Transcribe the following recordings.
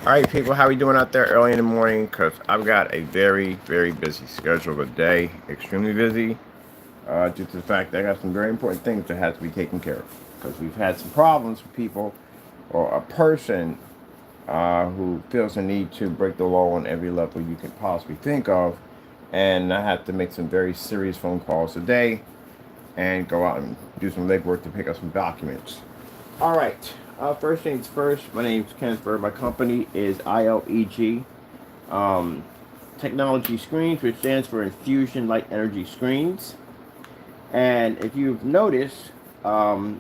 All right, people, how we doing out there early in the morning? Because I've got a very, very busy schedule of the day, extremely busy, due to the fact that I got some very important things that have to be taken care of. Because we've had some problems with people or a person who feels the need to break the law on every level you can possibly think of. And I have to make some very serious phone calls today and go out and do some legwork to pick up some documents. All right. First things first, my name's Kenneth Bird. My company is ILEG Technology Screens, which stands for Infusion Light Energy Screens. And if you've noticed,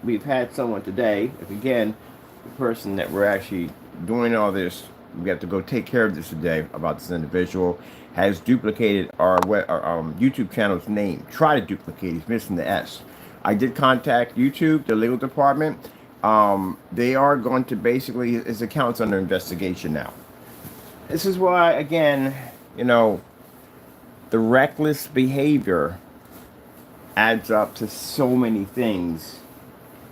we've had someone today, if again, the person that we're actually doing all this, we have to go take care of this today about this individual, has duplicated our YouTube channel's name. Try to duplicate, he's missing the S. I did contact YouTube, the legal department. They are going to basically, his account's under investigation now. This is why, again, the reckless behavior adds up to so many things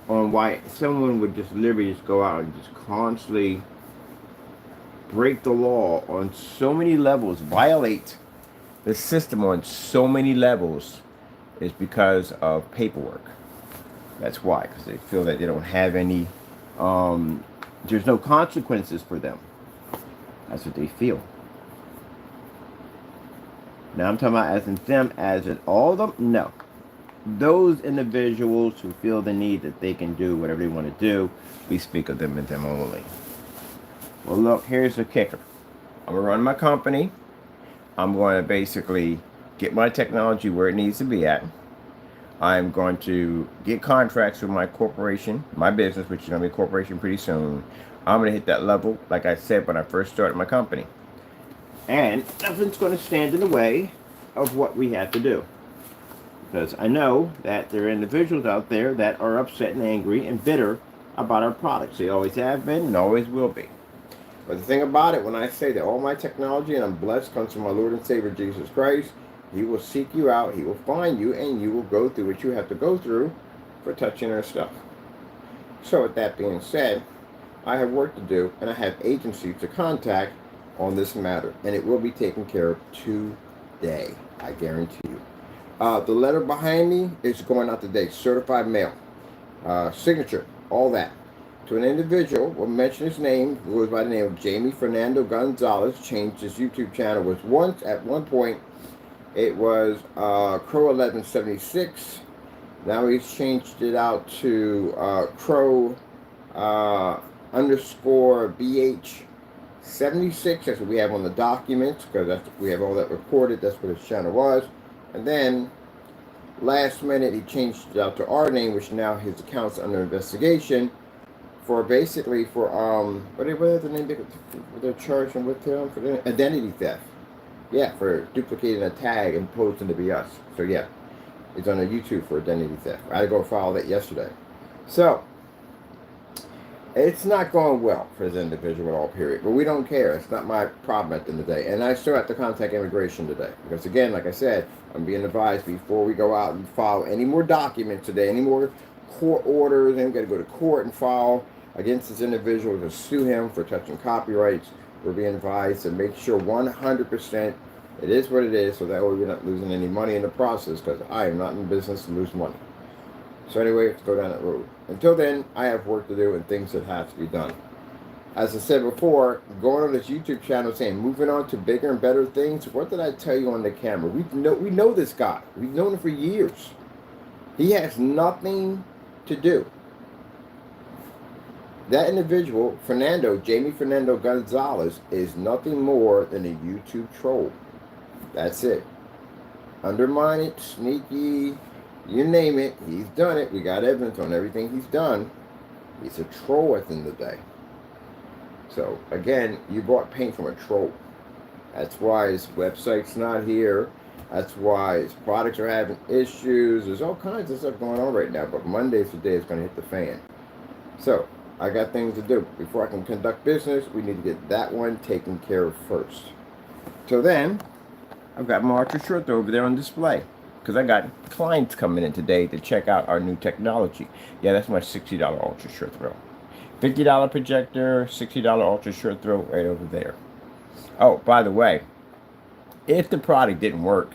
on why someone would just literally just go out and just constantly break the law on so many levels, violate the system on so many levels, is because of paperwork. That's why, because they feel that they don't have any, there's no consequences for them. That's what they feel. Now I'm talking about as in them, as in all of them? No. Those individuals who feel the need that they can do whatever they want to do, we speak of them and them only. Well, look, here's the kicker. I'm going to run my company. I'm going to basically get my technology where it needs to be at. I'm going to get contracts with my corporation, my business, which is going to be a corporation pretty soon. I'm going to hit that level, like I said, when I first started my company. And nothing's going to stand in the way of what we have to do. Because I know that there are individuals out there that are upset and angry and bitter about our products. They always have been and always will be. But the thing about it, when I say that all my technology, and I'm blessed, comes from my Lord and Savior Jesus Christ, He will seek you out, He will find you, and you will go through what you have to go through for touching our stuff. So with that being said, I have work to do, and I have agencies to contact on this matter, and it will be taken care of today, I guarantee you. The letter behind me is going out today, certified mail, signature, all that. To an individual, we'll mention his name, who goes by the name of Jamie Fernando Gonzalez, changed his YouTube channel, was once, at one point, it was Crow 1176. Now he's changed it out to Crow underscore BH 76. That's what we have on the documents, because we have all that recorded. That's what his channel was. And then last minute he changed it out to our name, which now his account's under investigation for basically for what is the name they're charging with him for the identity theft. Yeah, for duplicating a tag and posting to be us. So yeah, it's on YouTube for identity theft. I had to go file that yesterday. So it's not going well for this individual at all, period. But we don't care. It's not my problem at the end of the day. And I still have to contact immigration today. Because again, like I said, I'm being advised before we go out and file any more documents today, any more court orders, and we've got to go to court and file against this individual to sue him for touching copyrights. We're being advised to make sure 100% it is what it is, so that way we're not losing any money in the process, because I am not in business to lose money. So anyway, let's go down that road. Until then, I have work to do and things that have to be done. As I said before, going on this YouTube channel saying moving on to bigger and better things, what did I tell you on the camera? We know this guy. We've known him for years. He has nothing to do. That individual, Jamie Fernando Gonzalez, is nothing more than a YouTube troll. That's it. Undermine it, sneaky, you name it, he's done it. We got evidence on everything he's done. He's a troll at the end of the day. So, again, you bought paint from a troll. That's why his website's not here. That's why his products are having issues. There's all kinds of stuff going on right now. But Monday's the day it's going to hit the fan. So, I got things to do. Before I can conduct business, we need to get that one taken care of first. Till then, I've got my ultra short over there on display. Because I got clients coming in today to check out our new technology. Yeah, that's my $60 ultra short throw. $50 projector, $60 ultra short throw right over there. Oh, by the way, if the product didn't work,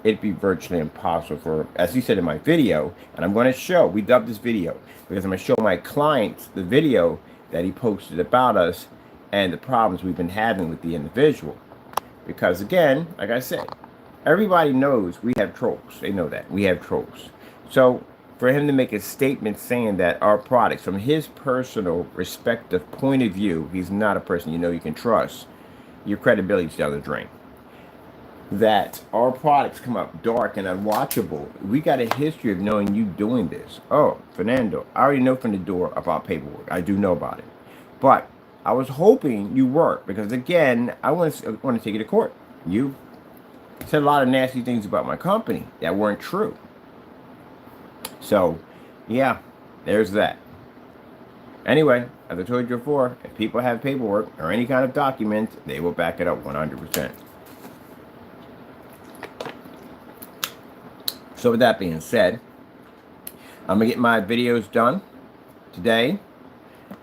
it'd be virtually impossible for, as he said in my video, and I'm going to show, we dubbed this video, because I'm going to show my clients the video that he posted about us and the problems we've been having with the individual. Because again, like I said, everybody knows we have trolls. They know that. We have trolls. So for him to make a statement saying that our products, from his personal respective point of view, he's not a person you can trust, your credibility's down the drain. That our products come up dark and unwatchable. We got a history of knowing you doing this. Oh, Fernando, I already know from the door about paperwork. I do know about it. But I was hoping you work, because again, I want to take you to court. You said a lot of nasty things about my company that weren't true. So, yeah, there's that. Anyway, as I told you before, if people have paperwork or any kind of document, they will back it up 100%. So with that being said, I'm going to get my videos done today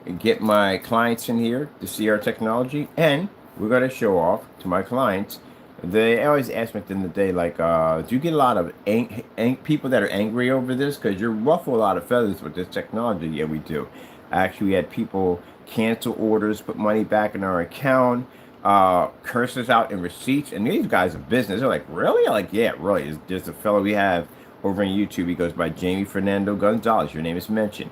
and get my clients in here to see our technology, and we're going to show off to my clients. They always ask me at the end of the day, like, do you get a lot of people that are angry over this? Because you ruffle a lot of feathers with this technology. Yeah, we do. Actually, we had people cancel orders, put money back in our account, curse us out in receipts. And these guys are business. They're like, really? I'm like, yeah, really. There's a fellow we have over on YouTube. He goes by Jamie Fernando Gonzalez. Your name is mentioned.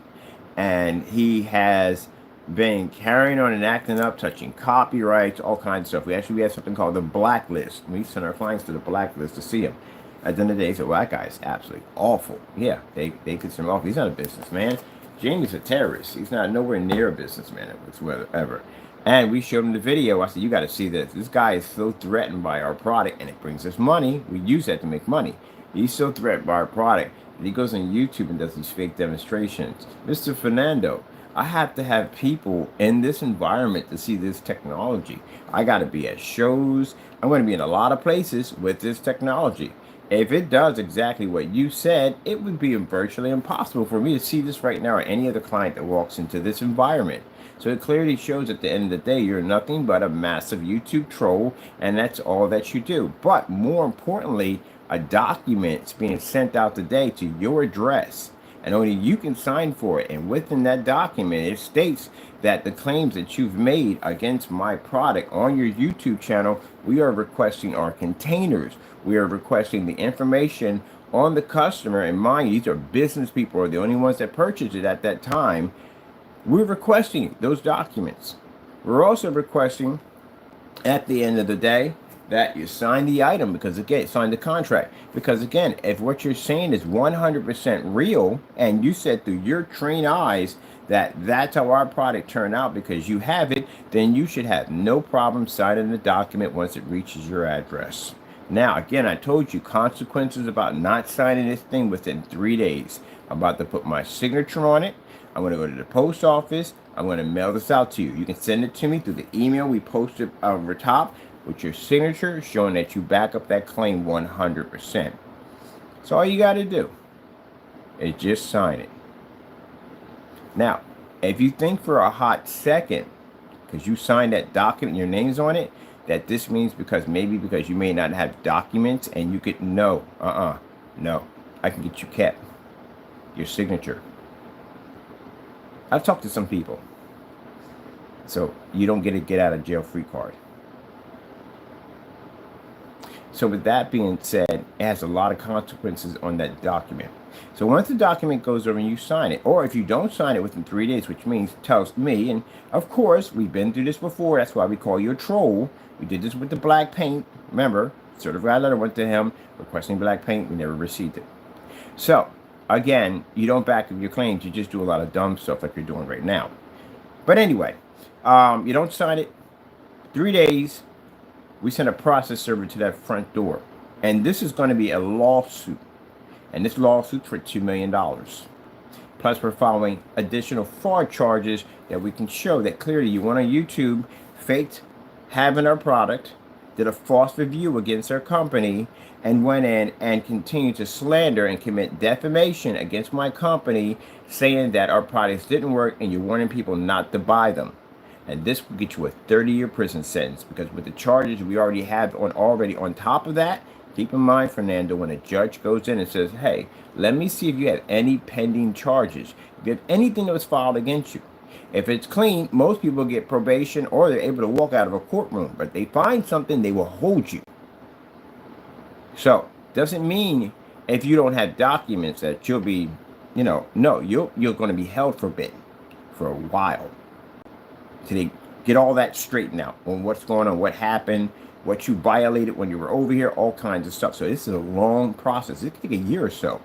And he has been carrying on and acting up, touching copyrights, all kinds of stuff. We have something called the blacklist. We send our clients to the blacklist to see him. At the end of the day, they said, well, that guy is absolutely awful. Yeah, they consider him awful. He's not a businessman. Jamie's a terrorist. He's not nowhere near a businessman whatsoever. And we showed him the video. I said, you got to see this. This guy is so threatened by our product, and it brings us money. We use that to make money. He's so threatened by our product that he goes on YouTube and does these fake demonstrations. Mr. Fernando, I have to have people in this environment to see this technology. I got to be at shows. I'm going to be in a lot of places with this technology. If it does exactly what you said, it would be virtually impossible for me to see this right now or any other client that walks into this environment. So it clearly shows at the end of the day, you're nothing but a massive YouTube troll, and that's all that you do. But more importantly, a document's being sent out today to your address, and only you can sign for it. And within that document, it states that the claims that you've made against my product on your YouTube channel, we are requesting our containers. We are requesting the information on the customer. And mind you, these are business people, are the only ones that purchased it at that time. We're requesting those documents. We're also requesting, at the end of the day, that you sign the item, because again, sign the contract. Because again, if what you're saying is 100% real, and you said through your trained eyes that that's how our product turned out because you have it, then you should have no problem signing the document once it reaches your address. Now, again, I told you consequences about not signing this thing within 3 days. I'm about to put my signature on it. I'm going to go to the post office. I'm going to mail this out to you. You can send it to me through the email we posted over top with your signature showing that you back up that claim 100%. So all you got to do is just sign it. Now, if you think for a hot second, because you signed that document, your name's on it, that this means because you may not have documents and you could, no, I can get you kept. Your signature. I've talked to some people. So you don't get a get out of jail free card. So with that being said, it has a lot of consequences on that document. So once the document goes over and you sign it, or if you don't sign it within 3 days, which means tells me, and of course, we've been through this before, that's why we call you a troll. We did this with the black paint. Remember, certified letter went to him requesting black paint. We never received it. So, again, you don't back up your claims. You just do a lot of dumb stuff like you're doing right now. But anyway, you don't sign it. 3 days, we send a process server to that front door. And this is going to be a lawsuit. And this lawsuit's for $2 million. Plus, we're following additional fraud charges that we can show that clearly you went on YouTube, faked having our product, did a false review against our company and went in and continued to slander and commit defamation against my company, saying that our products didn't work and you're warning people not to buy them. And this will get you a 30-year prison sentence, because with the charges we already have on top of that, keep in mind, Fernando, when a judge goes in and says, hey, let me see if you have any pending charges, if you have anything that was filed against you. If it's clean, most people get probation or they're able to walk out of a courtroom. But if they find something, they will hold you. So, doesn't mean if you don't have documents that you'll be, no, you're going to be held forbidden for a while. So they get all that straightened out on what's going on, what happened, what you violated when you were over here, all kinds of stuff. So this is a long process. It could take a year or so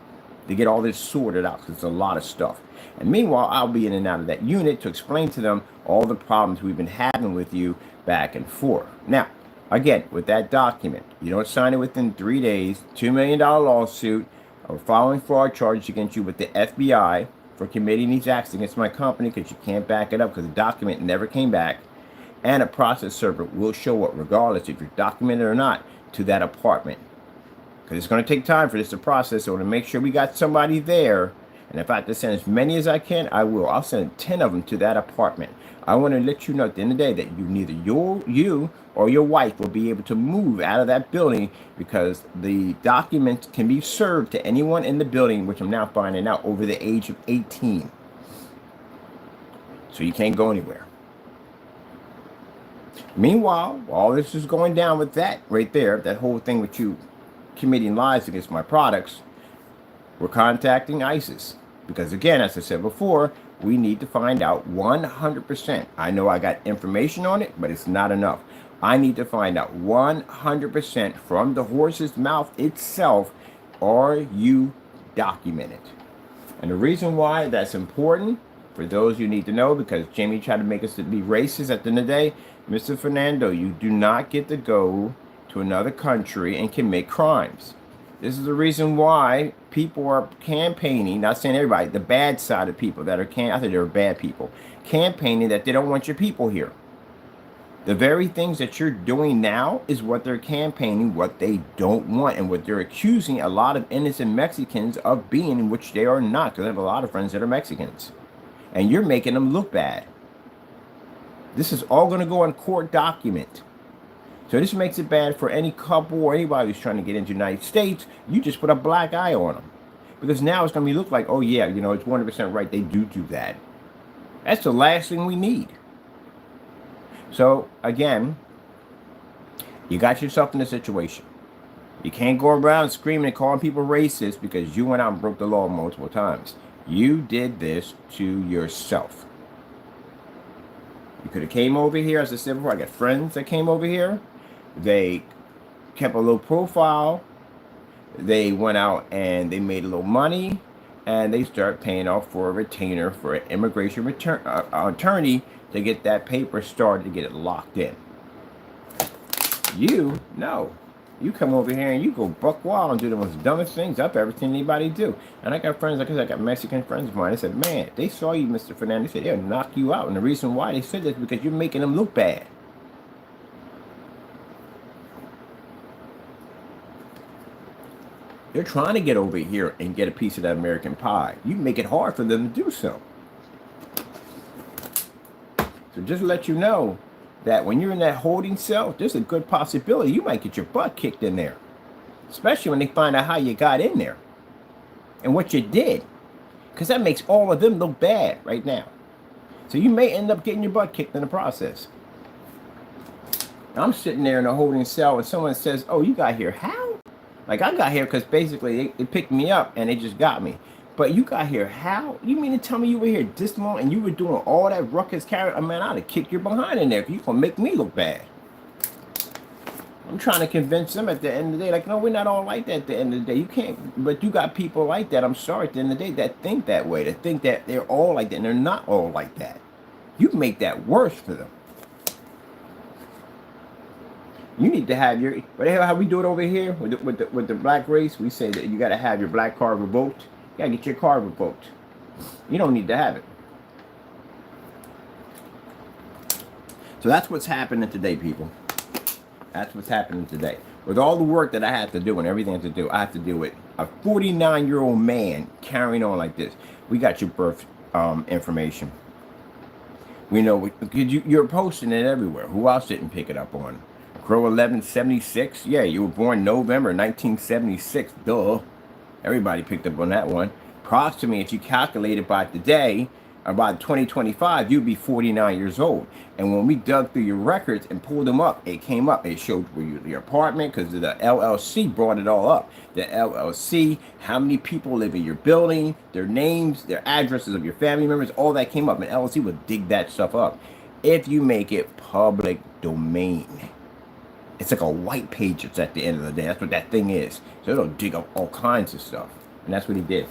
to get all this sorted out, because it's a lot of stuff. And meanwhile, I'll be in and out of that unit to explain to them all the problems we've been having with you back and forth. Now, again, with that document, you don't sign it within 3 days, $2 million lawsuit, or filing fraud charges against you with the FBI for committing these acts against my company, because you can't back it up because the document never came back. And a process server will show up regardless if you're documented or not to that apartment. Because it's going to take time for this to process. So to make sure we got somebody there, and if I have to send as many as I can, I will. I'll send 10 of them to that apartment. I want to let you know at the end of the day that neither you or your wife will be able to move out of that building, because the documents can be served to anyone in the building, which I'm now finding out, over the age of 18. So you can't go anywhere. Meanwhile, while this is going down with that right there, that whole thing with you committing lies against my products, we're contacting ISIS. Because again, as I said before, we need to find out 100%. I know I got information on it, but it's not enough. I need to find out 100% from the horse's mouth itself, are you documented? And the reason why that's important, for those you need to know, because Jamie tried to make us to be racist at the end of the day, Mr. Fernando, you do not get to go to another country and commit crimes. This is the reason why people are campaigning, not saying everybody, the bad side of people that are, I think they're bad people, campaigning that they don't want your people here. The very things that you're doing now is what they're campaigning, what they don't want, and what they're accusing a lot of innocent Mexicans of being, which they are not, because I have a lot of friends that are Mexicans. And you're making them look bad. This is all going to go on court document. So this makes it bad for any couple or anybody who's trying to get into the United States. You just put a black eye on them. Because now it's going to be look like, oh yeah, it's 100% right. They do that. That's the last thing we need. So again, you got yourself in a situation. You can't go around screaming and calling people racist because you went out and broke the law multiple times. You did this to yourself. You could have came over here, as I said before. I got friends that came over here. They kept a little profile. They went out and they made a little money, and they start paying off for a retainer for an immigration attorney to get that paper started, to get it locked in. No. You come over here and you go buck wild and do the most dumbest things I've ever seen anybody do. And I got friends, like I said, I got Mexican friends of mine. They said, man, they saw you, Mr. Fernandez. They said, they'll knock you out. And the reason why they said this is because you're making them look bad. They're trying to get over here and get a piece of that American pie. You make it hard for them to do so. So just to let you know that when you're in that holding cell, there's a good possibility you might get your butt kicked in there. Especially when they find out how you got in there and what you did. Because that makes all of them look bad right now. So you may end up getting your butt kicked in the process. I'm sitting there in a holding cell and someone says, oh, you got here how? Like, I got here because basically they picked me up and they just got me. But you got here how? You mean to tell me you were here this long and you were doing all that ruckus carry? I mean, I'd have kicked your behind in there if you're going to make me look bad. I'm trying to convince them at the end of the day, like, no, we're not all like that at the end of the day. You can't, but you got people like that, I'm sorry, at the end of the day, that think that way, that think that they're all like that, and they're not all like that. You make that worse for them. You need to have your, but how we do it over here with the black race, we say that you got to have your black card revoked. You got to get your card revoked. You don't need to have it. So that's what's happening today, people. That's what's happening today. With all the work that I have to do and everything I have to do, I have to do it. A 49-year-old man carrying on like this. We got your birth information. We know you're posting it everywhere. Who else didn't pick it up on? Crow 1176. Yeah, you were born November 1976. Duh. Everybody picked up on that one. Props to me. If you calculate it by today, about 2025, you'd be 49 years old. And when we dug through your records and pulled them up, it came up. It showed where your apartment, because the LLC brought it all up. The LLC, how many people live in your building, their names, their addresses of your family members, all that came up. And LLC will dig that stuff up if you make it public domain. It's like a white page that's at the end of the day. That's what that thing is. So it'll dig up all kinds of stuff. And that's what he did.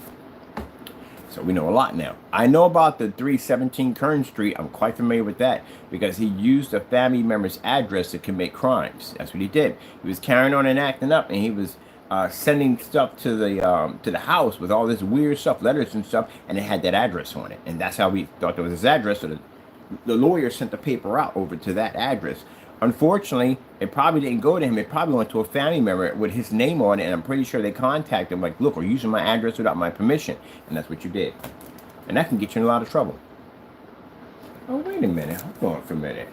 So we know a lot now. I know about the 317 Kern Street. I'm quite familiar with that because he used a family member's address to commit crimes. That's what he did. He was carrying on and acting up, and he was sending stuff to the house with all this weird stuff, letters and stuff, and it had that address on it. And that's how we thought that was his address. So the lawyer sent the paper out over to that address. Unfortunately, it probably didn't go to him. It probably went to a family member with his name on it, and I'm pretty sure they contacted him like, look, we're using my address without my permission. And that's what you did. And that can get you in a lot of trouble. Oh, wait a minute. Hold on for a minute.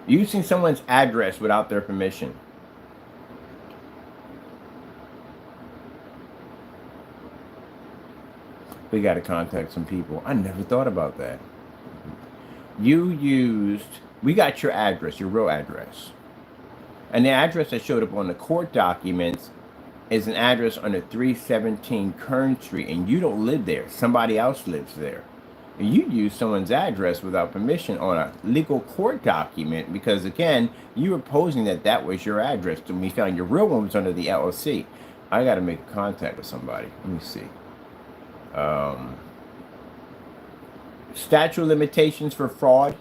Using someone's address without their permission. We got to contact some people. I never thought about that. We got your address, your real address. And the address that showed up on the court documents is an address on the 317 Kern Street, and you don't live there. Somebody else lives there. And you use someone's address without permission on a legal court document because, again, you were posing that that was your address. And we found your real one was under the LLC. I got to make contact with somebody. Let me see. Statute of limitations for fraud.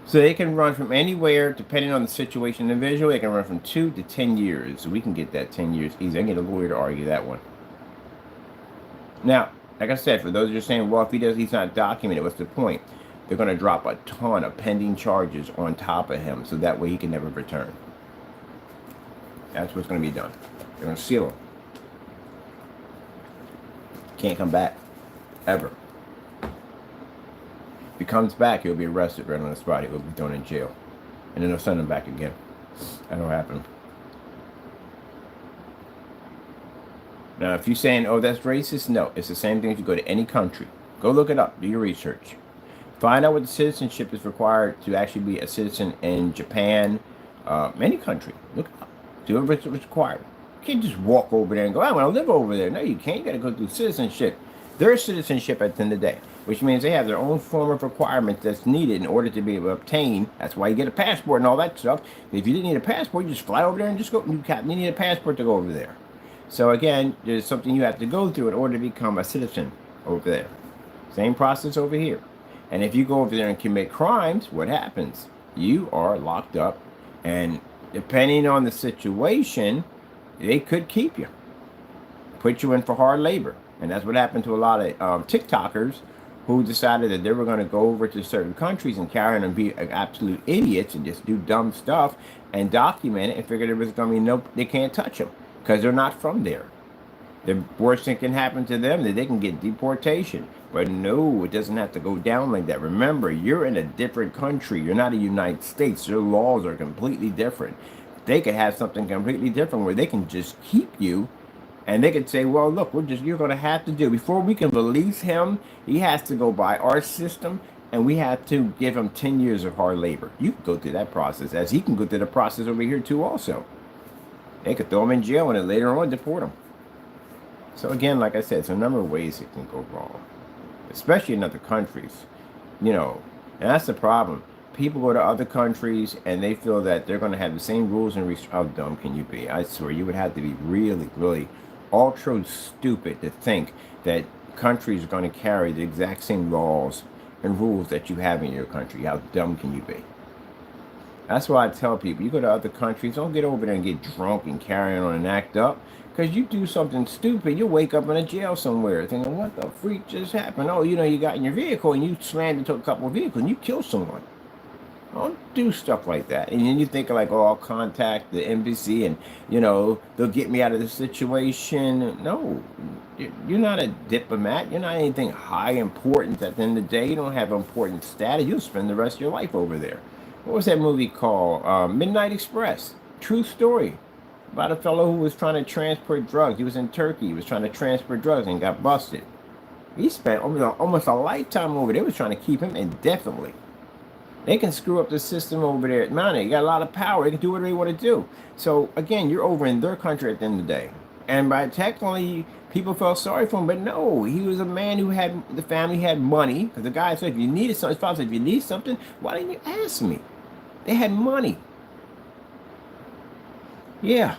So they can run from anywhere, depending on the situation of the individual. They can run from 2 to 10 years. So we can get that 10 years easy. I can get a lawyer to argue that one. Now, like I said, for those who are saying, well, if he's not documented, what's the point? They're going to drop a ton of pending charges on top of him, so that way he can never return. That's what's going to be done. They're going to seal him. Can't come back. Ever. If he comes back, he'll be arrested right on the spot. He'll be thrown in jail. And then they'll send him back again. That'll happen. Now, if you're saying, oh, that's racist, no. It's the same thing if you go to any country. Go look it up. Do your research. Find out what the citizenship is required to actually be a citizen in Japan, any country. Look it up. Do what's required. You can't just walk over there and go, I want to live over there. No, you can't. You got to go through citizenship. Their citizenship at the end of the day, which means they have their own form of requirements that's needed in order to be able to obtain. That's why you get a passport and all that stuff. If you didn't need a passport, you just fly over there and just go. You need a passport to go over there. So again, there's something you have to go through in order to become a citizen over there. Same process over here. And if you go over there and commit crimes, what happens? You are locked up, and depending on the situation, they could keep you, put you in for hard labor. And that's what happened to a lot of TikTokers who decided that they were going to go over to certain countries and carry on and be absolute idiots and just do dumb stuff and document it and figure there was going to be no, they can't touch them because they're not from there. The worst thing can happen to them that they can get deportation. But no, it doesn't have to go down like that. Remember, you're in a different country. You're not a United States. Their laws are completely different. They could have something completely different where they can just keep you. And they could say, well, look, you're going to have to do, before we can release him, he has to go by our system, and we have to give him 10 years of hard labor. You can go through that process, as he can go through the process over here too also. They could throw him in jail and then later on deport him. So again, like I said, it's a number of ways it can go wrong, especially in other countries. You know, and that's the problem. People go to other countries and they feel that they're going to have the same rules and how dumb can you be? I swear, you would have to be really, really ultra stupid to think that countries are going to carry the exact same laws and rules that you have in your country. How dumb can you be? That's why I tell people, you go to other countries, don't get over there and get drunk and carry on and act up. Because you do something stupid, you'll wake up in a jail somewhere thinking, what the freak just happened? Oh, you know, you got in your vehicle and you slammed into a couple of vehicles and you killed someone. Don't do stuff like that. And then you think like, oh, I'll contact the embassy and, you know, they'll get me out of the situation. No, you're not a diplomat. You're not anything high importance. At the end of the day, you don't have important status. You'll spend the rest of your life over there. What was that movie called? Midnight Express. True story. About a fellow who was trying to transport drugs. He was in Turkey. He was trying to transport drugs and got busted. He spent almost a lifetime over there. They was trying to keep him indefinitely. They can screw up the system over there at Mount. You got a lot of power. They can do whatever they want to do. So again, you're over in their country at the end of the day. And by technically, people felt sorry for him, but no, he was a man who had, the family had money. Because the guy said, if you needed something, his father said, if you need something, why didn't you ask me? They had money. Yeah.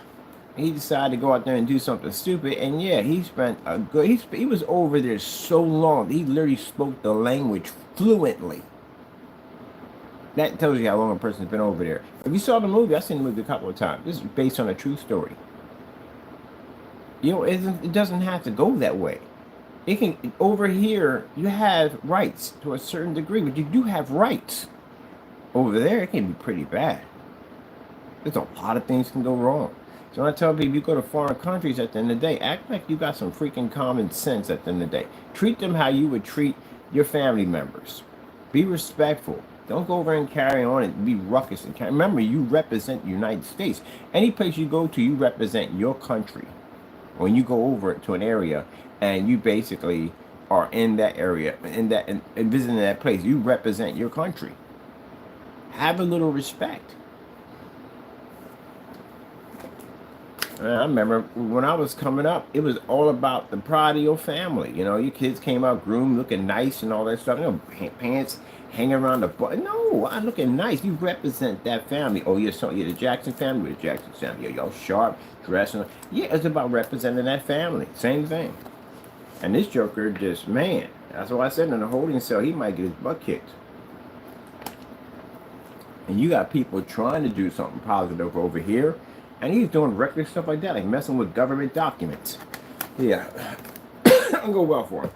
He decided to go out there and do something stupid. And yeah, he spent a good, he was over there so long. He literally spoke the language fluently. That tells you how long a person's been over there. If you saw the movie, I've seen the movie a couple of times. This is based on a true story. You know, it doesn't have to go that way. It can, over here, you have rights to a certain degree, but you do have rights. Over there, it can be pretty bad. There's a lot of things can go wrong. So I tell people, you go to foreign countries at the end of the day, act like you got some freaking common sense at the end of the day. Treat them how you would treat your family members. Be respectful. Don't go over and carry on and be ruckus. And remember, you represent the United States. Any place you go to, you represent your country. When you go over to an area and you basically are in that area, and visiting that place, you represent your country. Have a little respect. I remember when I was coming up, it was all about the pride of your family. You know, your kids came out groomed, looking nice and all that stuff. You know, pants hanging around the butt. No, I'm looking nice. You represent that family. Oh, you're the Jackson family. We're the Jackson family. Y'all sharp, dressing. Yeah, it's about representing that family. Same thing. And this joker just, man, that's why I said in the holding cell, he might get his butt kicked. And you got people trying to do something positive over here. And he's doing reckless stuff like that, like messing with government documents. Yeah, I'll go well for him.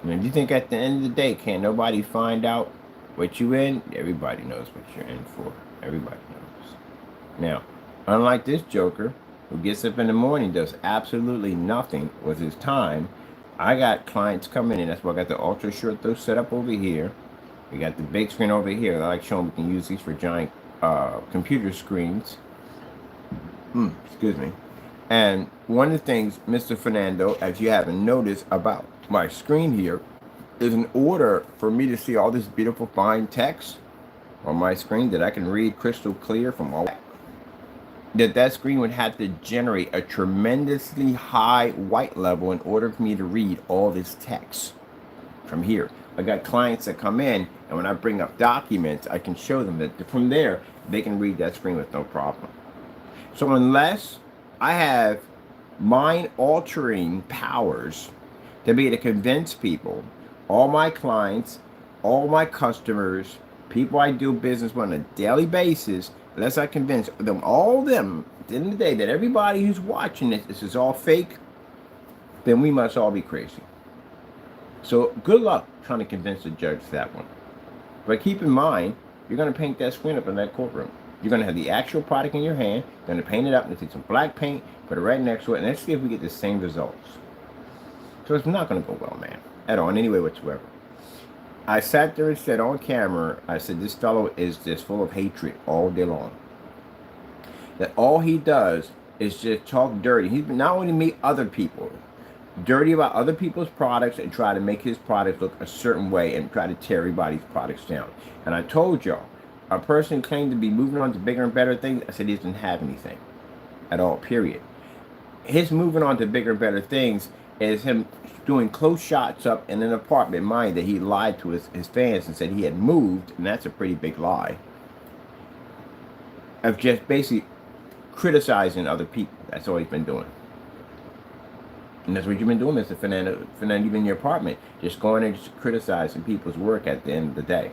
And you think at the end of the day, can't nobody find out what you in? Everybody knows what you're in for. Everybody knows. Now, unlike this joker, who gets up in the morning, does absolutely nothing with his time, I got clients coming in. That's why I got the ultra short throw set up over here. We got the big screen over here. I like showing we can use these for giant computer screens. Excuse me. And one of the things, Mr. Fernando, as you haven't noticed about my screen here, is in order for me to see all this beautiful fine text on my screen that I can read crystal clear from all that screen would have to generate a tremendously high white level in order for me to read all this text from here. I got clients that come in, and when I bring up documents, I can show them that from there, they can read that screen with no problem. So unless I have mind-altering powers to be able to convince people, all my clients, all my customers, people I do business with on a daily basis, unless I convince them, all of them, at the end of the day, that everybody who's watching this is all fake, then we must all be crazy. So good luck trying to convince the judge that one. But keep in mind, you're going to paint that screen up in that courtroom. You're going to have the actual product in your hand. You're going to paint it up and take some black paint, put it right next to it, and let's see if we get the same results. So it's not going to go well, man, at all, in any way whatsoever. I sat there and said on camera, I said, this fellow is just full of hatred all day long. That all he does is just talk dirty. He's not only meet other people, dirty about other people's products and try to make his products look a certain way and try to tear everybody's products down. And I told y'all, a person claimed to be moving on to bigger and better things. I said he doesn't have anything at all, period. His moving on to bigger and better things is him doing close shots up in an apartment. Mind that he lied to his fans and said he had moved, and that's a pretty big lie. Of just basically criticizing other people. That's all he's been doing. And that's what you've been doing, Mr. Fernando. Fernando, you've been in your apartment, just going and just criticizing people's work at the end of the day.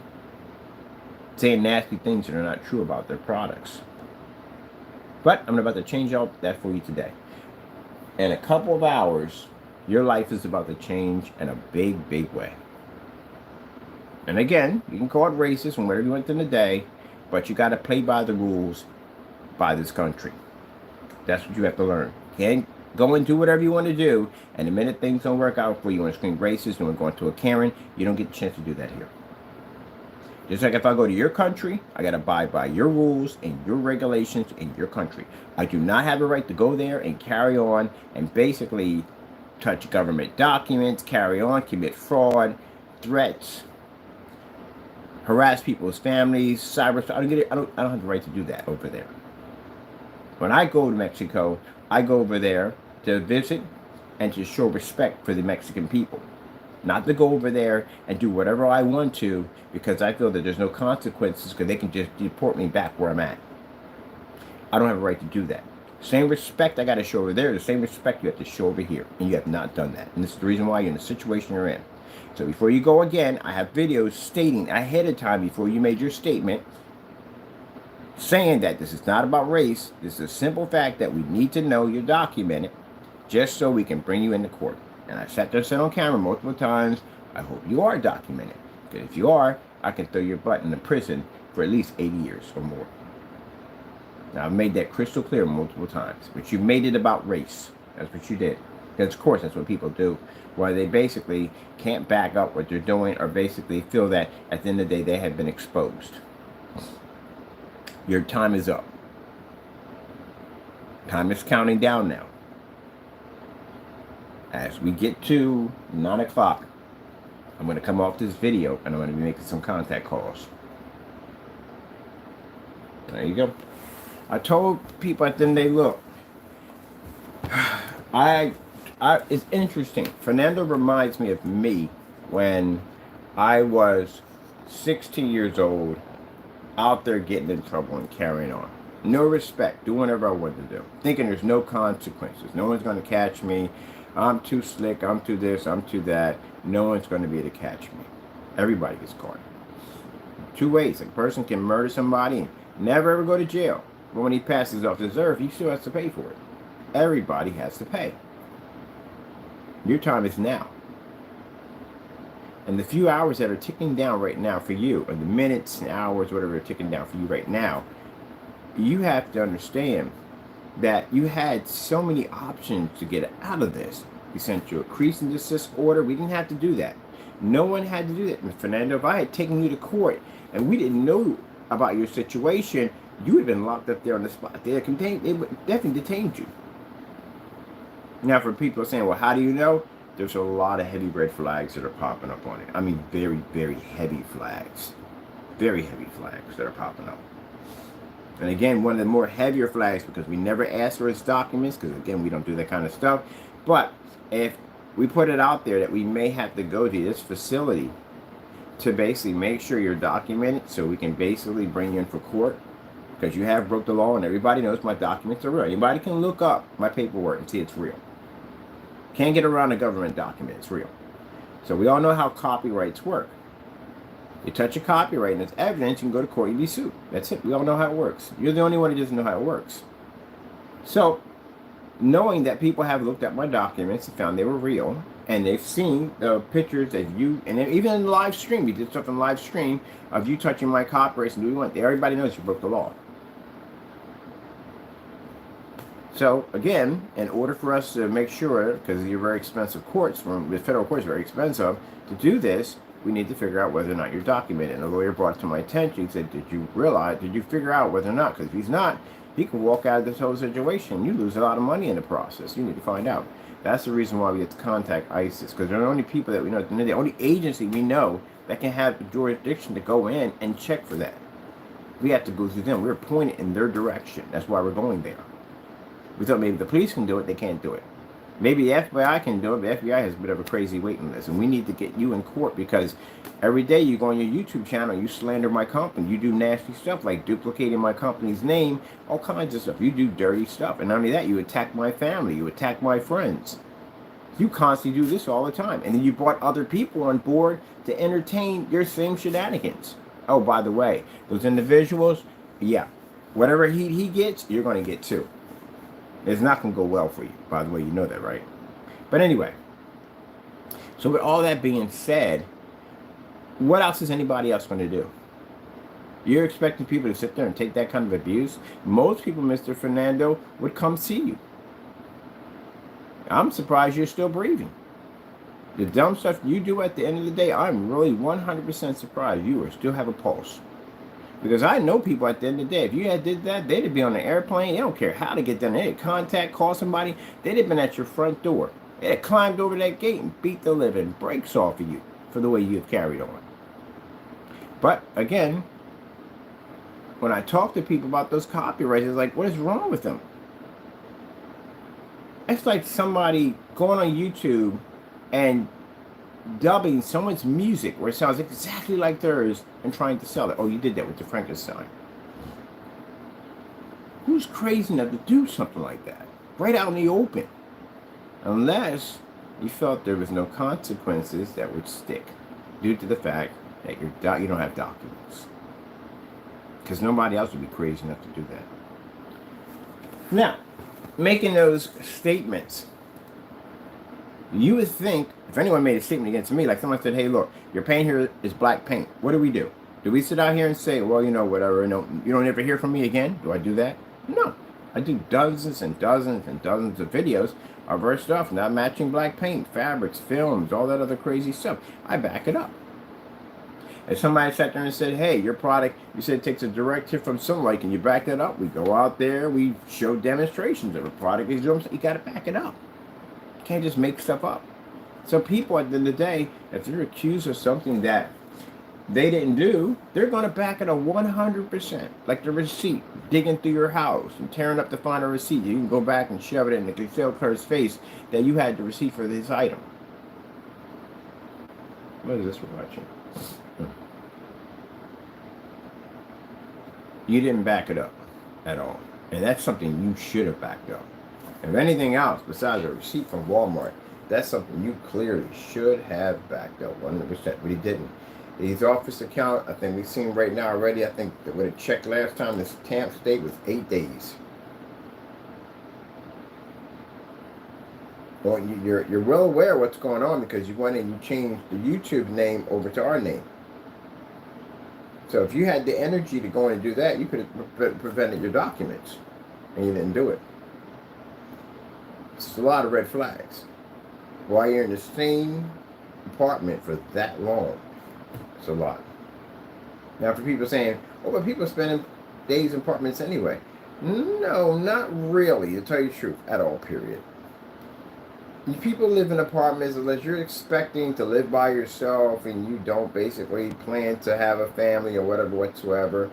Saying nasty things that are not true about their products. But I'm about to change all that for you today. In a couple of hours, your life is about to change in a big, big way. And again, you can call it racist and whatever you want in the day, but you got to play by the rules by this country. That's what you have to learn. You can't go and do whatever you want to do, and the minute things don't work out for you, you want to scream racist, you want to go into a Karen, you don't get the chance to do that here. Just like if I go to your country, I got to abide by your rules and your regulations in your country. I do not have a right to go there and carry on and basically touch government documents, carry on, commit fraud, threats, harass people's families, cyber. I don't have the right to do that over there. When I go to Mexico, I go over there to visit and to show respect for the Mexican people. Not to go over there and do whatever I want to because I feel that there's no consequences because they can just deport me back where I'm at. I don't have a right to do that. Same respect I got to show over there, the same respect you have to show over here. And you have not done that. And this is the reason why you're in the situation you're in. So before you go again, I have videos stating ahead of time before you made your statement saying that this is not about race. This is a simple fact that we need to know you're documented just so we can bring you into court. And I sat there and said on camera multiple times, I hope you are documented. Because if you are, I can throw your butt in the prison for at least 80 years or more. Now, I've made that crystal clear multiple times. But you made it about race. That's what you did. Because, of course, that's what people do. Where they basically can't back up what they're doing or basically feel that at the end of the day they have been exposed. Your time is up. Time is counting down now. As we get to 9 o'clock, I'm going to come off this video and I'm going to be making some contact calls. There you go. I told people at the end of the day, look, it's interesting. Fernando reminds me of me when I was 16 years old, out there getting in trouble and carrying on. No respect, doing whatever I wanted to do. Thinking there's no consequences. No one's going to catch me. I'm too slick, I'm too this, I'm too that. No one's going to be able to catch me. Everybody gets caught. Two ways. A person can murder somebody and never ever go to jail. But when he passes off this earth, he still has to pay for it. Everybody has to pay. Your time is now. And the few hours that are ticking down right now for you, or the minutes and hours, whatever are ticking down for you right now, you have to understand that you had so many options to get out of this. We sent you a cease and desist order. We didn't have to do that. No one had to do that. And Fernando, if I had taken you to court and we didn't know about your situation, you would have been locked up there on the spot. They would definitely detained you. Now, for people saying, well, how do you know? There's a lot of heavy red flags that are popping up on it. I mean, very, very heavy flags. Very heavy flags that are popping up. And again, one of the more heavier flags, because we never ask for his documents, because again, we don't do that kind of stuff. But if we put it out there that we may have to go to this facility to basically make sure you're documented so we can basically bring you in for court, because you have broke the law and everybody knows my documents are real. Anybody can look up my paperwork and see it's real. Can't get around a government document, it's real. So we all know how copyrights work. You touch a copyright and it's evidence, you can go to court, you be sued. That's it. We all know how it works. You're the only one who doesn't know how it works. So, knowing that people have looked at my documents and found they were real, and they've seen the pictures of you, and even in the live stream, we did stuff in live stream of you touching my copyrights and doing what everybody knows you broke the law. So, again, in order for us to make sure, because you're very expensive courts, the federal courts are very expensive, to do this, we need to figure out whether or not you're documented. And the lawyer brought it to my attention. He said, did you figure out whether or not? Because if he's not, he can walk out of this whole situation. You lose a lot of money in the process. You need to find out. That's the reason why we have to contact ISIS, because they're the only people that we know, the only agency we know that can have the jurisdiction to go in and check for that. We have to go through them. We're pointed in their direction. That's why we're going there. We thought maybe the police can do it. They can't do it. Maybe the FBI can do it, but the FBI has a bit of a crazy waiting list. And we need to get you in court, because every day you go on your YouTube channel, you slander my company. You do nasty stuff like duplicating my company's name, all kinds of stuff. You do dirty stuff. And not only that, you attack my family. You attack my friends. You constantly do this all the time. And then you brought other people on board to entertain your same shenanigans. Oh, by the way, those individuals, yeah, whatever heat he gets, you're going to get too. It's not going to go well for you. By the way, you know that, right? But anyway, so with all that being said, what else is anybody else going to do? You're expecting people to sit there and take that kind of abuse? Most people, Mr. Fernando, would come see you. I'm surprised you're still breathing. The dumb stuff you do at the end of the day, I'm really 100% surprised you still have a pulse. Because I know people at the end of the day, if you had did that, they'd be on an airplane. They don't care how to get done. They'd contact, call somebody. They'd have been at your front door. They'd have climbed over that gate and beat the living brakes off of you for the way you've carried on. But again, when I talk to people about those copyrights, it's like, what is wrong with them? It's like somebody going on YouTube and dubbing someone's music where it sounds exactly like theirs and trying to sell it. Oh, you did that with the Frankenstein. Who's crazy enough to do something like that? Right out in the open. Unless you felt there was no consequences that would stick due to the fact that you don't have documents. Because nobody else would be crazy enough to do that. Now, making those statements, you would think, if anyone made a statement against me, like someone said, hey, look, your paint here is black paint. What do we do? Do we sit out here and say, well, you know, whatever, no, you don't ever hear from me again? Do I do that? No. I do dozens and dozens and dozens of videos of our stuff, not matching black paint, fabrics, films, all that other crazy stuff. I back it up. If somebody sat there and said, hey, your product, you said it takes a direct hit from sunlight, can you back that up? We go out there, we show demonstrations of a product. You got to back it up. You can't just make stuff up. So people, at the end of the day, if they're accused of something that they didn't do, they're going to back it up 100%. Like the receipt, digging through your house and tearing up to find a receipt. You can go back and shove it in the sales clerk's face that you had the receipt for this item. What is this we're watching? You didn't back it up at all. And that's something you should have backed up. If anything else, besides a receipt from Walmart, that's something you clearly should have backed up 100%, but he didn't. His office account, I think we've seen right now already, I think that what it checked last time, the stamp date was 8 days. Well, you're well aware of what's going on because you went and you changed the YouTube name over to our name. So if you had the energy to go in and do that, you could have prevented your documents, and you didn't do it. It's a lot of red flags. Why you're in the same apartment for that long, it's a lot. Now for people saying, oh, but people are spending days in apartments anyway. No, not really, to tell you the truth, at all, period. People live in apartments unless you're expecting to live by yourself and you don't basically plan to have a family or whatever whatsoever.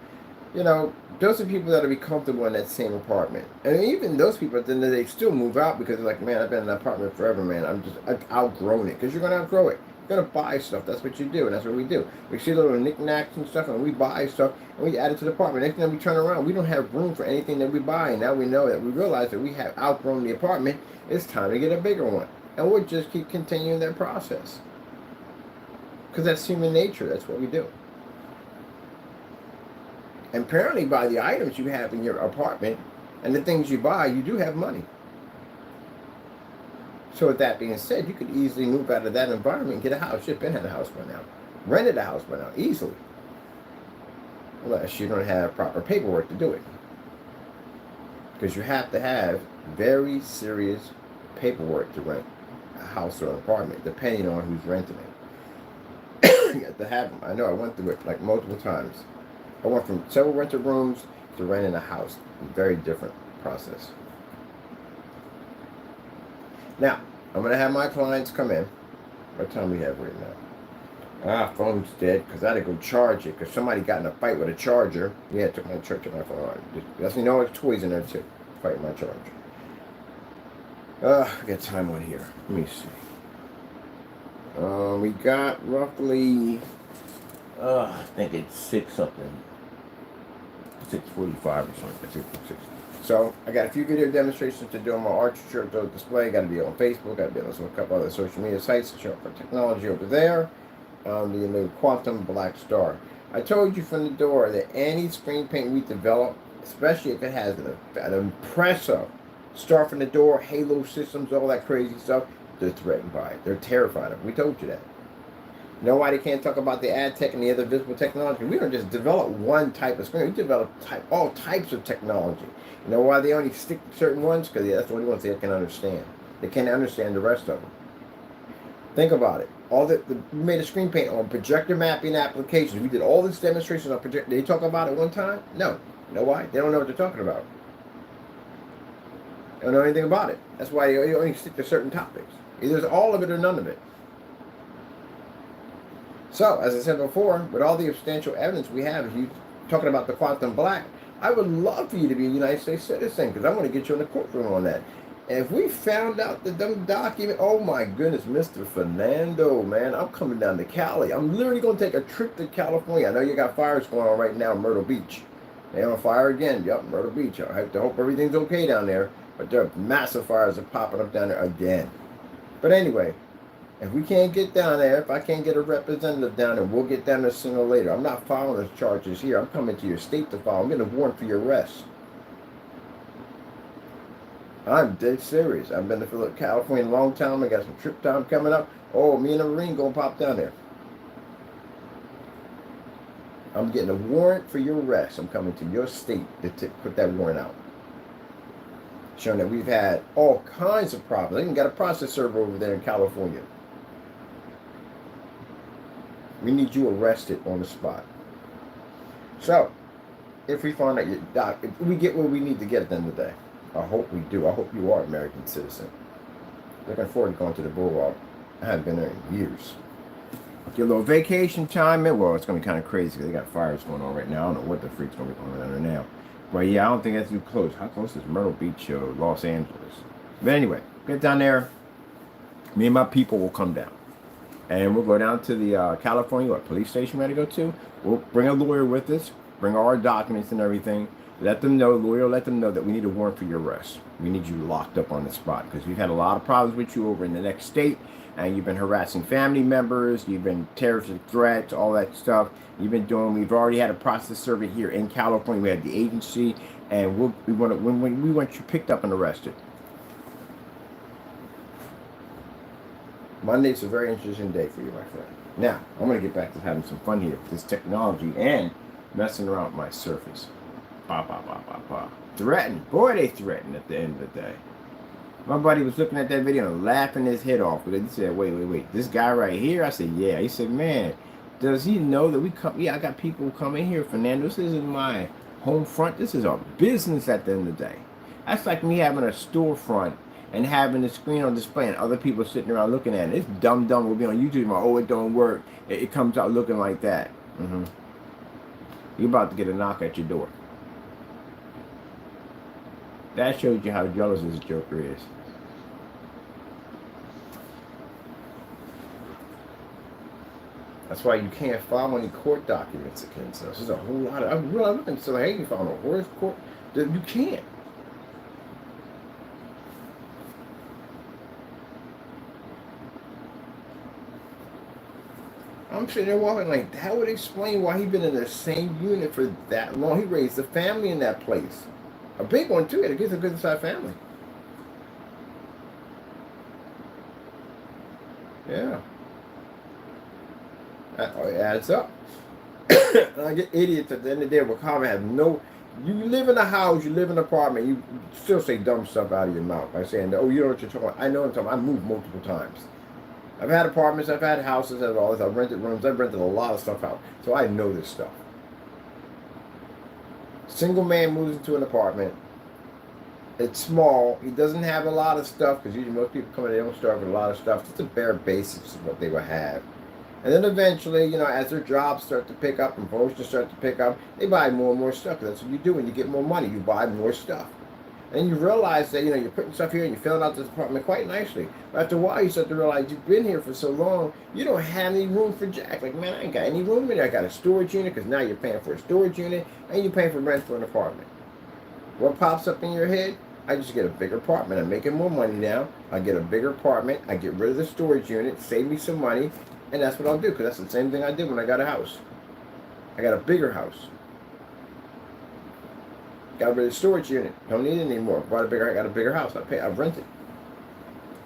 You know, those are people that will be comfortable in that same apartment. And even those people, then they still move out because they're like, man, I've been in an apartment forever, man. I've outgrown it. Because you're going to outgrow it. You're going to buy stuff. That's what you do. And that's what we do. We see little knickknacks and stuff and we buy stuff and we add it to the apartment. Next time we turn around, we don't have room for anything that we buy. And now we know that we realize that we have outgrown the apartment. It's time to get a bigger one. And we'll just keep continuing that process. Because that's human nature. That's what we do. And apparently by the items you have in your apartment and the things you buy, you do have money. So with that being said, you could easily move out of that environment and get a house. You've been had a house by now. Rented a house by now, easily. Unless you don't have proper paperwork to do it. Because you have to have very serious paperwork to rent a house or an apartment, depending on who's renting it. You have to have them. I know I went through it like multiple times. I went from several rental rooms to renting a house. A very different process. Now, I'm going to have my clients come in. What time we have right now? Phone's dead because I had to go charge it because somebody got in a fight with a charger. Yeah, took my phone. That's, you know, it's toys in there too. Fighting my charger. I got time on here. Let me see. We got roughly, I think it's 6 something. 6:45 or something. So I got a few video demonstrations to do on my Archer display. Got to be on Facebook. Got to be on a couple other social media sites to show up our technology over there. The new Quantum Black Star. I told you from the door that any screen paint we develop, especially if it has an impressive start from the door, halo systems, all that crazy stuff, they're threatened by it. They're terrified of it. We told you that. You know why they can't talk about the ad tech and the other visible technology? We don't just develop one type of screen. We develop all types of technology. You know why they only stick to certain ones? Because that's the only ones they can understand. They can't understand the rest of them. Think about it. We made a screen paint on projector mapping applications. We did all this demonstrations on projector. Did they talk about it one time? No. You know why? They don't know what they're talking about. They don't know anything about it. That's why they only stick to certain topics. Either it's all of it or none of it. So, as I said before, with all the substantial evidence we have, if you're talking about the quantum black, I would love for you to be a United States citizen because I want to get you in the courtroom on that. And if we found out the dumb document, oh my goodness, Mr. Fernando, man, I'm coming down to Cali. I'm literally going to take a trip to California. I know you got fires going on right now in Myrtle Beach. They're on fire again. Yep, Myrtle Beach. I have to hope everything's okay down there. But there are massive fires that are popping up down there again. But anyway, if we can't get down there, if I can't get a representative down there, we'll get down there sooner or later. I'm not filing those charges here. I'm coming to your state to file. I'm getting a warrant for your arrest. I'm dead serious. I've been to California a long time. I got some trip time coming up. Oh, me and a Marine gonna pop down there. I'm getting a warrant for your arrest. I'm coming to your state to put that warrant out. Showing that we've had all kinds of problems. I even got a process server over there in California. We need you arrested on the spot. So, if we find out if we get where we need to get at the end of the day. I hope we do. I hope you are an American citizen. Looking forward to going to the boardwalk. I haven't been there in years. Get a little vacation time in. Well, it's going to be kind of crazy because they got fires going on right now. I don't know what the freak's going to be going on there now. But yeah, I don't think that's too close. How close is Myrtle Beach or Los Angeles? But anyway, get down there. Me and my people will come down. And we'll go down to the California police station we're going to go to. We'll bring a lawyer with us. Bring all our documents and everything. Let them know, lawyer, let them know that we need a warrant for your arrest. We need you locked up on the spot because we've had a lot of problems with you over in the next state, and you've been harassing family members, you've been terroristic threats, all that stuff. We've already had a process server here in California. We had the agency, and we want you picked up and arrested. Monday's a very interesting day for you, my friend. Now, I'm going to get back to having some fun here with this technology and messing around with my surface. Threaten. Boy, they threaten at the end of the day. My buddy was looking at that video and laughing his head off because he said, wait. This guy right here? I said, yeah. He said, man, does he know that we come? Yeah, I got people coming here, Fernando. This isn't my home front. This is our business at the end of the day. That's like me having a storefront and having the screen on display and other people sitting around looking at it. It's dumb. We'll be on YouTube. Oh, it don't work. It comes out looking like that. You're about to get a knock at your door. That shows you how jealous this joker is. That's why you can't file any court documents against us. There's a whole lot of... I'm really looking to say, hey, you file a horse court? You can't. I'm sitting there walking like, that would explain why he's been in the same unit for that long. He raised a family in that place. A big one, too. It gives a good-sized family. Yeah. That adds up. I get idiots at the end of the day with comment have no... You live in a house, you live in an apartment, you still say dumb stuff out of your mouth by saying, oh, you know what you're talking about. I know what I'm talking about. I moved multiple times. I've had apartments, I've had houses, I've all this. I've rented rooms, I've rented a lot of stuff out. So I know this stuff. Single man moves into an apartment. It's small. He doesn't have a lot of stuff because usually most people come in, they don't start with a lot of stuff. It's the bare basics of what they will have. And then eventually, you know, as their jobs start to pick up and promotions start to pick up, they buy more and more stuff. That's what you do when you get more money. You buy more stuff. And you realize that, you know, you're putting stuff here and you're filling out this apartment quite nicely. But after a while, you start to realize you've been here for so long, you don't have any room for jack. Like, man, I ain't got any room in there. I got a storage unit because now you're paying for a storage unit and you're paying for rent for an apartment. What pops up in your head? I just get a bigger apartment. I'm making more money now. I get a bigger apartment. I get rid of the storage unit, save me some money, and that's what I'll do, because that's the same thing I did when I got a house. I got a bigger house. Got rid of the storage unit. Don't need it anymore. I got a bigger house. I rent it.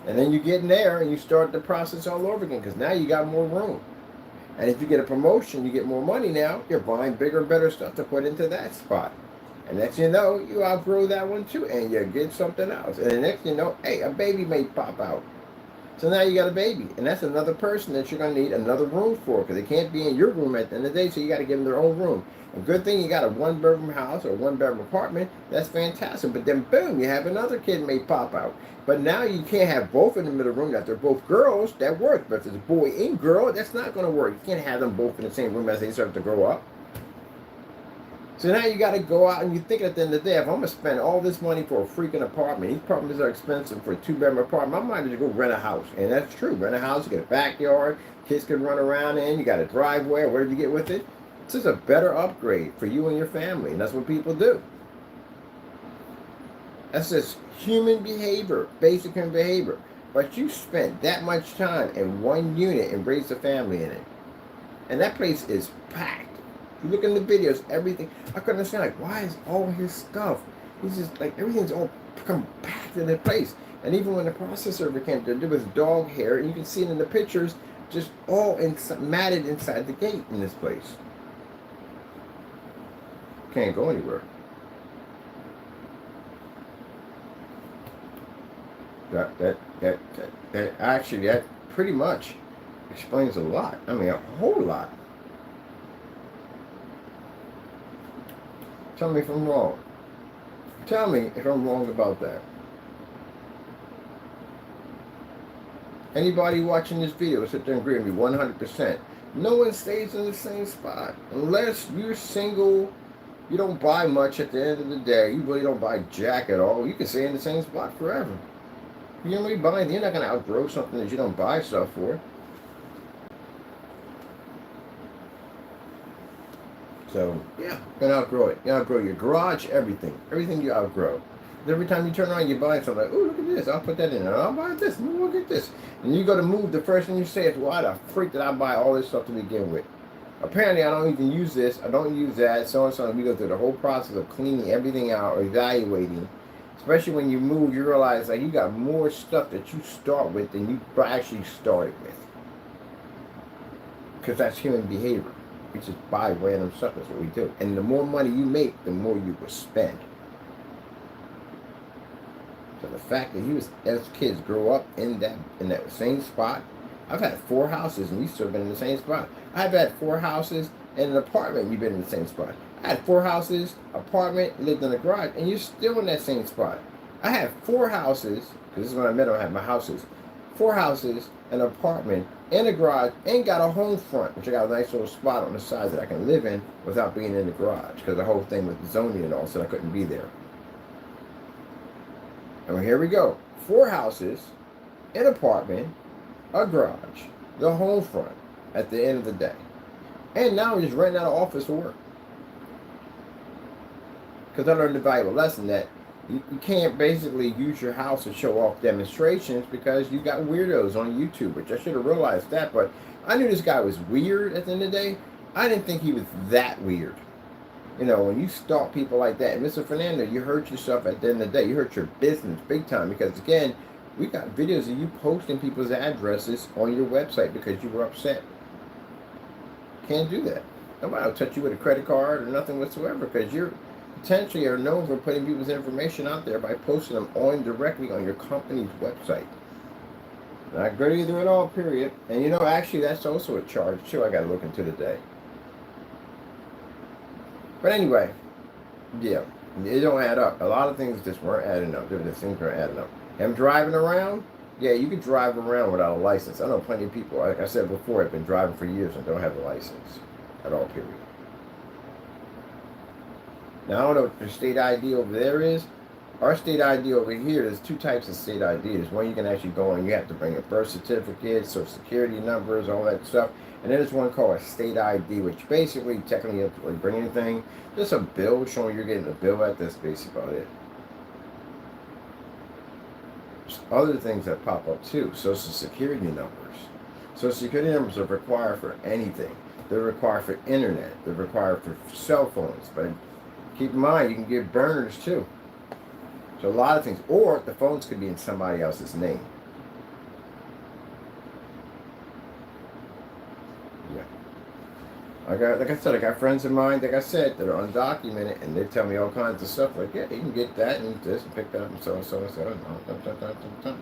And then you get in there and you start the process all over again, because now you got more room. And if you get a promotion, you get more money now, you're buying bigger and better stuff to put into that spot. And next thing you know, you outgrow that one too, and you get something else. And the next thing you know, hey, a baby may pop out. So now you got a baby, and that's another person that you're going to need another room for, because they can't be in your room at the end of the day, so you got to give them their own room. A good thing you got a one-bedroom house or one-bedroom apartment, that's fantastic. But then, boom, you have another kid may pop out. But now you can't have both in the middle room. That they're both girls, that works. But if it's a boy and girl, that's not going to work. You can't have them both in the same room as they start to grow up. So now you got to go out and you think at the end of the day, if I'm going to spend all this money for a freaking apartment, these apartments are expensive for a two-bedroom apartment, I might as well go rent a house. And that's true. Rent a house, you get a backyard, kids can run around in, you got a driveway, whatever you get with it. This is a better upgrade for you and your family, and that's what people do. That's just human behavior, basic human behavior. But you spent that much time in one unit and raised a family in it. And that place is packed. You look in the videos, everything. I couldn't understand, like, why is all his stuff? He's just, like, everything's all compact in the place. And even when the processor came to do his dog hair, and you can see it in the pictures, just all matted inside the gate in this place. Can't go anywhere. Actually, that pretty much explains a lot. I mean, a whole lot. Tell me if I'm wrong. Tell me if I'm wrong about that. Anybody watching this video sit there and agree with me 100%. No one stays in the same spot. Unless you're single, you don't buy much at the end of the day. You really don't buy jack at all. You can stay in the same spot forever. You don't really buy anything. You're not going to outgrow something that you don't buy stuff for. So, yeah, you're going to outgrow it. You outgrow your garage, everything. Everything you outgrow. Every time you turn around, you buy something like, oh, look at this. I'll put that in there. I'll buy this. Look at this. And you go to move, the first thing you say is, why the freak did I buy all this stuff to begin with? Apparently, I don't even use this. I don't use that. So and so. We go through the whole process of cleaning everything out or evaluating. Especially when you move, you realize that you got more stuff that you start with than you actually started with. Because that's human behavior. We just buy random stuff. That's what we do. And the more money you make, the more you will spend. So the fact that as kids grow up in that same spot. I've had 4 houses and you've still been in the same spot. I've had 4 houses and an apartment and you've been in the same spot. I had 4 houses, apartment, lived in a garage, and you're still in that same spot. I had 4 houses, because this is when I met them, I had my houses. 4 houses, an apartment, and a garage, and got a home front, which I got a nice little spot on the side that I can live in without being in the garage, because the whole thing with zoning and all, so I couldn't be there. And here we go. 4 houses, an apartment, a garage, the home front at the end of the day. And now I'm just renting out an office for work. Because I learned a valuable lesson that you can't basically use your house to show off demonstrations because you got weirdos on YouTube, which I should have realized that, but I knew this guy was weird at the end of the day. I didn't think he was that weird. You know, when you stalk people like that, and Mr. Fernando, you hurt yourself at the end of the day. You hurt your business big time because, again, we got videos of you posting people's addresses on your website because you were upset. Can't do that. Nobody will touch you with a credit card or nothing whatsoever because you're potentially are known for putting people's information out there by posting them directly on your company's website. Not good either at all, period. And you know, actually, that's also a charge too. I got to look into today. But anyway, yeah, it don't add up. A lot of things just weren't adding up. Different things weren't adding up. Am driving around? Yeah, you can drive around without a license. I know plenty of people, like I said before, have been driving for years and don't have a license at all, period. Now, I don't know what the state ID over there is, Our state ID over here, there's two types of state ID. There's one you can actually go on, you have to bring your birth certificate, social security numbers, all that stuff. And then there's one called a state ID, which basically, technically, you have to bring anything. Just a bill showing you're getting a bill at this, basically about it. There's other things that pop up too, social security numbers. Social security numbers are required for anything. They're required for internet. They're required for cell phones. But keep in mind, you can get burners too. So a lot of things. Or the phones could be in somebody else's name. Yeah. Like I said, I got friends of mine, like I said, that are undocumented, and they tell me all kinds of stuff like, yeah, you can get that and this and pick that up and so and so and so.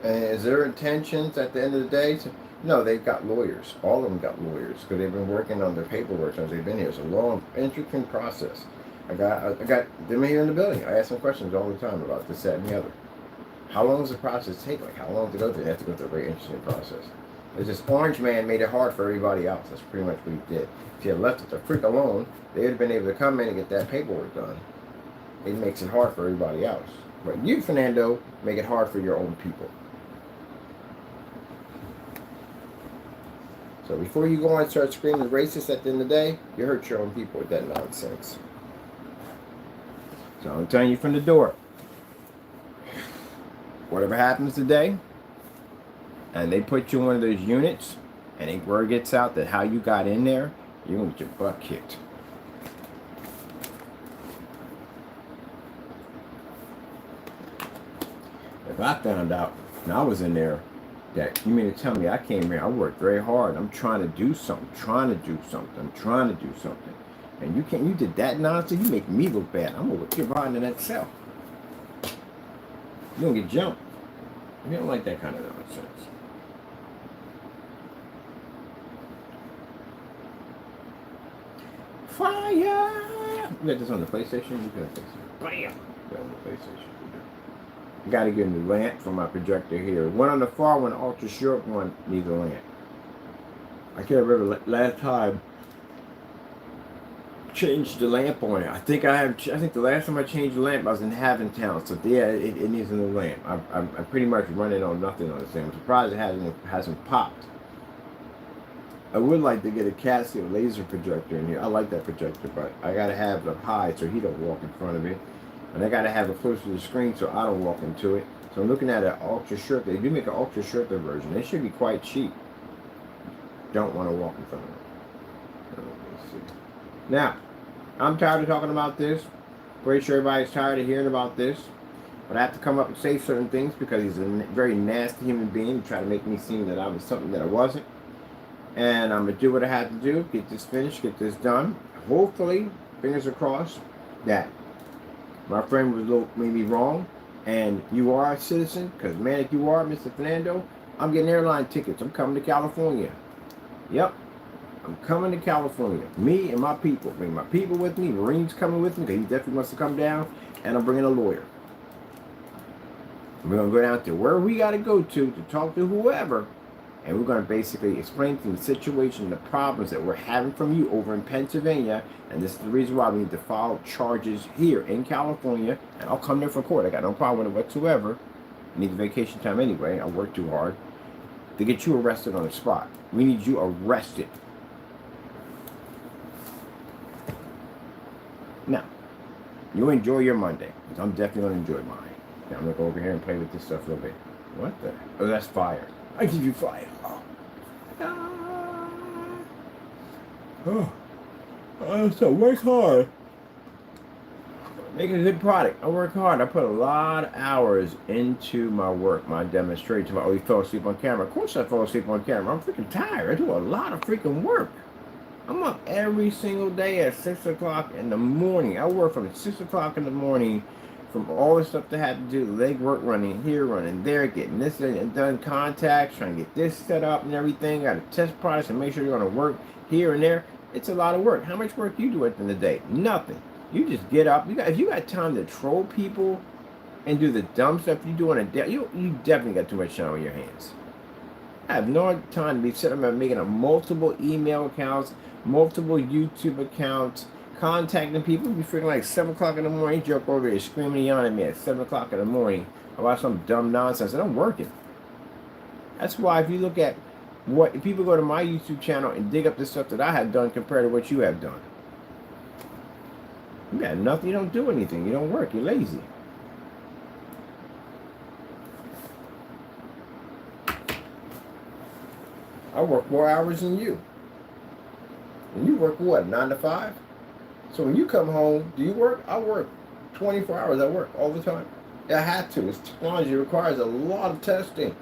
And is their intentions at the end of the day to, no, they've got lawyers. All of them got lawyers because they've been working on their paperwork since they've been here. It's a long, intricate process. I got them here in the building. I ask them questions all the time about this, that, and the other. How long does the process take? Like, how long to go through? They have to go through a very interesting process. It's this orange man made it hard for everybody else. That's pretty much what he did. If he had left it the freak alone, they would have been able to come in and get that paperwork done. It makes it hard for everybody else. But you, Fernando, make it hard for your own people. So before you go on and start screaming racist at the end of the day, you hurt your own people with that nonsense. So I'm telling you from the door, whatever happens today, and they put you in one of those units, and word gets out that how you got in there, you're going to get your butt kicked. If I found out and I was in there, that you mean to tell me I came here, I worked very hard, I'm trying to do something, and you did that nonsense, you make me look bad. I'm gonna look you behind in that cell. You're gonna get jumped. You don't like that kind of nonsense. Fire! You got this on the PlayStation? You got this. Bam! You got on the PlayStation. I gotta get a new lamp for my projector here. One on the far one, ultra short one, needs a lamp. I can't remember last time changed the lamp on it. I think the last time I changed the lamp I was in Haventown. So yeah, it needs a new lamp. I'm pretty much running on nothing on this thing. I'm surprised it hasn't popped. I would like to get a Casio laser projector in here. I like that projector, but I gotta have it up high so he don't walk in front of it. And I gotta have it close to the screen so I don't walk into it. So I'm looking at an ultra short. They do make an ultra short version. They should be quite cheap. Don't want to walk in front of it. Let's see. Now, I'm tired of talking about this. Pretty sure everybody's tired of hearing about this. But I have to come up and say certain things because he's a very nasty human being. Try to make me seem that I was something that I wasn't. And I'm going to do what I have to do. Get this finished. Get this done. Hopefully, fingers are crossed, that my friend was made me wrong. And you are a citizen. Because, man, if you are, Mr. Fernando, I'm getting airline tickets. I'm coming to California. Yep. I'm coming to California. Me and my people. Bring my people with me. Marine's coming with me because he definitely wants to come down. And I'm bringing a lawyer. We're going to go down to where we got to go to talk to whoever. And we're going to basically explain to them the situation, the problems that we're having from you over in Pennsylvania. And this is the reason why we need to file charges here in California. And I'll come there for court. I got no problem with it whatsoever. I need the vacation time anyway. I work too hard to get you arrested on the spot. We need you arrested. Now, you enjoy your Monday. Because I'm definitely going to enjoy mine. Now, I'm going to go over here and play with this stuff a little bit. What the? Oh, that's fire. I give you fire. So work hard. Making a good product. I work hard. I put a lot of hours into my work, my demonstration. Oh, you fell asleep on camera. Of course I fell asleep on camera. I'm freaking tired. I do a lot of freaking work. I'm up every single day at 6 o'clock in the morning. I work from 6 o'clock in the morning from all the stuff that had to do, leg work, running here, running there, getting this done, contacts, trying to get this set up and everything. Got to test products and make sure you're going to work here and there. It's a lot of work. How much work you do at the end of the day? Nothing. You just get up. If you got time to troll people and do the dumb stuff you do on a day, you definitely got too much time on your hands. I have no time to be sitting around making multiple email accounts, multiple YouTube accounts, contacting people. You freaking like 7 o'clock in the morning, joke over here screaming and yelling at me at 7 o'clock in the morning about some dumb nonsense, and I'm working. That's why if you look at if people go to my YouTube channel and dig up the stuff that I have done compared to what you have done. You got nothing, you don't do anything, you don't work, you're lazy. I work more hours than you. And you work what, 9 to 5? So when you come home, do you work? I work 24 hours. I work all the time. I have to. It's technology. It requires a lot of testing.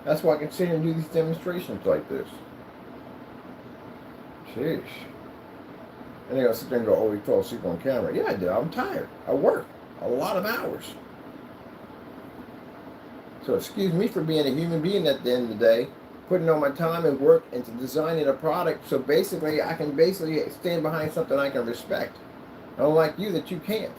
That's why I can sit here and do these demonstrations like this. Sheesh. And they're going to sit there and go, oh, we fell asleep on camera. Yeah, I did. I'm tired. I work a lot of hours. So excuse me for being a human being at the end of the day, putting all my time and work into designing a product so basically I can stand behind something I can respect. Unlike you that you can't.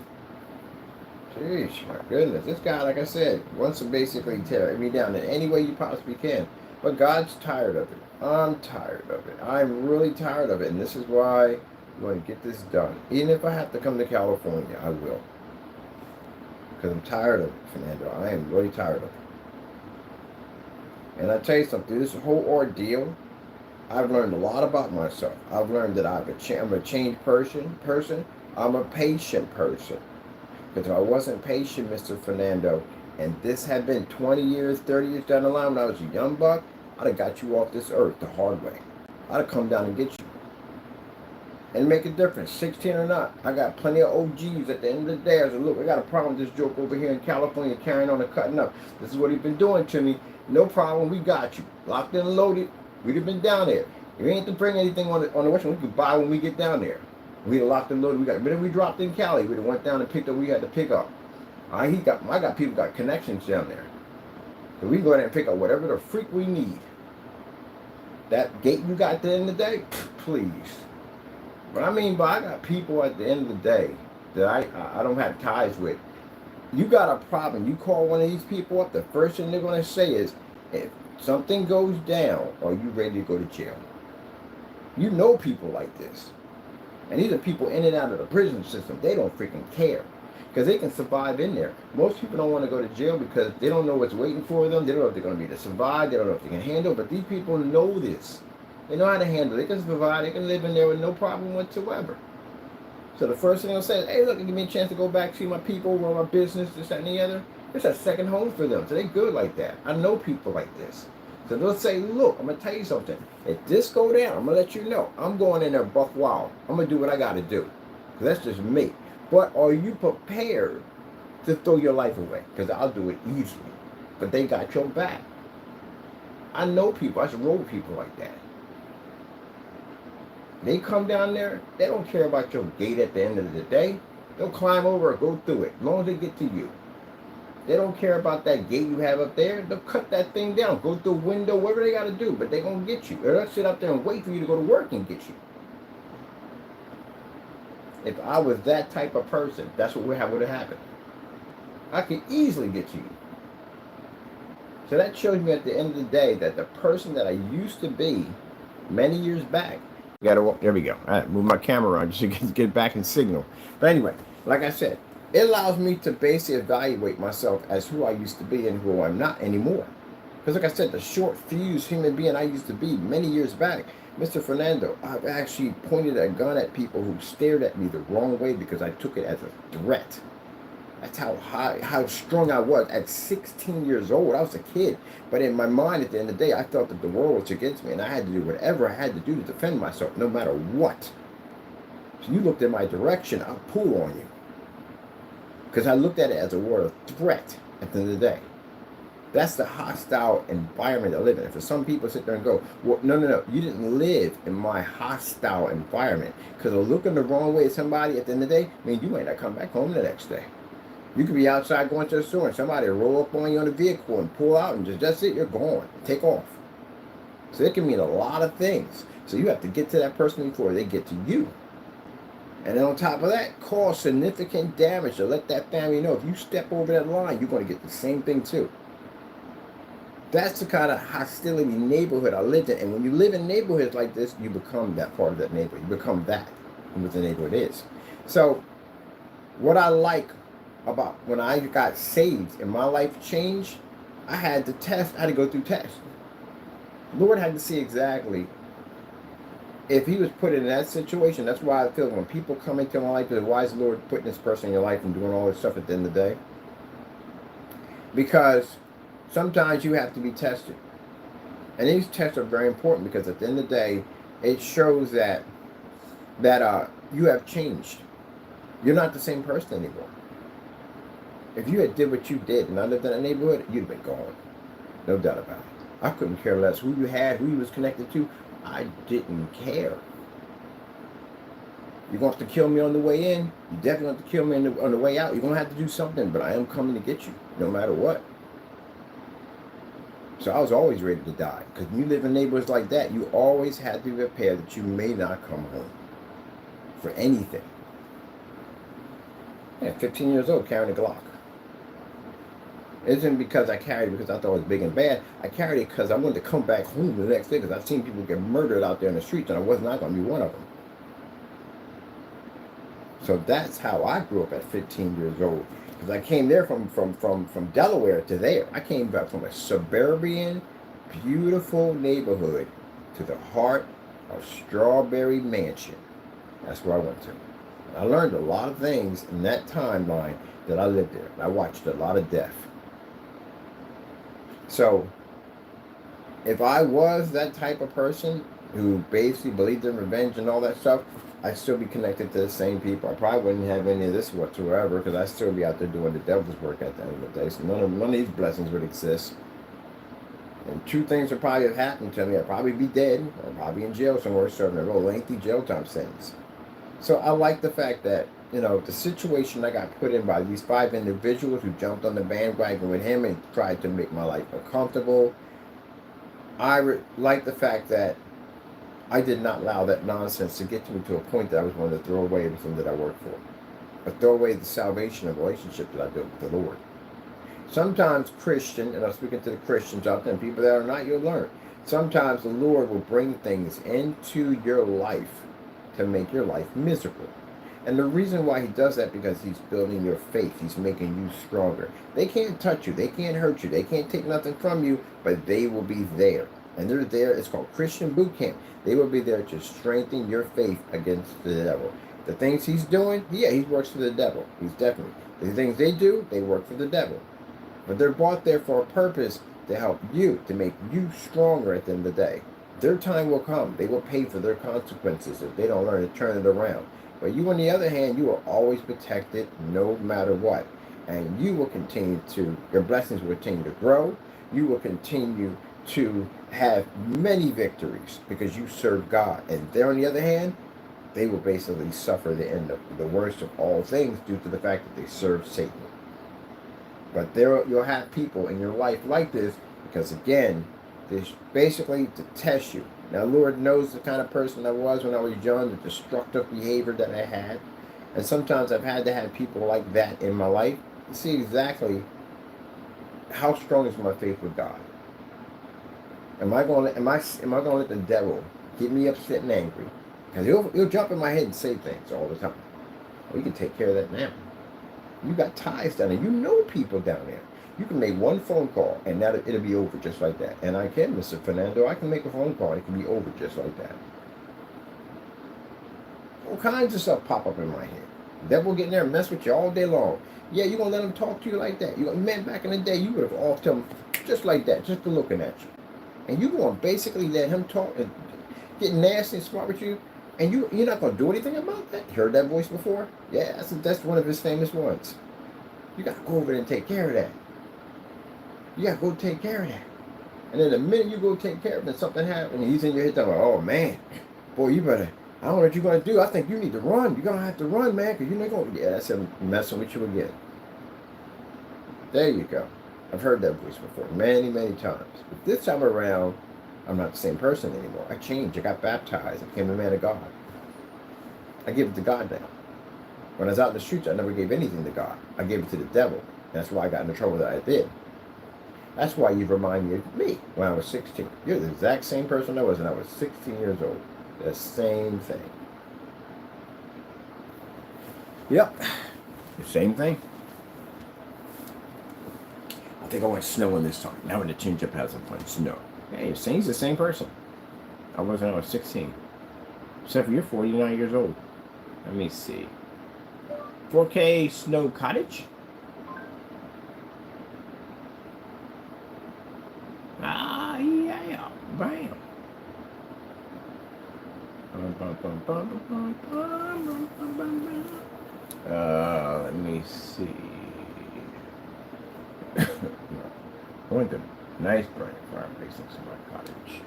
Jeez, my goodness. This guy, like I said, wants to basically tear me down in any way you possibly can. But God's tired of it. I'm tired of it. I'm really tired of it. And this is why I'm going to get this done. Even if I have to come to California, I will. Because I'm tired of it, Fernando. I am really tired of it. And I tell you something, this whole ordeal, I've learned a lot about myself. I've learned that I'm a changed person. I'm a patient person. Because if I wasn't patient, Mr. Fernando, and this had been 20 years, 30 years down the line when I was a young buck, I'd have got you off this earth the hard way. I'd have come down and get you. And make a difference, 16 or not. I got plenty of OGs at the end of the day. I said, look, we got a problem with this joke over here in California carrying on and cutting up. This is what he's been doing to me. No problem, we got you. Locked and loaded. We'd have been down there. If we ain't to bring anything on the western, we could buy when we get down there. We'd have locked and loaded. But if we dropped in Cali, we'd have went down and picked up what we had to pick up. I got people got connections down there. So we can go in there and pick up whatever the freak we need. That gate you got at the end of the day, please. But I mean, I got people at the end of the day that I don't have ties with. You got a problem. You call one of these people up, the first thing they're going to say is, if something goes down, are you ready to go to jail? You know people like this. And these are people in and out of the prison system. They don't freaking care. Because they can survive in there. Most people don't want to go to jail because they don't know what's waiting for them. They don't know if they're going to be able to survive. They don't know if they can handle it. But these people know this. They know how to handle it. They can survive. They can live in there with no problem whatsoever. So the first thing they'll say is, hey, look, give me a chance to go back, see my people, run my business, this, that, and the other. It's a second home for them. So they're good like that. I know people like this. So they'll say, look, I'm going to tell you something. If this go down, I'm going to let you know. I'm going in there buck wild. I'm going to do what I got to do. Because that's just me. But are you prepared to throw your life away? Because I'll do it easily. But they got your back. I know people. I should roll with people like that. They come down there, they don't care about your gate at the end of the day. They'll climb over or go through it, as long as they get to you. They don't care about that gate you have up there. They'll cut that thing down, go through a window, whatever they got to do, but they're going to get you. Or they'll sit up there and wait for you to go to work and get you. If I was that type of person, that's what would have happened. I could easily get to you. So that shows me at the end of the day that the person that I used to be many years back, there we go. All right, move my camera around just to get back in signal. But anyway, like I said, it allows me to basically evaluate myself as who I used to be and who I'm not anymore. Because like I said, the short fused human being I used to be many years back, Mr. Fernando, I've actually pointed a gun at people who stared at me the wrong way because I took it as a threat. That's how strong I was at 16 years old. I was a kid. But in my mind, at the end of the day, I felt that the world was against me and I had to do whatever I had to do to defend myself, no matter what. So you looked in my direction, I'll pull on you. Because I looked at it as a word of threat at the end of the day. That's the hostile environment I live in. For some people sit there and go, well, no, you didn't live in my hostile environment. Because looking the wrong way at somebody at the end of the day, I mean, you might not come back home the next day. You could be outside going to the store and somebody roll up on you on the vehicle and pull out and that's it, you're gone. Take off. So it can mean a lot of things. So you have to get to that person before they get to you. And then on top of that, cause significant damage to let that family know if you step over that line, you're going to get the same thing too. That's the kind of hostility neighborhood I lived in. And when you live in neighborhoods like this, you become that part of that neighborhood. You become that what the neighborhood is. So what I like about when I got saved and my life changed, I had to test. I had to go through tests. Lord had to see exactly if he was put in that situation. That's why I feel when people come into my life, why is the Lord putting this person in your life and doing all this stuff at the end of the day? Because sometimes you have to be tested. And these tests are very important because at the end of the day, it shows that you have changed. You're not the same person anymore. If you had did what you did and I lived in that neighborhood, you'd have been gone. No doubt about it. I couldn't care less who you had, who you was connected to. I didn't care. You're going to have to kill me on the way in. You definitely have to kill me on the way out. You're going to have to do something, but I am coming to get you, no matter what. So I was always ready to die. Because when you live in neighborhoods like that, you always had to be prepared that you may not come home for anything. Yeah, 15 years old, carrying a Glock. It isn't because I carried it because I thought it was big and bad. I carried it because I wanted to come back home the next day because I've seen people get murdered out there in the streets and I was not going to be one of them. So that's how I grew up at 15 years old. Because I came there from Delaware to there. I came back from a suburban, beautiful neighborhood to the heart of Strawberry Mansion. That's where I went to. I learned a lot of things in that timeline that I lived there. I watched a lot of death. So, if I was that type of person who basically believed in revenge and all that stuff, I'd still be connected to the same people. I probably wouldn't have any of this whatsoever because I'd still be out there doing the devil's work at the end of the day. So none of these blessings would exist. And two things would probably have happened to me. I'd probably be dead. I'd probably be in jail somewhere serving a real lengthy jail time sentence. So I like the fact that, the situation I got put in by these 5 individuals who jumped on the bandwagon with him and tried to make my life uncomfortable. I like the fact that I did not allow that nonsense to get to me to a point that I was going to throw away everything that I worked for. Or throw away the salvation and relationship that I built with the Lord. Sometimes Christian, and I'm speaking to the Christians out there and people that are not, you'll learn. Sometimes the Lord will bring things into your life to make your life miserable. And the reason why he does that because he's building your faith. He's making you stronger. They can't touch you. They can't hurt you. They can't take nothing from you, but they will be there. And they're there. It's called Christian boot camp. They will be there to strengthen your faith against the devil. The things he's doing, yeah, he works for the devil. He's definitely. The things they do, they work for the devil. But they're brought there for a purpose to help you, to make you stronger at the end of the day. Their time will come. They will pay for their consequences if they don't learn to turn it around. But you, on the other hand, you are always protected no matter what. And you will continue to, your blessings will continue to grow. You will continue to have many victories because you serve God. And there, on the other hand, they will basically suffer the end of the worst of all things due to the fact that they serve Satan. But there, you'll have people in your life like this because, again, they're basically to test you. Now, Lord knows the kind of person I was when I was young, the destructive behavior that I had. And sometimes I've had to have people like that in my life to see exactly how strong is my faith with God. Am I going to let the devil get me upset and angry? Because he'll jump in my head and say things all the time. Well, you can take care of that now. You got ties down there. You know people down there. You can make one phone call and it'll be over just like that. And I can, Mr. Fernando. I can make a phone call and it can be over just like that. All kinds of stuff pop up in my head. The devil get in there and mess with you all day long. Yeah, you're going to let him talk to you like that. Man, back in the day, you would have offed him just like that, just for looking at you. And you're going to basically let him talk and get nasty and smart with you. And you're not going to do anything about that? You heard that voice before? Yeah, that's one of his famous ones. You got to go over there and take care of that. You got to go take care of that. And then the minute you go take care of it, something happens, and he's in your head talking, oh, man, boy, you better, I don't know what you're going to do. I think you need to run. You're going to have to run, man, because you're not going to, yeah, that's him messing with you again. There you go. I've heard that voice before many, many times. But this time around, I'm not the same person anymore. I changed. I got baptized. I became a man of God. I give it to God now. When I was out in the streets, I never gave anything to God. I gave it to the devil. That's why I got in the trouble that I did. That's why you remind me of me when I was 16. You're the exact same person I was when I was 16 years old. The same thing. Yep. The same thing. I think I want snowing this time. Now when the change up has some fun. Snow. Hey, he's the same person I was when I was 16. Except for you're 49 years old. Let me see. 4K Snow Cottage? Ah, yeah. Bam. Let me see. I want the nice burning fireplace next to my cottage.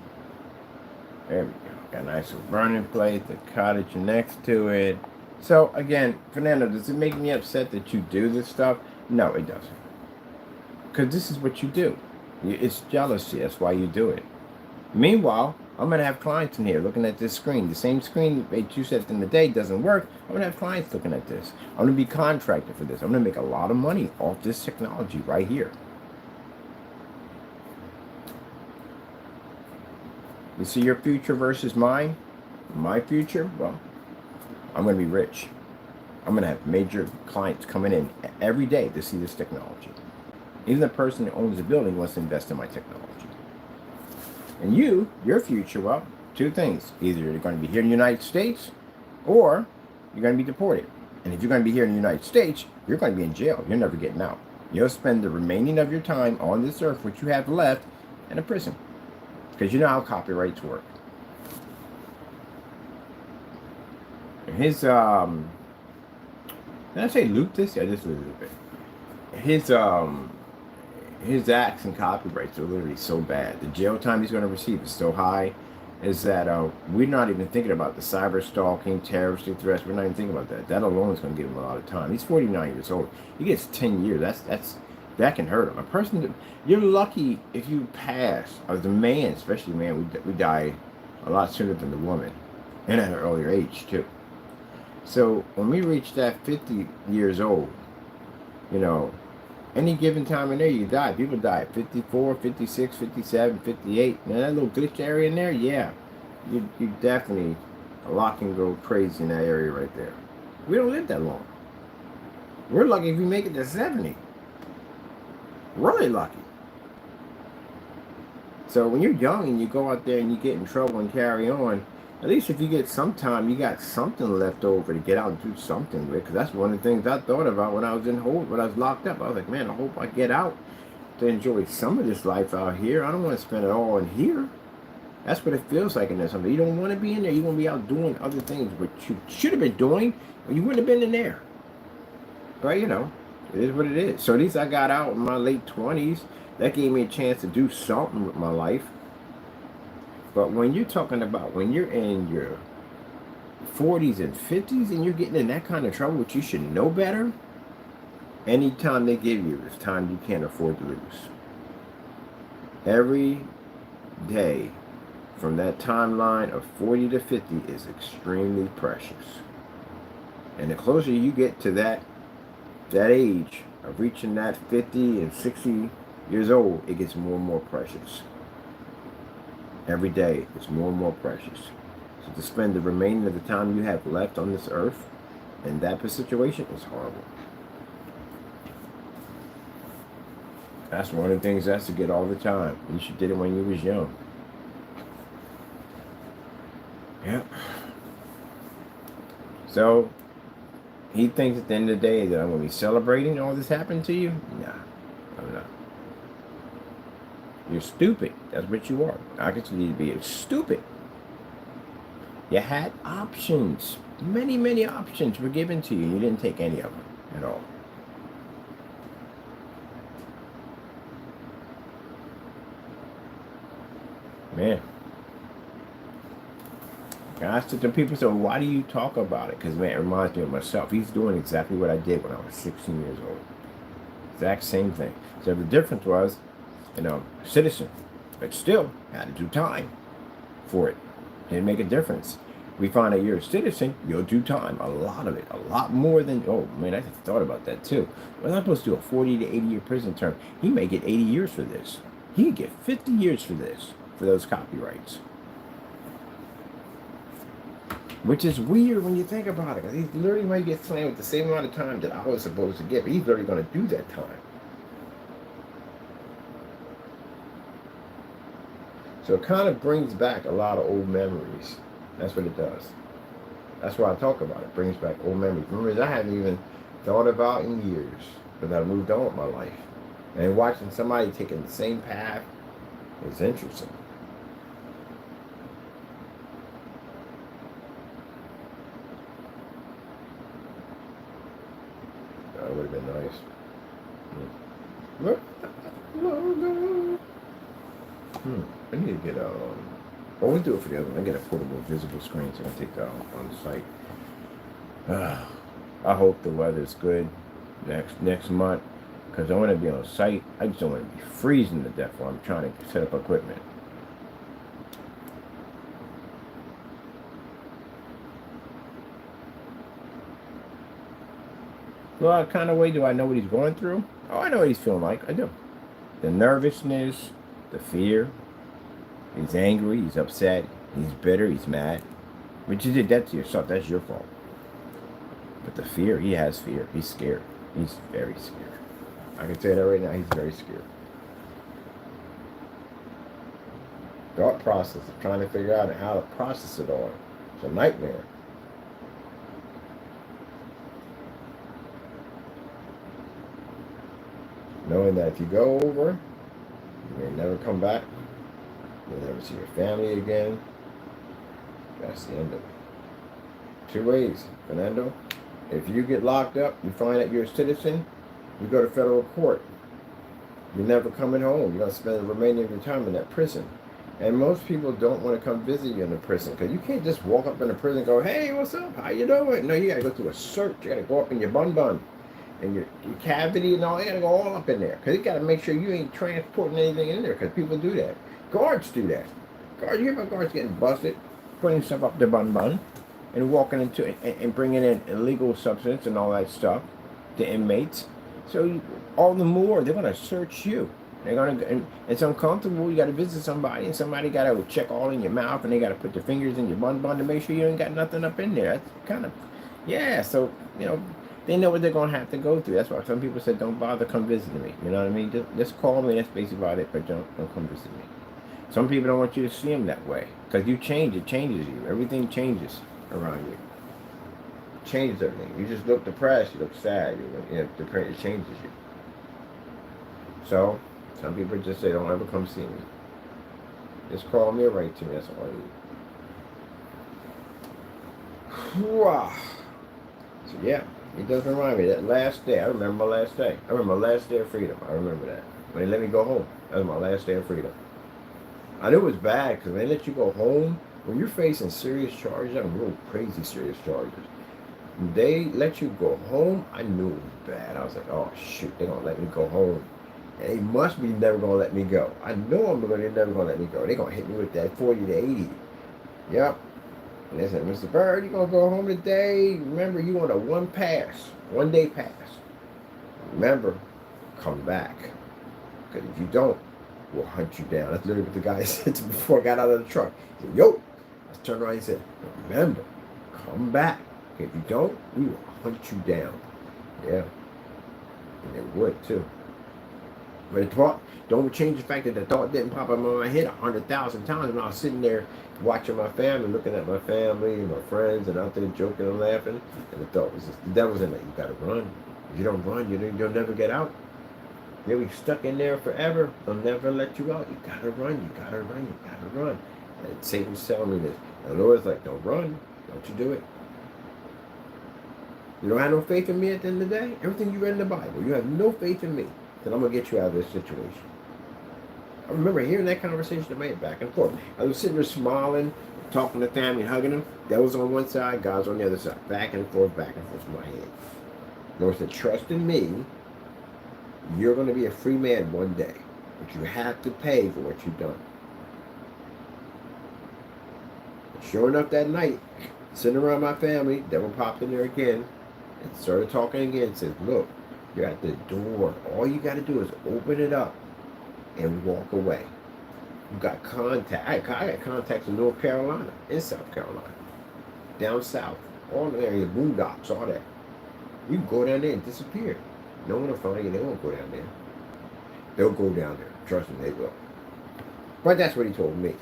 There we go. Got a nice little burning place, the cottage next to it. So again, Fernando, does it make me upset that you do this stuff? No, it doesn't. Because this is what you do. It's jealousy. That's why you do it. Meanwhile, I'm going to have clients in here looking at this screen. The same screen that you said in the day doesn't work. I'm going to have clients looking at this. I'm going to be contracted for this. I'm going to make a lot of money off this technology right here. You see your future versus mine? My future? Well, I'm going to be rich. I'm going to have major clients coming in every day to see this technology. Even the person that owns the building wants to invest in my technology. And your future, well, two things. Either you're going to be here in the United States or you're going to be deported. And if you're going to be here in the United States, you're going to be in jail. You're never getting out. You'll spend the remaining of your time on this earth, which you have left, in a prison. Because you know how copyrights work. His, did I say loop this? Yeah, just loop it. His acts and copyrights are literally so bad. The jail time he's going to receive is so high, is that we're not even thinking about the cyber stalking, terrorist threats. We're not even thinking about that. That alone is going to give him a lot of time. He's 49 years old. He gets 10 years. That can hurt him. A person, you're lucky if you pass. As a man, especially man, we die a lot sooner than the woman, and at an earlier age too. So when we reach that 50 years old, you know, any given time in there, you die. People die at 54, 56, 57, 58. Now that little glitch area in there, yeah, you definitely, a lot can go crazy in that area right there. We don't live that long. We're lucky if we make it to 70. Really lucky. So when you're young and you go out there and you get in trouble and carry on, at least if you get some time, you got something left over to get out and do something with. Because that's one of the things I thought about when I was when I was locked up. I was like, man, I hope I get out to enjoy some of this life out here. I don't want to spend it all in here. That's what it feels like in there. Something you don't want to be in there. You want to be out doing other things, which you should have been doing, or you wouldn't have been in there. But you know, it is what it is. So at least I got out in my late 20s. That gave me a chance to do something with my life. But when you're talking about when you're in your 40s and 50s and you're getting in that kind of trouble, which you should know better, any time they give you is time you can't afford to lose. Every day from that timeline of 40 to 50 is extremely precious. And the closer you get to that age of reaching that 50 and 60 years old, it gets more and more precious. Every day, it's more and more precious. So to spend the remaining of the time you have left on this earth in that situation is horrible. That's one of the things that's to get all the time. You should did it when you was young. Yep. So, he thinks at the end of the day that I'm going to be celebrating all this happened to you? Nah, I'm not. You're stupid. That's what you are. I consider you to be stupid. You had options. Many, many options were given to you. You didn't take any of them at all. Man. I asked the people, so why do you talk about it? Because, man, it reminds me of myself. He's doing exactly what I did when I was 16 years old. Exact same thing. So the difference was, you know, citizen, but still had to do time for it. Didn't make a difference. We find out you're a citizen, you'll do time. A lot of it. A lot more than, oh man, I just thought about that too. We're not supposed to do a 40 to 80 year prison term. He may get 80 years for this. He could get 50 years for this, for those copyrights. Which is weird when you think about it. He literally might get slammed with the same amount of time that I was supposed to get, but he's literally going to do that time. So it kind of brings back a lot of old memories. That's what it does. That's why I talk about it. It brings back old memories I haven't even thought about in years, because I moved on with my life. And watching somebody taking the same path is interesting. That would have been nice. I need to get a. Well, we'll do it for the other one. I get a portable visible screen so I can take that on the site. I hope the weather's good next month, because I want to be on site. I just don't want to be freezing to death while I'm trying to set up equipment. What kind of way do I know what he's going through? Oh, I know what he's feeling like. I do. The nervousness, the fear. He's angry, he's upset, he's bitter, he's mad. But you did that to yourself, that's your fault. But the fear, he has fear. He's scared. He's very scared. I can tell you that right now, he's very scared. Thought process of trying to figure out how to process it all. It's a nightmare. Knowing that if you go over, you may never come back. You'll never see your family again. That's the end of it. Two ways, Fernando. If you get locked up, you find out you're a citizen, you go to federal court. You're never coming home. You're going to spend the remainder of your time in that prison. And most people don't want to come visit you in the prison, because you can't just walk up in the prison and go, hey, what's up? How you doing? No, you got to go through a search. You got to go up in your bun and your cavity and all. You got to go all up in there, because you got to make sure you ain't transporting anything in there, because people do that. Guards do that. Guards, you have guards getting busted, putting stuff up their bun, and walking into it and bringing in illegal substance and all that stuff to inmates. So all the more they're gonna search you. They're gonna, and it's uncomfortable. You got to visit somebody, and somebody got to check all in your mouth, and they got to put their fingers in your bun to make sure you ain't got nothing up in there. That's kind of, yeah. So they know what they're gonna have to go through. That's why some people said, don't bother, come visit me. You know what I mean? Just call me. That's basically about it. But don't come visit me. Some people don't want you to see them that way, because you change. It changes you. Everything changes around you. It changes everything. You just look depressed. You look sad. Depressed. It changes you. So some people just say, don't ever come see me. Just call me or write to me. That's all I need. So yeah, it does remind me that last day. I remember my last day. I remember my last day of freedom. I remember that. When they let me go home. That was my last day of freedom. I knew it was bad, because when they let you go home, when you're facing serious charges, I mean, real crazy serious charges, when they let you go home, I knew it was bad. I was like, oh shoot, they're gonna let me go home. And they must be never gonna let me go. I know they're never gonna let me go. They're gonna hit me with that 40 to 80. Yep. And they said, Mr. Bird, you're gonna go home today. Remember, you want a one day pass. Remember, come back. Because if you don't, we'll hunt you down. That's literally what the guy said to me before I got out of the truck. He said, yo. I turned around and said, remember, come back. If you don't, we will hunt you down. Yeah. And they would too. But the thought, don't change the fact that the thought didn't pop up in my head 100,000 times when I was sitting there watching my family, looking at my family and my friends, and out there joking and laughing. And the thought was just, the devil's in there. You gotta run. If you don't run, you'll never get out. You'll be stuck in there forever. They'll never let you out. You gotta run. You gotta run. You gotta run. And Satan's telling me this. And the Lord's like, don't run. Don't you do it. You don't have no faith in me at the end of the day? Everything you read in the Bible, you have no faith in me. Then I'm going to get you out of this situation. I remember hearing that conversation made back and forth. I was sitting there smiling, talking to family, hugging them. That was on one side, God's on the other side. Back and forth in my head. Lord said, trust in me. You're going to be a free man one day. But you have to pay for what you've done. Sure enough, that night, sitting around my family, devil popped in there again and started talking again. Says, look, you're at the door. All you got to do is open it up and walk away. You got contact. I got contacts in North Carolina, in South Carolina, down south, all the area, boondocks, all that. You can go down there and disappear. No one will find you. They won't go down there. They'll go down there. Trust me, they will. But that's what he told me.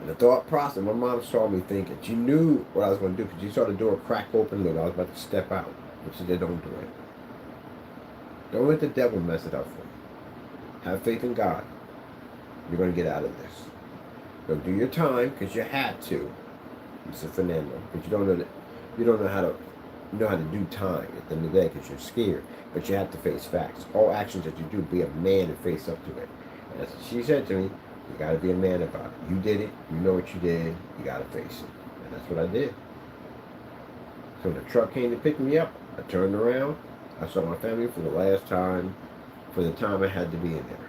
And the thought process, my mom saw me thinking. She knew what I was going to do because she saw the door crack open a little. I was about to step out. But she said, don't do it. Don't let the devil mess it up for you. Have faith in God. You're going to get out of this. Go do your time because you had to, Mr. Fernando. But you don't know how to do time at the end of the day because you're scared. But you have to face facts. All actions that you do, be a man and face up to it. And as she said to me, you got to be a man about it. You did it. You know what you did. You got to face it. And that's what I did. So when the truck came to pick me up, I turned around. I saw my family for the last time, for the time I had to be in there.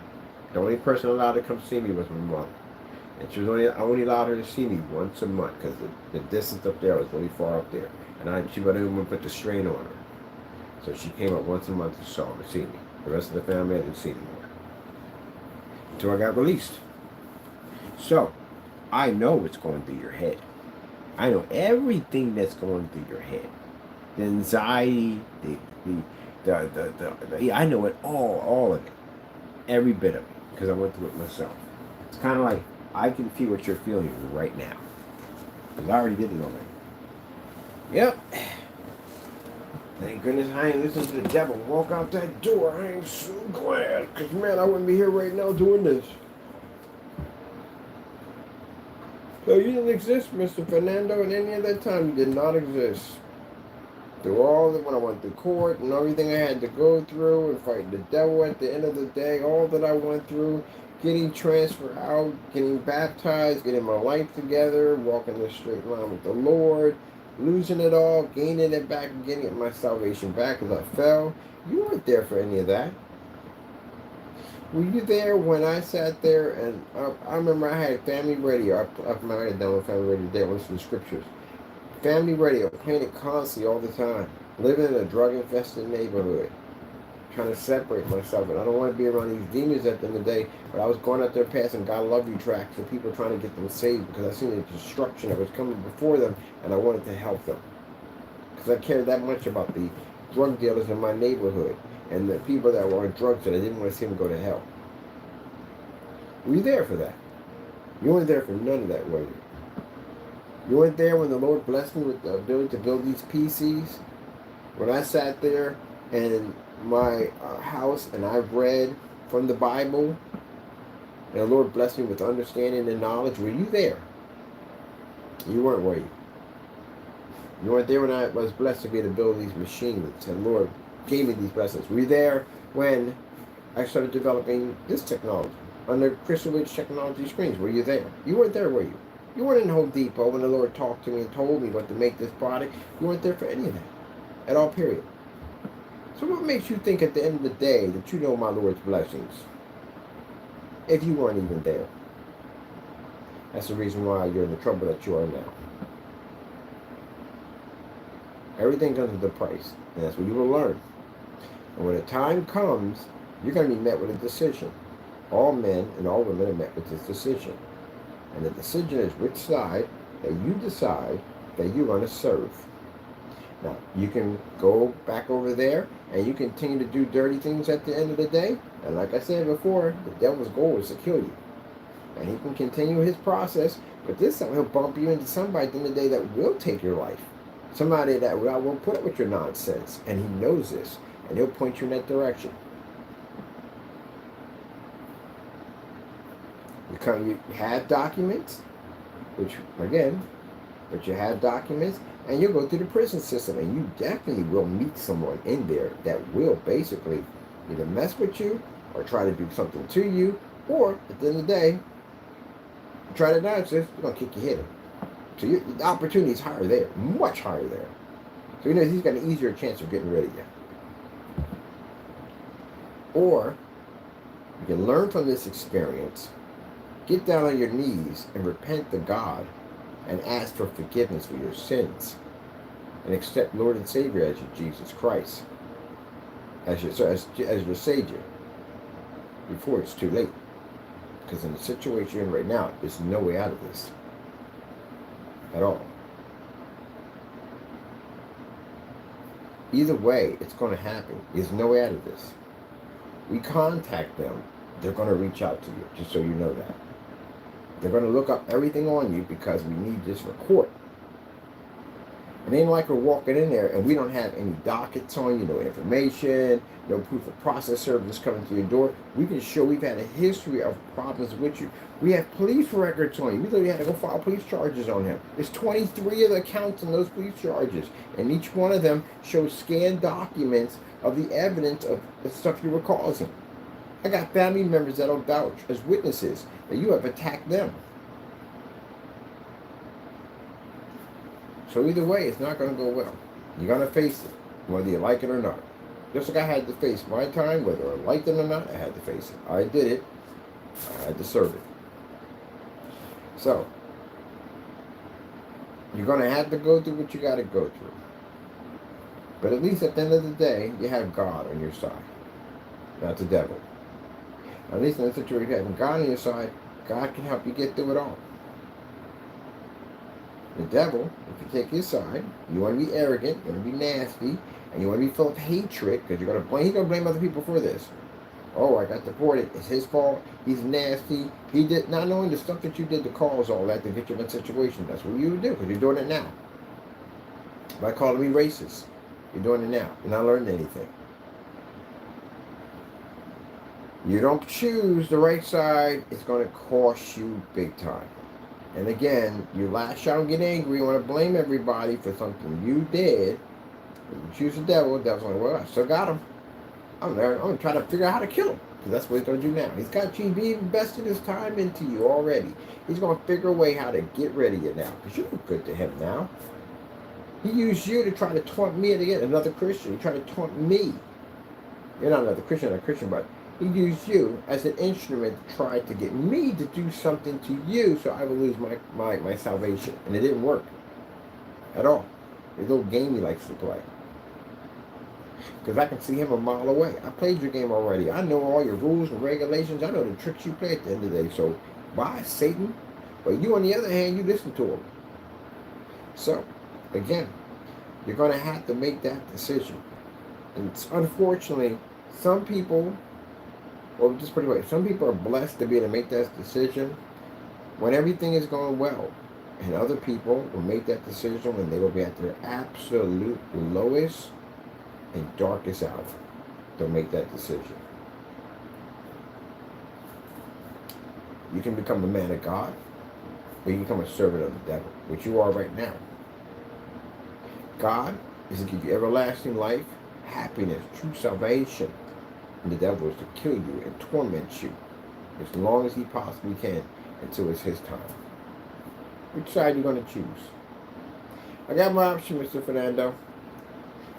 The only person allowed to come see me was my mother. And I only allowed her to see me once a month because the distance up there was really far up there. And she wouldn't even put the strain on her. So she came up once a month to see me. The rest of the family I didn't see anymore. Until I got released. So, I know what's going through your head. I know everything that's going through your head. The anxiety, I know it all of it. Every bit of it. Because I went through it myself. It's kind of like, I can feel what you're feeling right now. Because I already did it already. Yep. Thank goodness I ain't listening to the devil walk out that door. I ain't so glad. Because, man, I wouldn't be here right now doing this. So you didn't exist, Mr. Fernando, at any of that time. You did not exist. Through all that, when I went to court and everything I had to go through and fight the devil at the end of the day, all that I went through, getting transferred out, getting baptized, getting my life together, walking the straight line with the Lord, losing it all, gaining it back, and getting my salvation back because I fell. You weren't there for any of that. Were you there when I sat there and I remember I had family radio. I might have done with family radio today. I listened to scriptures. Family radio, playing it constantly all the time. Living in a drug-infested neighborhood. Trying to separate myself. And I don't want to be around these demons at the end of the day. But I was going out there passing God Love You tracks for people trying to get them saved. Because I seen the destruction that was coming before them. And I wanted to help them. Because I cared that much about the drug dealers in my neighborhood. And the people that were on drugs that I didn't want to see them go to hell. Were you there for that? You weren't there for none of that, were you? You weren't there when the Lord blessed me with the ability to build these PCs? When I sat there in my house and I read from the Bible and the Lord blessed me with understanding and knowledge, were you there? You weren't, were you? You weren't there when I was blessed to be able to build these machines and the Lord gave me these blessings. Were you there when I started developing this technology under Crystal Ridge Technology screens? Were you there? You weren't there, were you? You weren't in Home Depot when the Lord talked to me and told me what to make this product. You weren't there for any of that. At all, period. So what makes you think at the end of the day that you know my Lord's blessings if you weren't even there? That's the reason why you're in the trouble that you are now. Everything comes with a price. And that's what you will learn. And when the time comes, you're going to be met with a decision. All men and all women are met with this decision. And the decision is which side that you decide that you're going to serve. Now, you can go back over there and you continue to do dirty things at the end of the day. And like I said before, the devil's goal is to kill you. And he can continue his process, but this time he'll bump you into somebody at the end of the day that will take your life. Somebody that will put up with your nonsense. And he knows this. And he'll point you in that direction. You have documents, which again, but you have documents, and you'll go through the prison system, and you definitely will meet someone in there that will basically either mess with you or try to do something to you, or at the end of the day, try to dodge this, you're going to kick your head in. So the opportunity is higher there, much higher there. So you know he's got an easier chance of getting rid of you. Or you can learn from this experience Get down on your knees and repent to God and ask for forgiveness for your sins and accept Lord and Savior as your Jesus Christ as your Savior before it's too late. Because in the situation you're in right now, there's no way out of this at all. Either way, it's going to happen. There's no way out of this. We contact them, they're going to reach out to you, just so you know that. They're going to look up everything on you because we need this for court. It ain't like we're walking in there and we don't have any dockets on you, no information, no proof of process service coming to your door. We can show we've had a history of problems with you. We have police records on you. We literally had to go file police charges on him. There's 23 of the counts in those police charges, and each one of them shows scanned documents of the evidence of the stuff you were causing. I got family members that'll vouch as witnesses that you have attacked them. So either way, it's not going to go well. You're going to face it, whether you like it or not. Just like I had to face my time, whether I liked it or not, I had to face it. I did it. I had to serve it. So, you're going to have to go through what you got to go through. But at least at the end of the day, you have God on your side, not the devil. At least in the situation, having God on your side, God can help you get through it all. The devil, if you take his side, you want to be arrogant, you want to be nasty, and you want to be full of hatred, because he's going to blame other people for this. Oh, I got deported. It's his fault. He's nasty. He did, not knowing the stuff that you did to cause all that to get you in that situation. That's what you would do, because you're doing it now. By calling me racist, you're doing it now. You're not learning anything. You don't choose the right side, it's going to cost you big time. And again, you lash out and get angry, you want to blame everybody for something you did. You choose the devil, the devil's like, well, I still got him. I'm going to try to figure out how to kill him. Because that's what he's going to do now. He's got you, he invested his time into you already. He's going to figure a way how to get rid of you now. Because you're good to him now. He used you to try to taunt me again, another Christian. He tried to taunt me. You're not another Christian, but he used you as an instrument to try to get me to do something to you so I would lose my salvation. And it didn't work at all. It's a little game he likes to play. Because I can see him a mile away. I played your game already. I know all your rules and regulations. I know the tricks you play at the end of the day. So, bye, Satan. But you, on the other hand, you listen to him. So, again, you're going to have to make that decision. And unfortunately, some people, or just put it away, some people are blessed to be able to make that decision when everything is going well. And other people will make that decision when they will be at their absolute lowest and darkest hour. They'll make that decision. You can become a man of God, or you can become a servant of the devil, which you are right now. God is to give you everlasting life, happiness, true salvation. And the devil is to kill you and torment you as long as he possibly can until it's his time. Which side are you going to choose? I got my option, Mr. Fernando.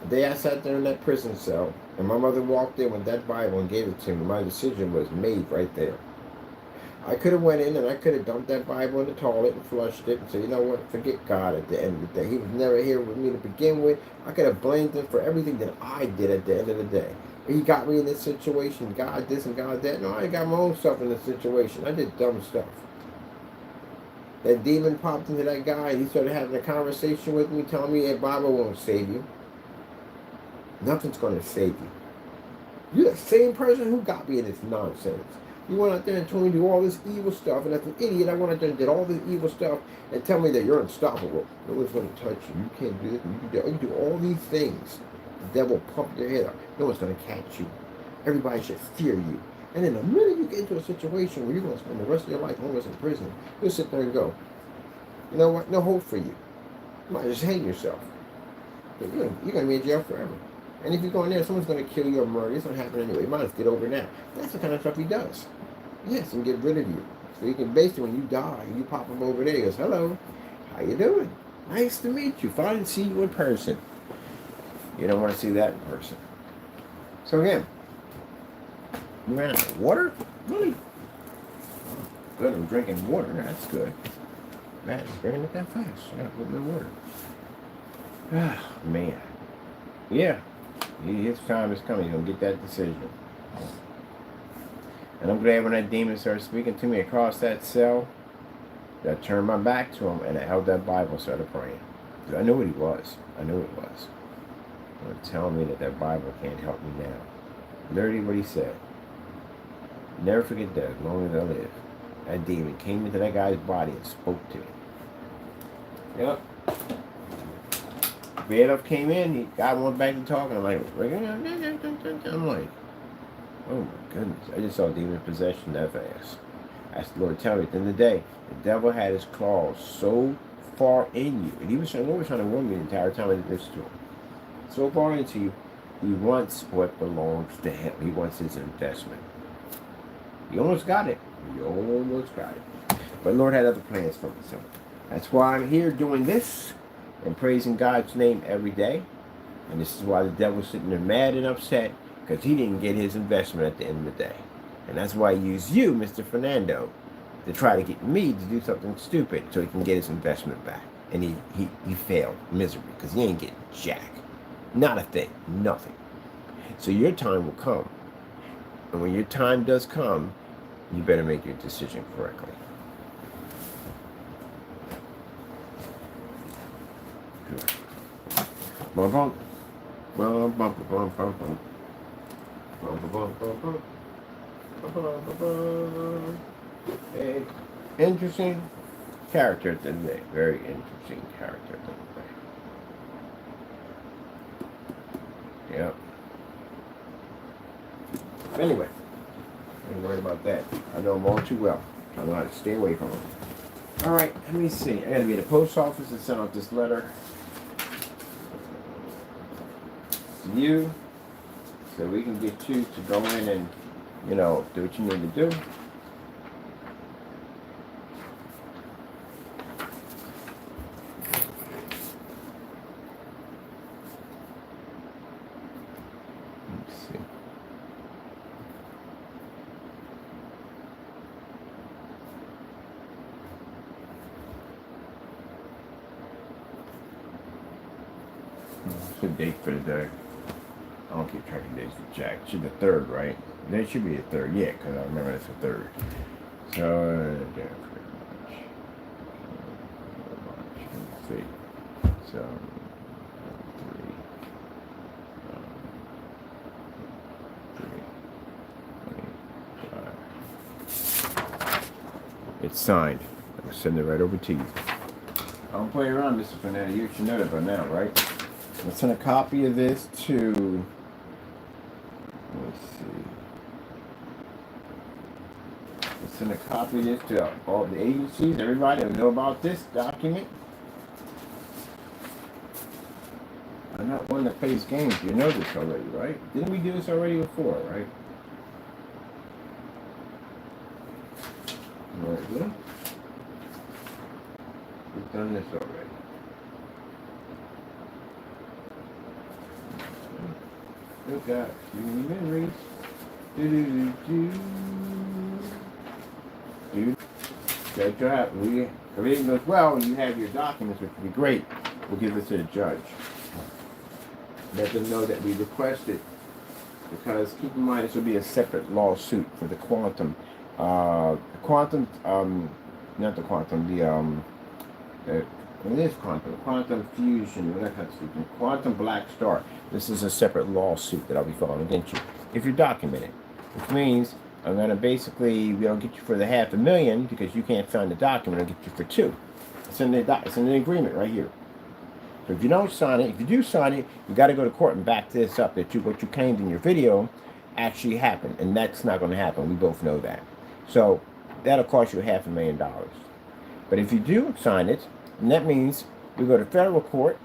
The day I sat there in that prison cell and my mother walked in with that Bible and gave it to me, my decision was made right there. I could have went in and I could have dumped that Bible in the toilet and flushed it and said, you know what, forget God at the end of the day. He was never here with me to begin with. I could have blamed him for everything that I did at the end of the day. He got me in this situation, God this and God that. No, I got my own stuff in this situation. I did dumb stuff. That demon popped into that guy and he started having a conversation with me, telling me that Bible won't save you. Nothing's going to save you. You're the same person who got me in this nonsense. You went out there and told me to do all this evil stuff, and as an idiot, I went out there and did all this evil stuff and tell me that you're unstoppable. No one's going to touch you. You can't do this. You can do all these things. The devil pump your head up. No one's going to catch you. Everybody should fear you. And then the minute you get into a situation where you're going to spend the rest of your life homeless in prison, you'll sit there and go, you know what? No hope for you. You might just hang yourself. But you're going to be in jail forever. And if you go in there, someone's going to kill you or murder. It's going to happen anyway. You might as well get over it now. That's the kind of stuff he does. Yes, and get rid of you. So you can basically, when you die, you pop him over there. He goes, hello, how you doing? Nice to meet you. Finally see you in person. You don't want to see that in person. So again, you ran out of water? Really? good. I'm drinking water. That's good. Man, it's drinking it that fast. I got a little bit of water. Ah, man. Yeah. His time is coming. He's going to get that decision. And I'm glad when that demon started speaking to me across that cell, that I turned my back to him and I held that Bible and started praying. I knew what he was. I knew it was. Telling me that that Bible can't help me now. Literally what he said. Never forget that as long as I live. That demon came into that guy's body and spoke to him. Yep. Beethoven came in, he got one back to talking. I'm like, oh my goodness. I just saw demon possession that fast. I asked the Lord, tell me, at the end of the day, the devil had his claws so far in you. And he was trying to warn me the entire time I did this to him. So far into you, he wants what belongs to him. He wants his investment. He almost got it. He almost got it. But Lord had other plans for me. So that's why I'm here doing this and praising God's name every day. And this is why the devil's sitting there mad and upset, because he didn't get his investment at the end of the day. And that's why he used you, Mr. Fernando, to try to get me to do something stupid so he can get his investment back. And he failed miserably, because he ain't getting jack. Not a thing. Nothing. So your time will come. And when your time does come, you better make your decision correctly. Bum bum. Bum bum bum bum bum. Bum bum bum bum. Hey, interesting character today. Very interesting character today. Yep. Anyway, don't worry about that. I know them all too well. I know how to stay away from them. All right, let me see. I got to be at the post office and send out this letter to you, so we can get you to go in and, you know, do what you need to do. The date for the day. I don't keep track of days for Jack. It should be the 3rd, right? There should be the 3rd, yeah, because I remember it's the 3rd. So, let's see. So, 3, it's signed. I'm gonna send it right over to you. I don't play around, Mr. Fernando. You should know that by now, right? Let's send a copy of this to, let's see. Let's send a copy of this to all the agencies, everybody that know about this document. I'm not one that plays games. You know this already, right? Didn't we do this already before, right? Very good. We've done this already. Look at few memories. Good job. If everything goes well, you have your documents, which would be great. We'll give this to the judge. Let them know that we requested, because keep in mind this will be a separate lawsuit for the quantum, not the quantum, it is quantum fusion, quantum black star. This is a separate lawsuit that I'll be filing against you if you're documented, which means I'm going to basically, we don't get you for the $500,000 because you can't sign the document. I'll get you for $2 million. It's in the agreement right here. So if you don't sign it, if you do sign it, you got to go to court and back this up that what you claimed in your video actually happened, and that's not going to happen. We both know that. So that'll cost you $500,000. But if you do sign it, and that means we go to federal court,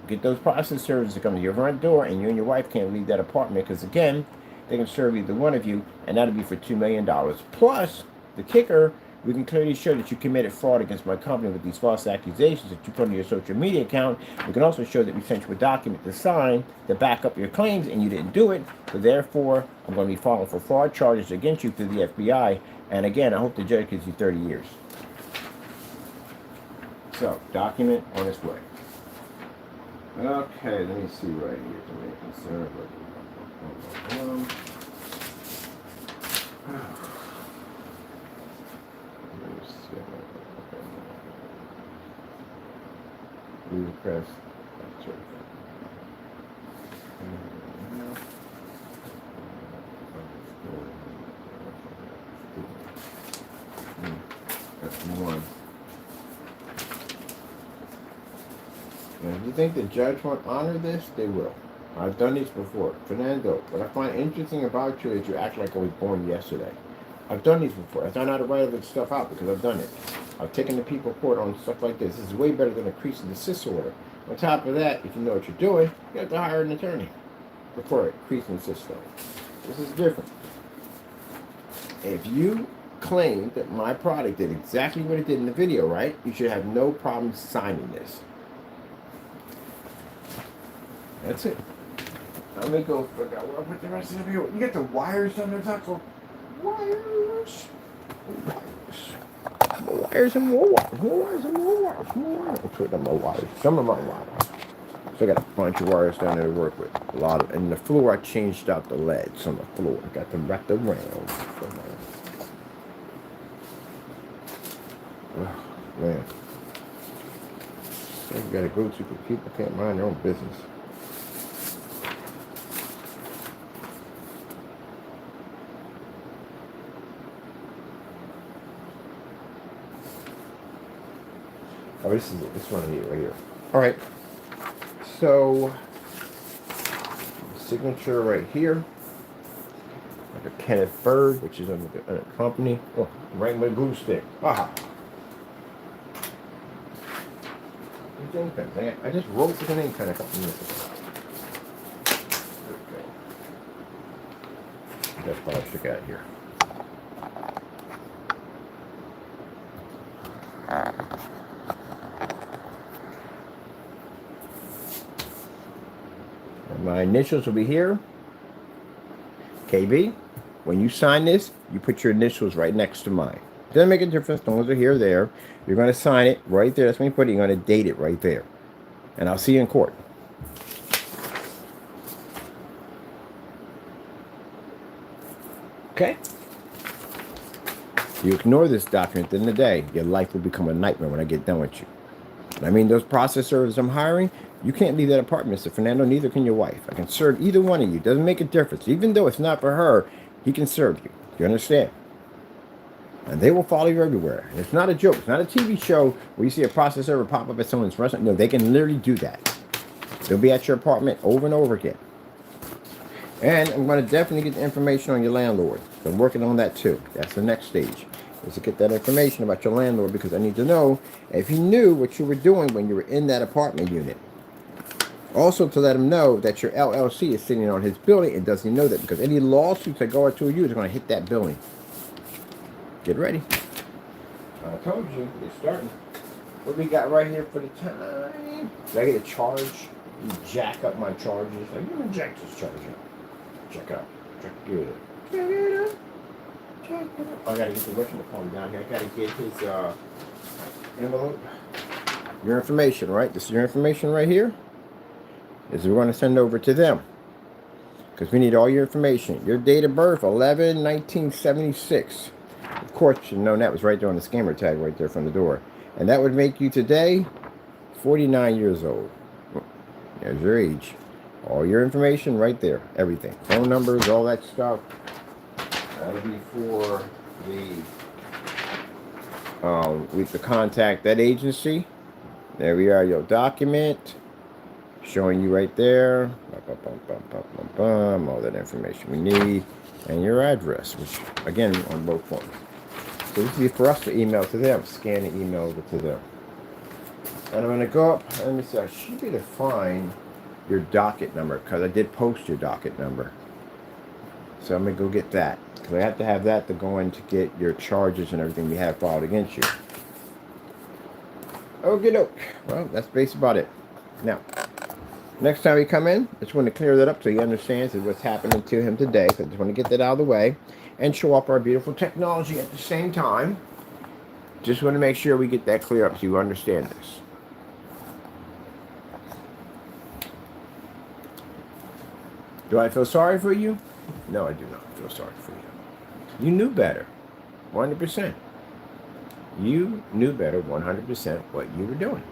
get those process servers to come to your front door, and you and your wife can't leave that apartment because, again, they can serve either one of you, and that'll be for $2 million. Plus, the kicker, we can clearly show that you committed fraud against my company with these false accusations that you put on your social media account. We can also show that we sent you a document to sign to back up your claims and you didn't do it. So therefore, I'm going to be filing for fraud charges against you through the FBI. And again, I hope the judge gives you 30 years. So, document on its way. Okay, let me see right here to make concern. Press. That's one. And if you think the judge won't honor this, they will. I've done these before. Fernando, what I find interesting about you is you act like I was born yesterday. I've done these before. I found how to write this stuff out because I've done it. I've taken the people court on stuff like this. This is way better than a cease and desist order. On top of that, if you know what you're doing, you have to hire an attorney before it. Cease and desist order. This is different. If you claim that my product did exactly what it did in the video, right, you should have no problem signing this. That's it. Let me go figure out where I put the rest of the video. You get the wires on there, Taco? Wires. Wires and more wires. More wires and more wires. More wires. I'll put them more wires. Some of my wires. So I got a bunch of wires down there to work with. A lot of, and the floor I changed out the LEDs on the floor. I got them wrapped around. Oh, man. So you gotta go to because people can't mind their own business. Oh, this is it. This one here, right here. All right. So, signature right here. Like a Kenneth Bird, which is under the company. Oh, right with glue stick. Aha. Ink pen. I just wrote with an ink pen a couple minutes ago. That's what I stick out here. My initials will be here. KB. When you sign this, you put your initials right next to mine. Doesn't make a difference. As long as they're here or there. You're going to sign it right there. That's when you put it. You're going to date it right there. And I'll see you in court. Okay? You ignore this document, at the end of the day, your life will become a nightmare when I get done with you. I mean, those process servers I'm hiring, you can't leave that apartment, Mr. Fernando. Neither can your wife. I can serve either one of you. Doesn't make a difference. Even though it's not for her, he can serve you. You understand? And they will follow you everywhere. And it's not a joke. It's not a TV show where you see a process server pop up at someone's restaurant. No, they can literally do that. They'll be at your apartment over and over again. And I'm going to definitely get the information on your landlord. I'm working on that too. That's the next stage. Is to get that information about your landlord because I need to know if he knew what you were doing when you were in that apartment unit. Also to let him know that your LLC is sitting on his building and doesn't know that because any lawsuits that go out to you is going to hit that building. Get ready. I told you, it's starting. What we got right here for the time? Did I get a charge? You jack up my charges. Like, you can jack this charge up. Check it out. Check it out. Check it out. Check it out. I gotta get the whatchamacallit down here. I gotta get his envelope. Your information, right? This is your information right here. This is what we're going to send over to them. Because we need all your information. Your date of birth, 11/1976. Of course, you should know that was right there on the scammer tag right there from the door. And that would make you today 49 years old. There's your age. All your information right there. Everything. Phone numbers, all that stuff. That'll be for the contact that agency. There we are, your document. Showing you right there. All that information we need. And your address, which, again, on both forms. So this will be for us to email to them. Scan the email over to them. And I'm going to go up. Let me see. I should be able to find your docket number because I did post your docket number. So I'm going to go get that. because I have to have that to go in to get your charges and everything we have filed against you. Okay, doke. Well, that's basically about it. Now, next time we come in, I just want to clear that up so he understands what's happening to him today. So I just want to get that out of the way and show off our beautiful technology at the same time. Just want to make sure we get that clear up so you understand this. Do I feel sorry for you? No, I do not feel sorry for you. You knew better, 100%. You knew better 100% what you were doing.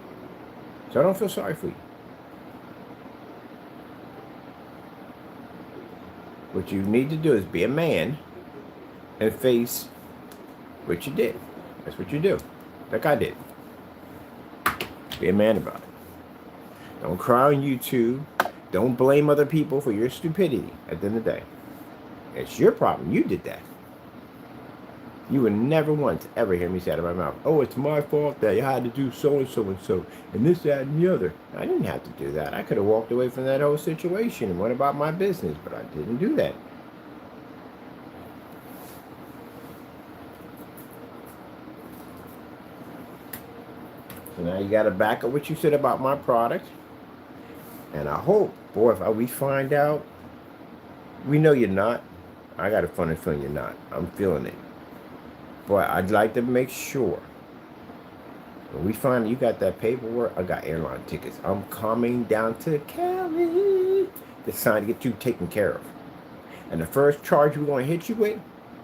So I don't feel sorry for you. What you need to do is be a man and face what you did. That's what you do. Like I did. Be a man about it. Don't cry on YouTube. Don't blame other people for your stupidity at the end of the day. It's your problem. You did that. You would never once ever hear me say out of my mouth, oh, it's my fault that you had to do so and so and so, and this, that, and the other. I didn't have to do that. I could have walked away from that whole situation and went about my business, but I didn't do that. So now you got to back up what you said about my product. And I hope, boy, if we find out, we know you're not. I got a funny feeling you're not. I'm feeling it. But I'd like to make sure when we find you got that paperwork, I got airline tickets. I'm coming down to Cali. It's time to get you taken care of. And the first charge we're going to hit you with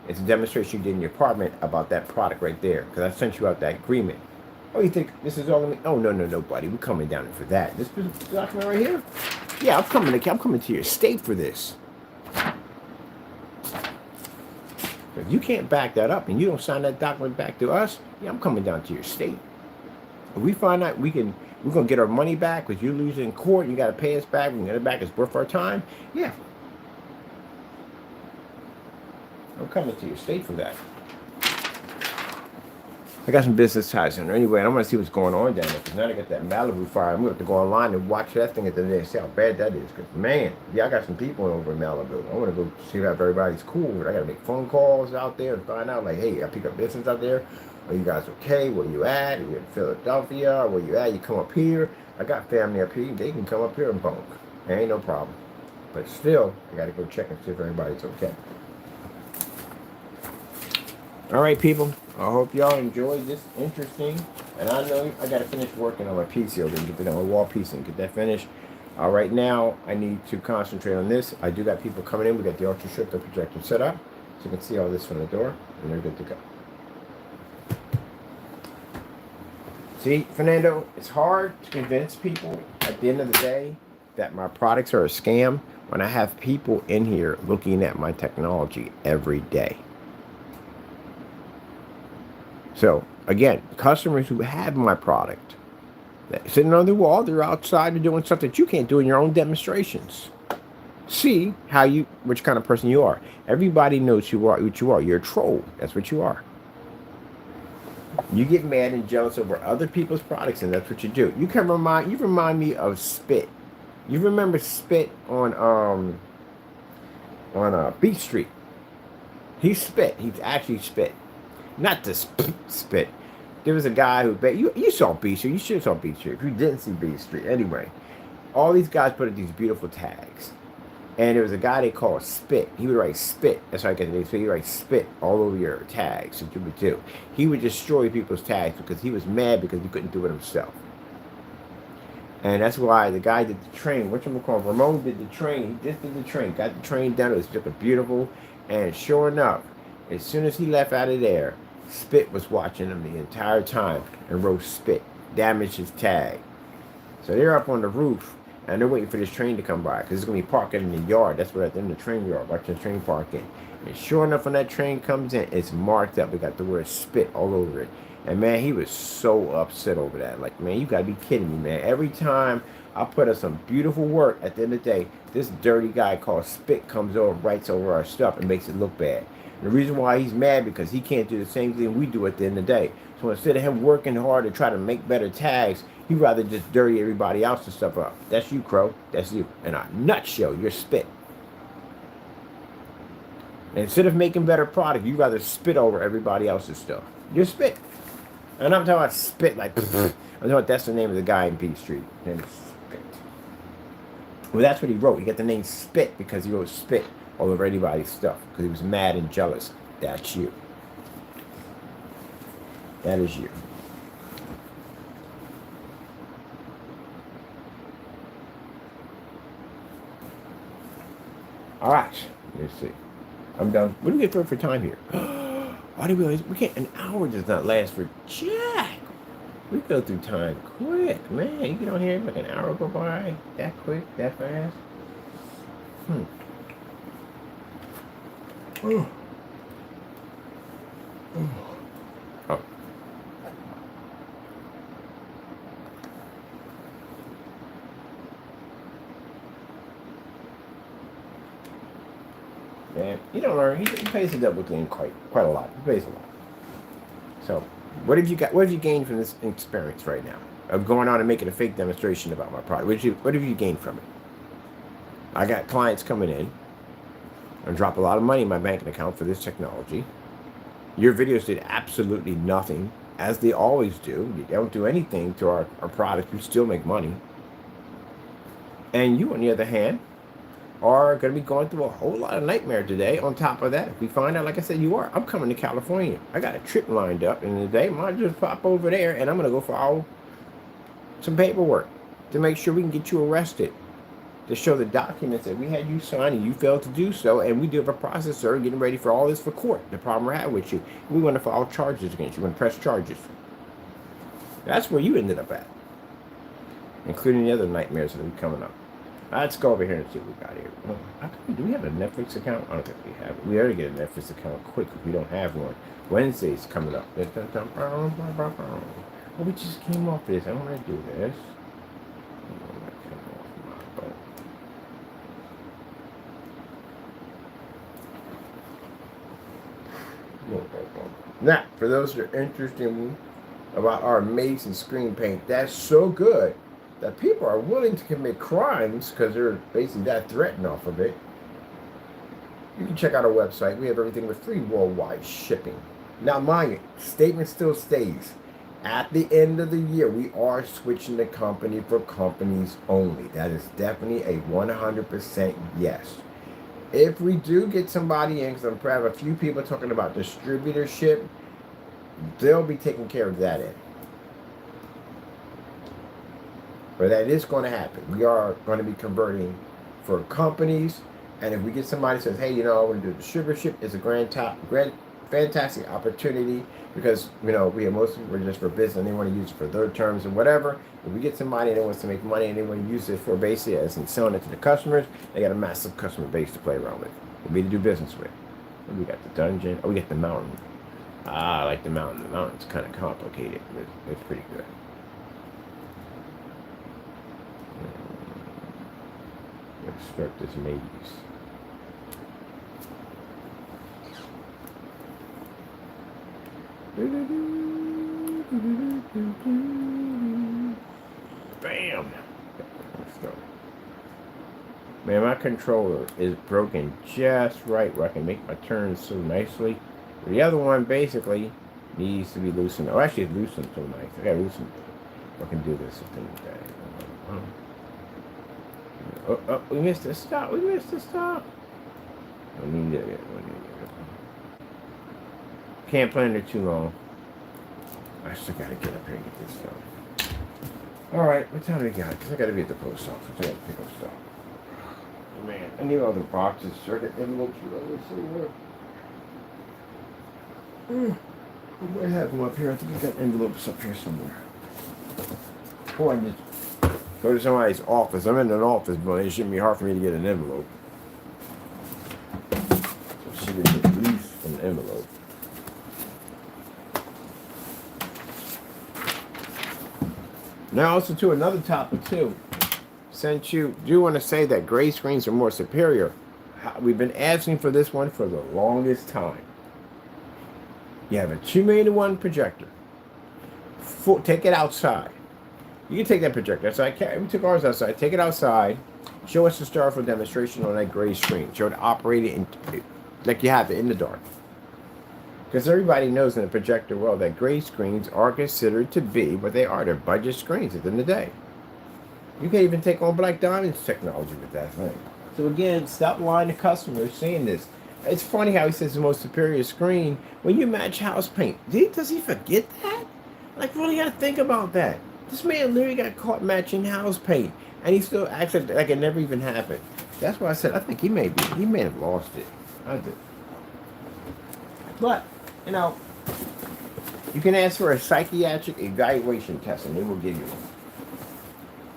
is a demonstration you did in your apartment about that product right there. Because I sent you out that agreement. Oh, you think this is all of me? Oh, no, buddy. We're coming down for that. This document right here? Yeah, I'm coming to your state for this. If you can't back that up and you don't sign that document back to us, yeah, I'm coming down to your state. If we find out we're going to get our money back because you're losing in court and you got to pay us back, we can get it back, it's worth our time, yeah. I'm coming to your state for that. I got some business ties in there anyway, and I'm going to see what's going on down there. Because now I got that Malibu fire. I'm going to have to go online and watch that thing at the end and see how bad that is. Because, man, yeah, I got some people over in Malibu. I want to go see if everybody's cool. But I got to make phone calls out there and find out, like, hey, I pick up business out there. Are you guys okay? Where you at? Are you in Philadelphia? Where you at? You come up here. I got family up here. They can come up here and bunk. There ain't no problem. But still, I got to go check and see if everybody's okay. All right, people. I hope y'all enjoyed this interesting. And I know I got to finish working on my PC over and get that on my wall piece and get that finished. Right now, I need to concentrate on this. I do got people coming in. We got the ultra shifter projector set up. So you can see all this from the door. And they're good to go. See, Fernando, it's hard to convince people at the end of the day that my products are a scam when I have people in here looking at my technology every day. So, again, customers who have my product, sitting on the wall, they're outside and doing stuff that you can't do in your own demonstrations. See which kind of person you are. Everybody knows what you are. You're a troll. That's what you are. You get mad and jealous over other people's products, and that's what you do. You remind me of Spit. You remember Spit on Beach Street? He spit. He's actually spit. Not to spit. There was a guy who you saw Beach Street. You should have saw Beach Street. If you didn't see Beach Street, anyway, all these guys put up these beautiful tags, and there was a guy they called Spit. He would write spit. That's how I get the name. So he would write spit all over your tags. So you would do. He would destroy people's tags because he was mad because he couldn't do it himself. And that's why the guy did the train. Whatchamacallit? Ramon did the train. He just did the train. Got the train done. It was just beautiful. And sure enough, as soon as he left out of there, Spit was watching him the entire time and wrote Spit, damaged his tag. So they're up on the roof and they're waiting for this train to come by because it's going to be parking in the yard. That's where they're in the train yard, watching the train park in. And sure enough, when that train comes in, it's marked up. It got the word Spit all over it. And man, he was so upset over that. Like, man, you got to be kidding me, man. Every time I put up some beautiful work, at the end of the day, this dirty guy called Spit comes over, writes over our stuff and makes it look bad. The reason why he's mad because he can't do the same thing we do at the end of the day. So instead of him working hard to try to make better tags, he'd rather just dirty everybody else's stuff up. That's you, Crow. That's you. In a nutshell, you're Spit. And instead of making better product, you rather spit over everybody else's stuff. You spit. And I'm talking about spit like, I'm talking about that's the name of the guy in Beach Street. His name is Spit. Well, that's what he wrote. He got the name Spit because he wrote spit all over anybody's stuff because he was mad and jealous. That's you. That is you. All right. Let's see. I'm done. What do we get for time here? Why do we realize we can't? An hour does not last for jack. We go through time quick, man. You get on here like an hour go by that quick, that fast. Oh. Man, you don't learn. He pays the double thing quite a lot. He pays a lot. So, what have you got? What have you gained from this experience right now of going on and making a fake demonstration about my product? What have you gained from it? I got clients coming in and drop a lot of money in my banking account for this technology. Your videos did absolutely nothing, as they always do. They don't do anything to our product. You still make money. And you, on the other hand, are going to be going through a whole lot of nightmare today. On top of that, if we find out, like I said, you are, I'm coming to California. I got a trip lined up, and today I might just pop over there, and I'm going to go file some paperwork to make sure we can get you arrested, to show the documents that we had you sign and you failed to do so, and we do have a process, sir, getting ready for all this for court. The problem we're having with you, we want to file charges against you. We want to press charges. That's where you ended up at, including the other nightmares that will be coming up. Let's go over here and see what we got here. Do we have a Netflix account? I don't think we have it. We ought to get a Netflix account quick if we don't have one. Wednesday's coming up. Oh, we just came off this. I don't want to do this. Now, for those that are interested about our amazing screen paint, that's so good that people are willing to commit crimes because they're basically that threatened off of it. You can check out our website. We have everything with free worldwide shipping. Now, mind you, statement still stays. At the end of the year, we are switching the company for companies only. That is definitely a 100% yes. If we do get somebody in, because I'm proud of a few people talking about distributorship, they'll be taking care of that end. But that is going to happen. We are going to be converting for companies. And if we get somebody who says, hey, you know, we're going to do distributorship, it's a fantastic opportunity because, you know, we have most people are just for business and they want to use it for their terms and whatever. If we get somebody that wants to make money and they want to use it for basically as in selling it to the customers, they got a massive customer base to play around with. We'll be to do business with. And we got the dungeon. Oh, we got the mountain. I like the mountain. The mountain's kind of complicated, but it's pretty good. Expect this maze. Bam! Man, my controller is broken just right where I can make my turns so nicely. The other one basically needs to be loosened. Oh, actually, it's loosened so nice. I gotta loosen it. I can do this thing. Oh, we missed the stop. We missed the stop. Can't plan it too long. I still gotta get up here and get this done. Alright, what time do we got? Because I gotta be at the post office. I gotta pick up stuff. Man, I need all the boxes. Sure, the envelopes are over somewhere. I have them up here. I think I got envelopes up here somewhere. Or I just go to somebody's office. I'm in an office, but it shouldn't be hard for me to get an envelope. So it should be at least an envelope. Now also to another topic too. Since you do want to say that gray screens are more superior, we've been asking for this one for the longest time. You have a 2-1 projector. Take it outside. You can take that projector outside. We took ours outside. Take it outside. Show us the historical demonstration on that gray screen. Show it operated and like you have it in the dark. Because everybody knows in the projector world that gray screens are considered to be what they are. They're budget screens at the end of the day. You can't even take on Black Diamond's technology with that thing. So again, stop lying to customers saying this. It's funny how he says the most superior screen when you match house paint. Does he forget that? Like, really got to think about that. This man literally got caught matching house paint, and he still acts like it never even happened. That's why I said I think he may have lost it. I did. But, you know, you can ask for a psychiatric evaluation test, and they will give you one.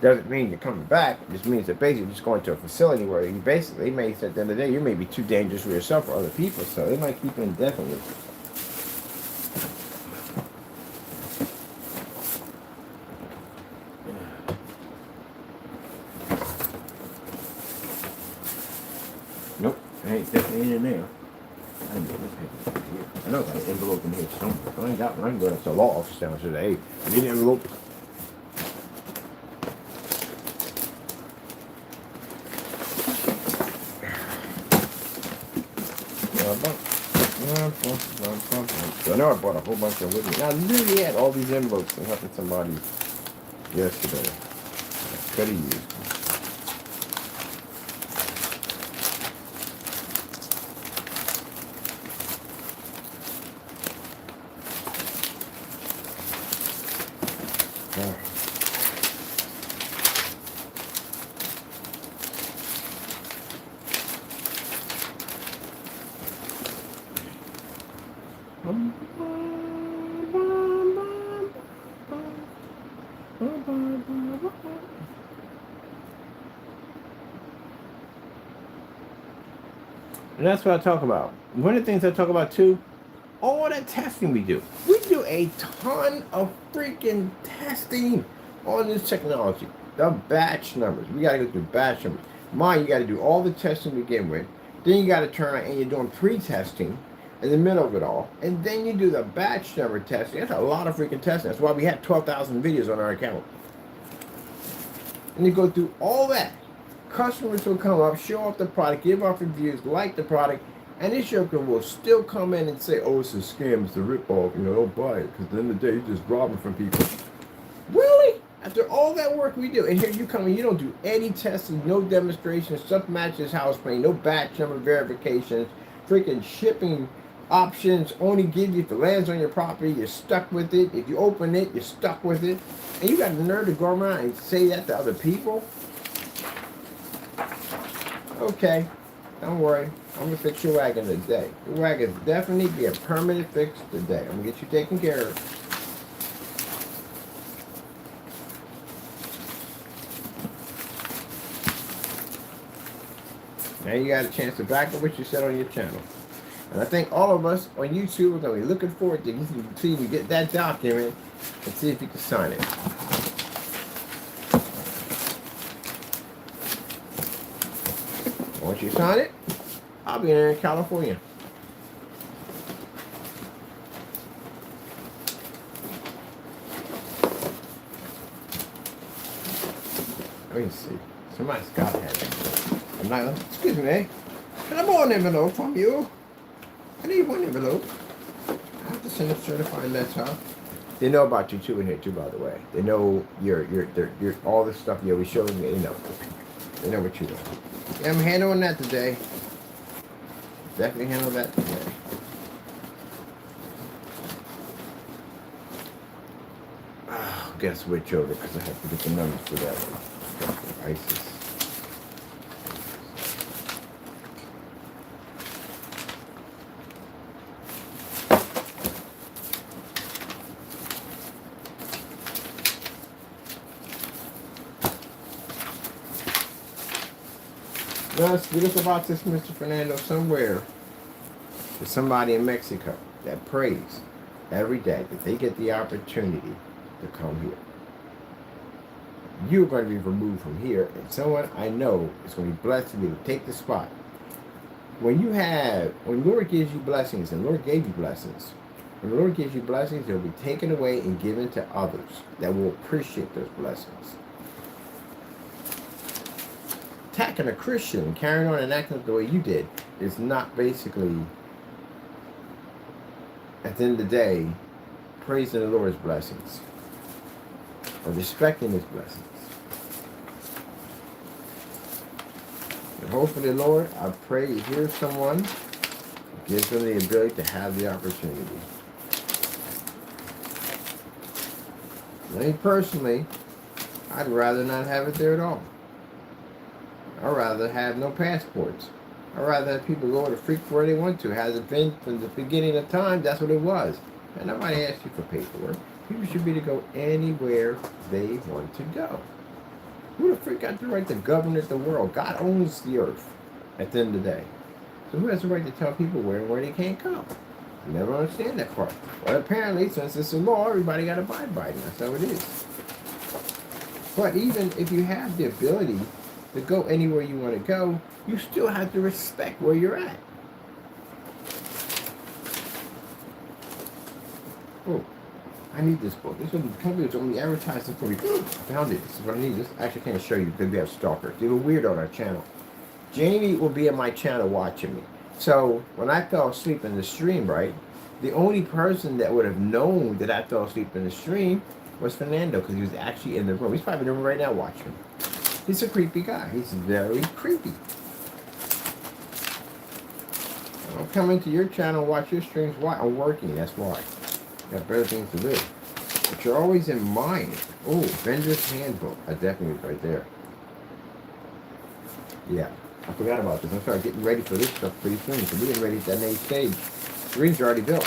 Doesn't mean you're coming back. It just means that basically you're just going to a facility where you basically, they may say at the end of the day, you may be too dangerous for yourself or other people, so they might keep you indefinitely. Nope, I ain't definitely in there. I know I got an envelope in here somewhere. I ain't got one. I can go to the law office downstairs. Hey, I need an envelope. So I know I bought a whole bunch of them with me. Now, I literally had all these envelopes and helping somebody yesterday. I could have used them. And that's what I talk about. One of the things I talk about too, all that testing we do. We do a ton of freaking testing on this technology. The batch numbers. We got to go through batch numbers. Mine, you got to do all the testing to begin with. Then you got to turn around and you're doing pre-testing in the middle of it all. And then you do the batch number testing. That's a lot of freaking testing. That's why we have 12,000 videos on our account. And you go through all that. Customers will come up, show off the product, give off reviews, like the product, and this joker will still come in and say, oh, it's a scam, it's a ripoff, you know, don't buy it, because at the end of the day, you're just robbing from people. Really? After all that work we do, and here you come in, you don't do any testing, no demonstrations, stuff matches house paint, no batch number verifications, freaking shipping options only give you if it lands on your property, you're stuck with it. If you open it, you're stuck with it. And you got the nerve to go around and say that to other people? Okay, don't worry. I'm going to fix your wagon today. Your wagon's definitely be a permanent fix today. I'm going to get you taken care of. Now you got a chance to back up what you said on your channel. And I think all of us on YouTube are going to be looking forward to see you get that document and see if you can sign it. Once you sign it, I'll be there in California. Let me see. Somebody's got that. I'm not. Excuse me. Can I borrow an envelope from you? I need one envelope. I have to send a certified letter. They know about you too in here too, by the way. They know you're all this stuff you'll be showing me. They know what you do. Yeah, I'm handling that today. Definitely handle that today. Oh, guess which over because I have to get the numbers for that one. ISIS. Now, speak us about this, Mr. Fernando, somewhere. There's somebody in Mexico that prays every day that they get the opportunity to come here. You're going to be removed from here, and someone I know is going to be blessed to be able to take the spot. When Lord gives you blessings, and Lord gave you blessings, when the Lord gives you blessings, they'll be taken away and given to others that will appreciate those blessings. attacking a Christian and carrying on and acting the way you did is not basically, at the end of the day, praising the Lord's blessings or respecting His blessings. And hopefully, Lord, I pray you hear someone, gives them the ability to have the opportunity. Me personally, I'd rather not have it there at all. I'd rather have no passports. I'd rather have people go to freak where they want to. Has it been from the beginning of time? That's what it was. And nobody asked you for paperwork. People should be to go anywhere they want to go. Who the freak got the right to govern the world? God owns the earth at the end of the day. So who has the right to tell people where and where they can't go? I never understand that part. Well, apparently, since it's a law, everybody got to abide by it. That's how it is. But even if you have the ability to go anywhere you want to go, you still have to respect where you're at. Oh, I need this book. This one, the company was only advertising for me. I found it. This is what I need. This actually can't show you because we have stalkers. They're weird on our channel. Jamie will be on my channel watching me. So when I fell asleep in the stream, right, the only person that would have known that I fell asleep in the stream was Fernando, because he was actually in the room. He's probably in the room right now watching. He's a creepy guy. He's very creepy. I don't come into your channel and watch your streams. Why? I'm working. That's why. Got better things to do. But you're always in mind. Oh, Vendor's Handbook. That definitely was right there. Yeah. I forgot about this. I'm start getting ready for this stuff pretty soon. So we're getting ready at that next stage. The rings are already built.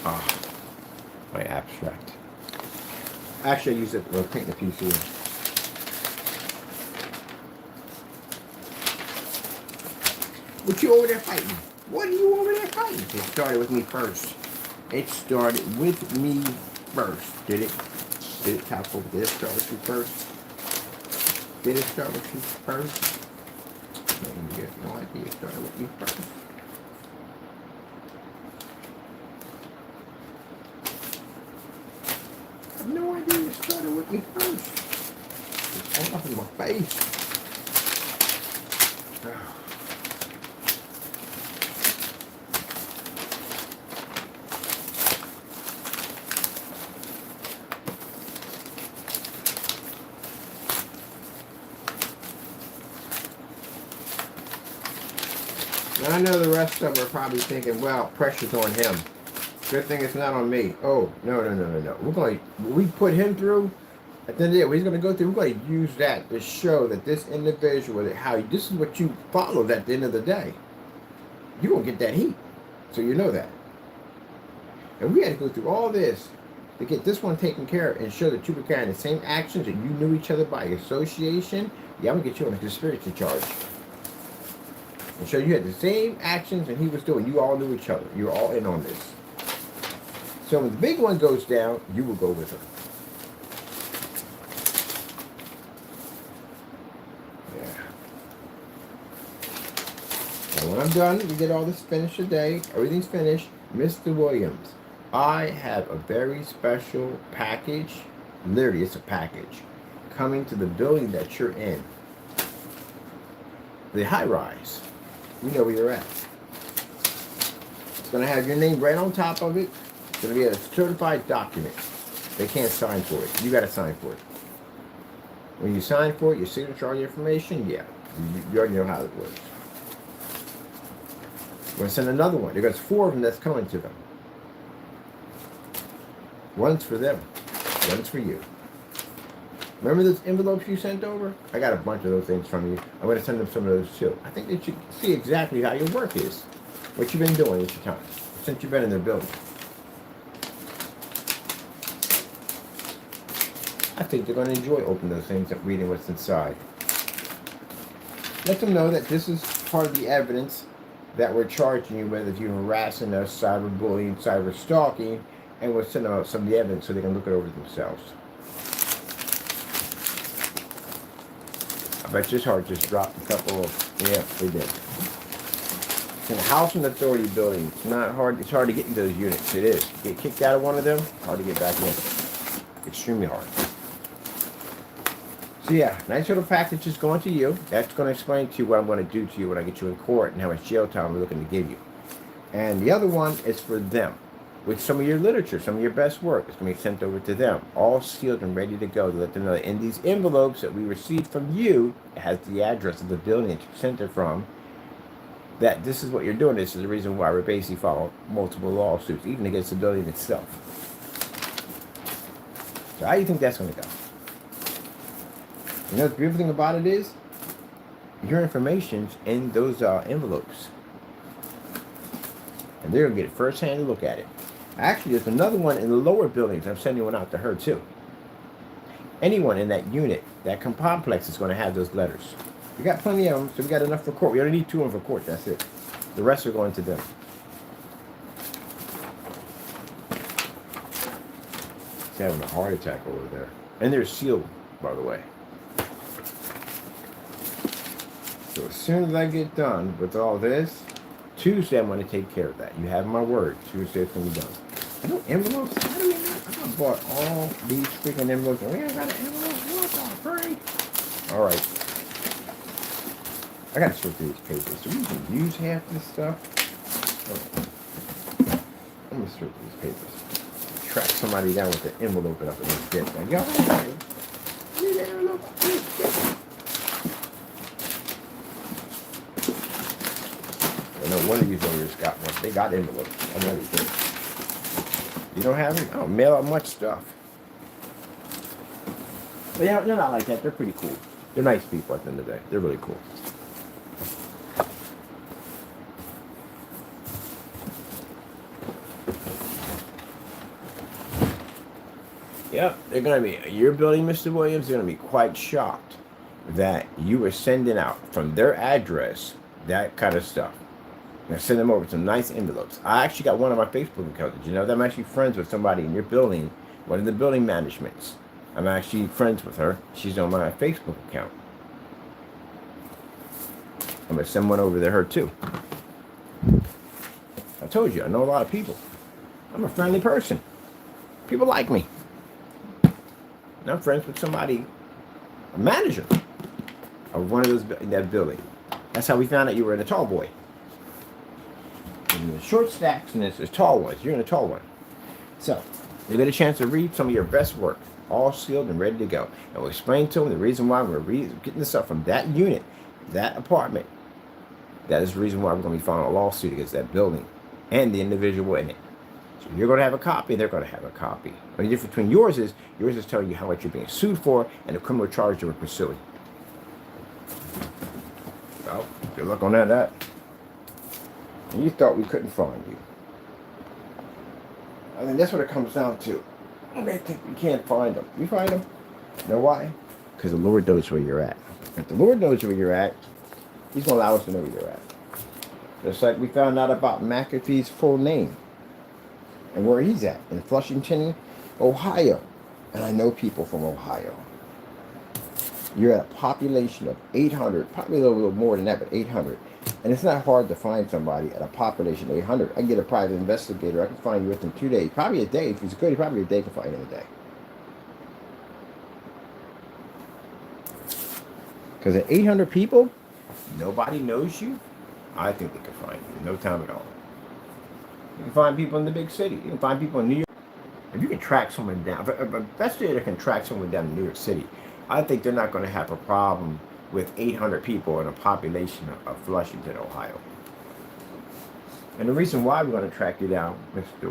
Ah, my abstract. Actually, I use it for painting a piece here. What you over there fighting? What are you over there fighting? It started with me first. It started with me first. Did it? Did it, Taco? Did it start with you first? Did it start with you first? No, you have no idea it started with me first. I have no idea it started with me first. It's all up in my face. I know the rest of them are probably thinking, well, pressure's on him. Good thing it's not on me. Oh, no. We put him through, at the end of the day, what he's going to go through, we're going to use that to show that this individual, this is what you followed at the end of the day. You're going to get that heat. So you know that. And we had to go through all this to get this one taken care of and show that you were carrying the same actions, that you knew each other by association. Yeah, I'm going to get you on a conspiracy charge. And show you had the same actions and he was doing. You all knew each other. You were all in on this. So when the big one goes down, you will go with her. Yeah. And when I'm done, we get all this finished today. Everything's finished. Mr. Williams, I have a very special package. Literally, it's a package coming to the building that you're in. The high rise. You know where you're at. It's going to have your name right on top of it. It's going to be a certified document. They can't sign for it. You got to sign for it. When you sign for it, your signature, all your information, yeah. You already know how it works. We're going to send another one. There's 4 of them that's coming to them. One's for them. One's for you. Remember those envelopes you sent over? I got a bunch of those things from you. I'm going to send them some of those too. I think they should see exactly how your work is. What you've been doing at your time. Since you've been in their building. I think they're going to enjoy opening those things and reading what's inside. Let them know that this is part of the evidence that we're charging you with if you're harassing us, cyberbullying, cyber stalking, and we'll send them out some of the evidence so they can look it over themselves. I bet your heart just dropped a couple of, yeah, they did. It's in a housing authority building. It's not hard. It's hard to get into those units. It is. Get kicked out of one of them, hard to get back in. Extremely hard. So yeah, nice little package is going to you. That's going to explain to you what I'm going to do to you when I get you in court and how much jail time we're looking to give you. And the other one is for them, with some of your literature, some of your best work. It's going to be sent over to them, all sealed and ready to go, to let them know that in these envelopes that we received from you, it has the address of the building that you sent it from, that this is what you're doing. This is the reason why we're basically filing multiple lawsuits, even against the building itself. So how do you think that's going to go? You know, the beautiful thing about it is, your information's in those envelopes. And they're going to get a first-hand look at it. Actually, there's another one in the lower buildings. I'm sending one out to her, too. Anyone in that unit, that complex, is going to have those letters. We got plenty of them, so we got enough for court. We only need 2 of them for court. That's it. The rest are going to them. He's having a heart attack over there. And they're sealed, by the way. So as soon as I get done with all this, Tuesday I'm going to take care of that. You have my word. Tuesday it's going to be done. I know envelopes. How do we know? I bought all these freaking envelopes. And we ain't got an envelope. What the freak? All right. I got to sort through these papers. So we can use half this stuff. Okay. Let me sort through these papers. Track somebody down with the envelope up in this bit. Like, y'all, need an envelope. I know one of these lawyers got one. They got envelopes. I know they did. You don't have them? I don't mail out much stuff. But yeah, they're not like that. They're pretty cool. They're nice people at the end of the day. They're really cool. Yep, they're going to be, your building, Mr. Williams, they're going to be quite shocked that you were sending out from their address that kind of stuff. I send them over some nice envelopes. I actually got one on my Facebook account. Did you know that I'm actually friends with somebody in your building, one of the building managements. I'm actually friends with her. She's on my Facebook account. I'm going to send one over to her too. I told you, I know a lot of people. I'm a friendly person. People like me. And I'm friends with somebody, a manager of one of those in that building. That's how we found out you were in a tall boy. And the short stacks and there's tall ones. You're in a tall one. So, you get a chance to read some of your best work, all sealed and ready to go. And we'll explain to them the reason why we're getting this stuff from that unit, that apartment. That is the reason why we're going to be filing a lawsuit against that building and the individual in it. So you're going to have a copy, they're going to have a copy. The difference between yours is telling you how much you're being sued for and the criminal charge you're pursuing. Well, good luck on that. And you thought we couldn't find you. I mean, that's what it comes down to. They think we can't find them. We find them. You know why? Because the Lord knows where you're at. If the Lord knows where you're at, He's going to allow us to know where you're at. Just like we found out about McAfee's full name and where he's at in Flushington, Ohio. And I know people from Ohio. You're at a population of 800, probably a little more than that, but 800. And it's not hard to find somebody at a population of 800. I can get a private investigator. I can find you within 2 days. Probably a day. If he's good, probably a day can find you in a day. Because at 800 people, nobody knows you. I think they can find you in no time at all. You can find people in the big city. You can find people in New York. If you can track someone down, if an investigator can track someone down in New York City, I think they're not going to have a problem with 800 people in a population of Flushington, Ohio. And the reason why we're going to track you down, Mr.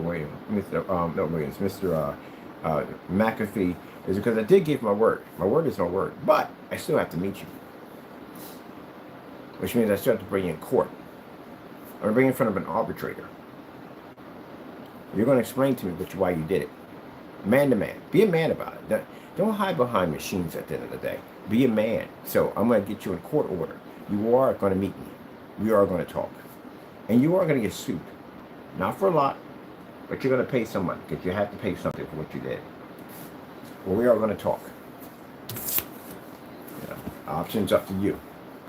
McAfee, is because I did give my word. My word is my word, but I still have to meet you. Which means I still have to bring you in court. I'm going to bring you in front of an arbitrator. You're going to explain to me why you did it. Man to man. Be a man about it. Don't hide behind machines at the end of the day. Be a man. So I'm going to get you in court order. You are going to meet me. We are going to talk. And you are going to get sued. Not for a lot, but you're going to pay some money because you have to pay something for what you did. Well, we are going to talk. You know, options up to you.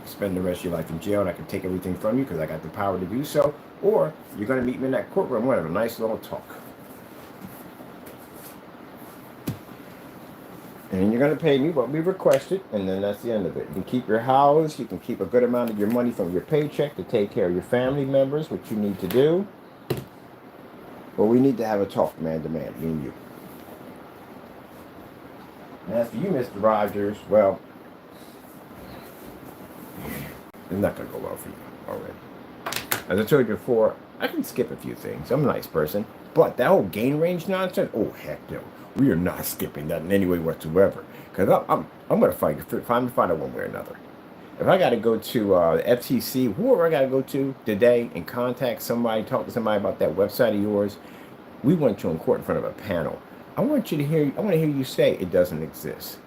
spend the rest of your life in jail and I can take everything from you because I got the power to do so, or you're going to meet me in that courtroom. We're going to have a nice little talk. And you're going to pay me what we requested, and then that's the end of it. You can keep your house, you can keep a good amount of your money from your paycheck to take care of your family members, what you need to do. But we need to have a talk, man to man, me and you. And as for you, Mr. Rogers, well, it's not going to go well for you already. As I told you before, I can skip a few things. I'm a nice person. But that whole gain range nonsense, oh, heck no. We are not skipping that in any way whatsoever. Because I'm going to find it one way or another. If I got to go to the FTC, whoever I got to go to today and contact somebody, talk to somebody about that website of yours, we want you in court in front of a panel. I want to hear you say it doesn't exist.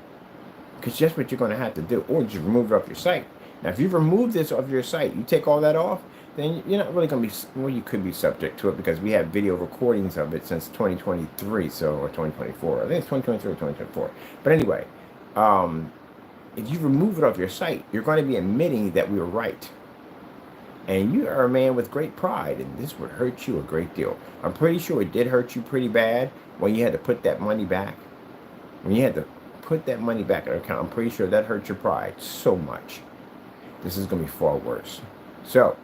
Because that's what you're going to have to do. Or just remove it off your site. Now, if you remove this off your site, you take all that off, then you're not really going to be, well, you could be subject to it because we have video recordings of it since 2023, or 2024. I think it's 2023 or 2024. But anyway, if you remove it off your site, you're going to be admitting that we were right. And you are a man with great pride, and this would hurt you a great deal. I'm pretty sure it did hurt you pretty bad when you had to put that money back. When you had to put that money back in your account, I'm pretty sure that hurt your pride so much. This is going to be far worse. So,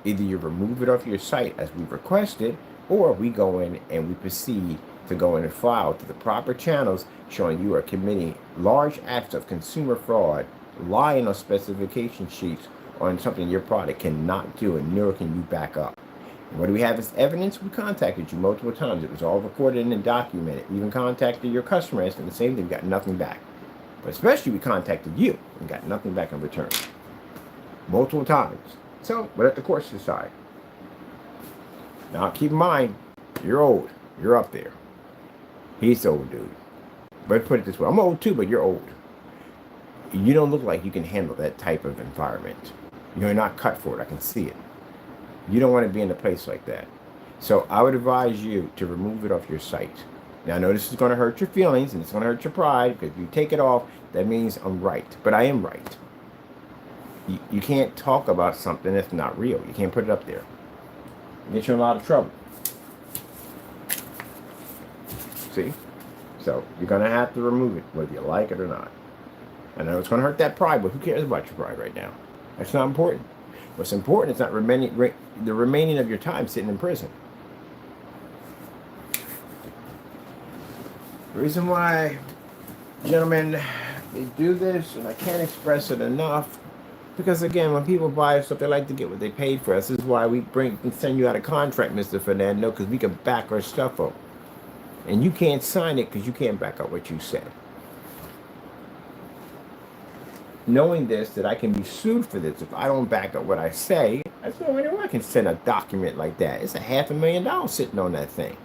either you remove it off your site as we requested, or we go in and we proceed to go in and file to the proper channels showing you are committing large acts of consumer fraud, lying on specification sheets on something your product cannot do, and nor can you back up. And what do we have as evidence? We contacted you multiple times. It was all recorded and documented. We even contacted your customer asking the same thing. We got nothing back. But especially we contacted you and got nothing back in return. Multiple times. So, we'll let the courts decide. Now, keep in mind, you're old. You're up there. He's the old dude. But put it this way. I'm old too, but you're old. You don't look like you can handle that type of environment. You're not cut for it. I can see it. You don't want to be in a place like that. So, I would advise you to remove it off your site. Now, I know this is going to hurt your feelings and it's going to hurt your pride, because if you take it off, that means I'm right. But I am right. You can't talk about something that's not real. You can't put it up there. It gets you in a lot of trouble. See? So, you're going to have to remove it, whether you like it or not. I know it's going to hurt that pride, but who cares about your pride right now? That's not important. What's important is not the remaining of your time sitting in prison. The reason why, gentlemen, they do this, and I can't express it enough, because again, when people buy stuff, they like to get what they paid for. This is why we send you out a contract, Mr. Fernando, because we can back our stuff up. And you can't sign it because you can't back up what you said. Knowing this, that I can be sued for this if I don't back up what I say, that's the only way I can send a document like that. It's $500,000 sitting on that thing.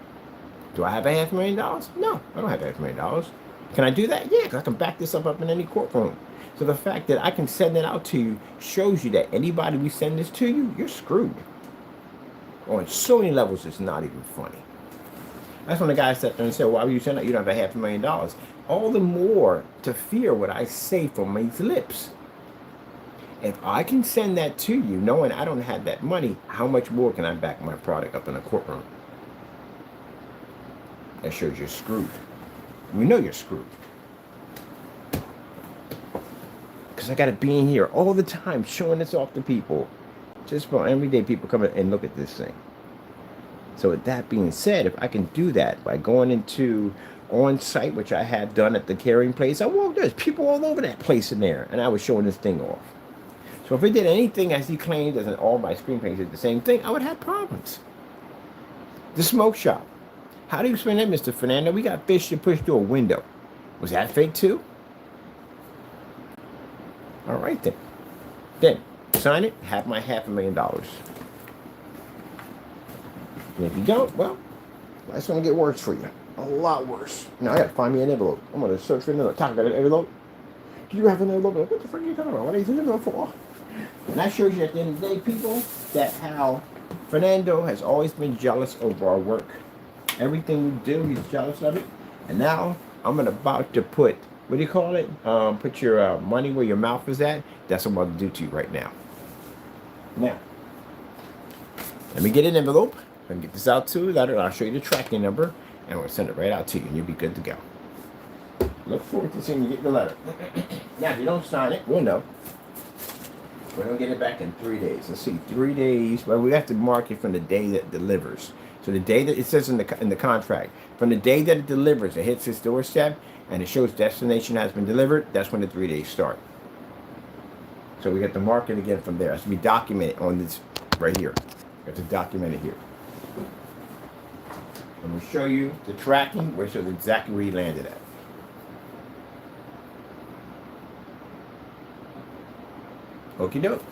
Do I have $500,000? No, I don't have $500,000. Can I do that? Yeah, because I can back this up in any courtroom. So the fact that I can send it out to you shows you that anybody we send this to you, you're screwed. On so many levels, it's not even funny. That's when the guy sat there and said, why would you send out? You don't have $500,000. All the more to fear what I say from his lips. If I can send that to you, knowing I don't have that money, how much more can I back my product up in a courtroom? That shows you're screwed. We know you're screwed. Because I got to be in here all the time showing this off to people. Just for everyday people come in and look at this thing. So with that being said, if I can do that by going into on-site, which I have done at the carrying place, I walked, there's people all over that place in there, and I was showing this thing off. So if it did anything as he claimed, as in all my screen paintings did the same thing, I would have problems. The smoke shop. How do you explain that, Mr. Fernando? We got fish to push through a window. Was that fake too? All right then. Then, sign it, have my $500,000. And if you don't, well, that's going to get worse for you. A lot worse. Now I got to find me an envelope. I'm going to search for another. Talk about an envelope. Do you have an envelope? What the frick are you talking about? What are you thinking about for? And that shows you at the end of the day, people, that how Fernando has always been jealous over our work. Everything we do, he's jealous of it. And now I'm about to put what do you call it? Put your money where your mouth is at. That's what I'm about to do to you right now. Now, let me get an envelope and get this out to you. I'll show you the tracking number, and we'll send it right out to you, and you'll be good to go. Look forward to seeing you get the letter. Now, if you don't sign it, we'll know. We're going to get it back in 3 days. Let's see, 3 days. Well, we have to mark it from the day that it delivers. So the day that it says in the contract, from the day that it delivers, it hits its doorstep, and it shows destination has been delivered, that's when the 3 days start. So we have to mark it again from there. It has to be documented on this right here. We have to document it here. And we'll show you the tracking, which shows exactly where you landed at. Okie doke.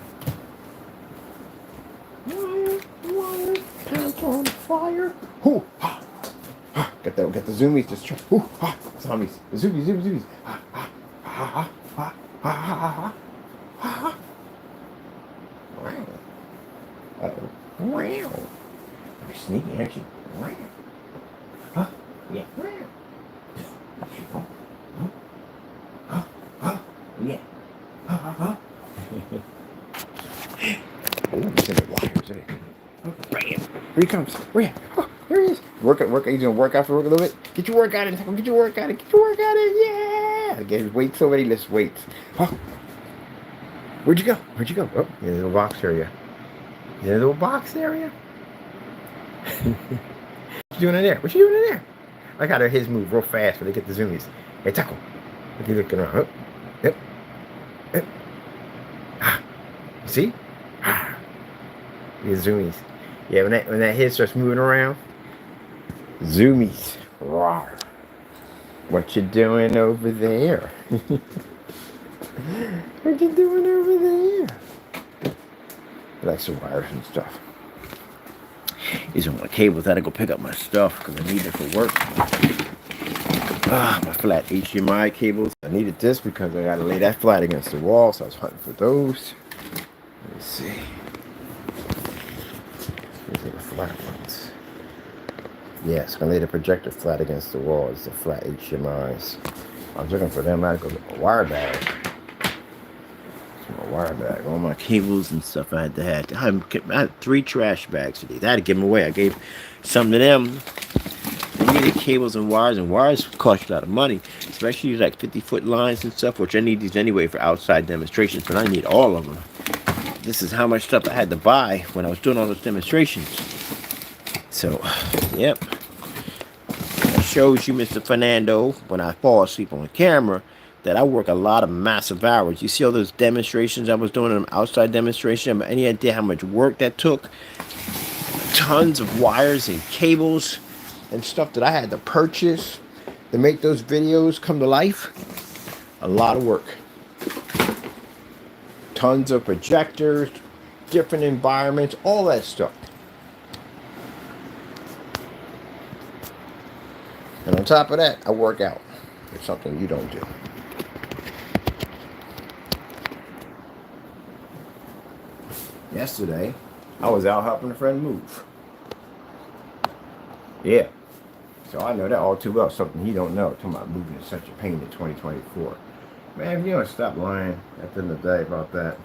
Wire, pants on fire. Hoo, ha, ha. Get the zoomies just try. Hoo, ha, zombies. The zoomies. Ha, ha, ha, ha, ha, ha, ha, ha, ha. Wow. Uh-oh. Wow. You're sneaky, aren't you? Wow. Huh? Yeah. Wow. Huh? Huh? Yeah. Huh? Huh? Huh? Oh, he's in the wires, isn't he? Oh, bam. Here he comes. Where? Oh, there he is. Work. He's gonna work out for work a little bit. Get your work out in. Get your work out in. Yeah. I gave his weights already. Let's weights. Oh. Where'd you go? Oh, in the little box area. In the little box area. What you doing in there? What you doing in there? I got his move real fast when they get the zoomies. Hey, tackle. Look, he's looking around. Yep. See? These zoomies. Yeah, when that head starts moving around, zoomies. Rawr. What you doing over there? What you doing over there? I like some wires and stuff. These are my cables. I had to go pick up my stuff because I need it for work. My flat HDMI cables. I needed this because I got to lay that flat against the wall, so I was hunting for those. Let's see. These are the flat ones. Yes, I'm going to lay the projector flat against the wall. It's the flat HDMIs. I was looking for them. I had to go get my wire bag. It's my wire bag. All my cables and stuff I had to have. I had 3 trash bags today. I had to give them away. I gave some to them. They needed cables and wires cost a lot of money, especially like 50-foot lines and stuff, which I need these anyway for outside demonstrations, but I need all of them. This is how much stuff I had to buy when I was doing all those demonstrations. So, yep. That shows you, Mr. Fernando, when I fall asleep on the camera, that I work a lot of massive hours. You see all those demonstrations I was doing, an outside demonstration? Have any idea how much work that took? Tons of wires and cables and stuff that I had to purchase to make those videos come to life. A lot of work. Tons of projectors, different environments, all that stuff. And on top of that, I work out. It's something you don't do. Yesterday, I was out helping a friend move. Yeah. So I know that all too well. Something he don't know. Talking about moving is such a pain in 2024. Man, if you don't stop lying at the end of the day about that.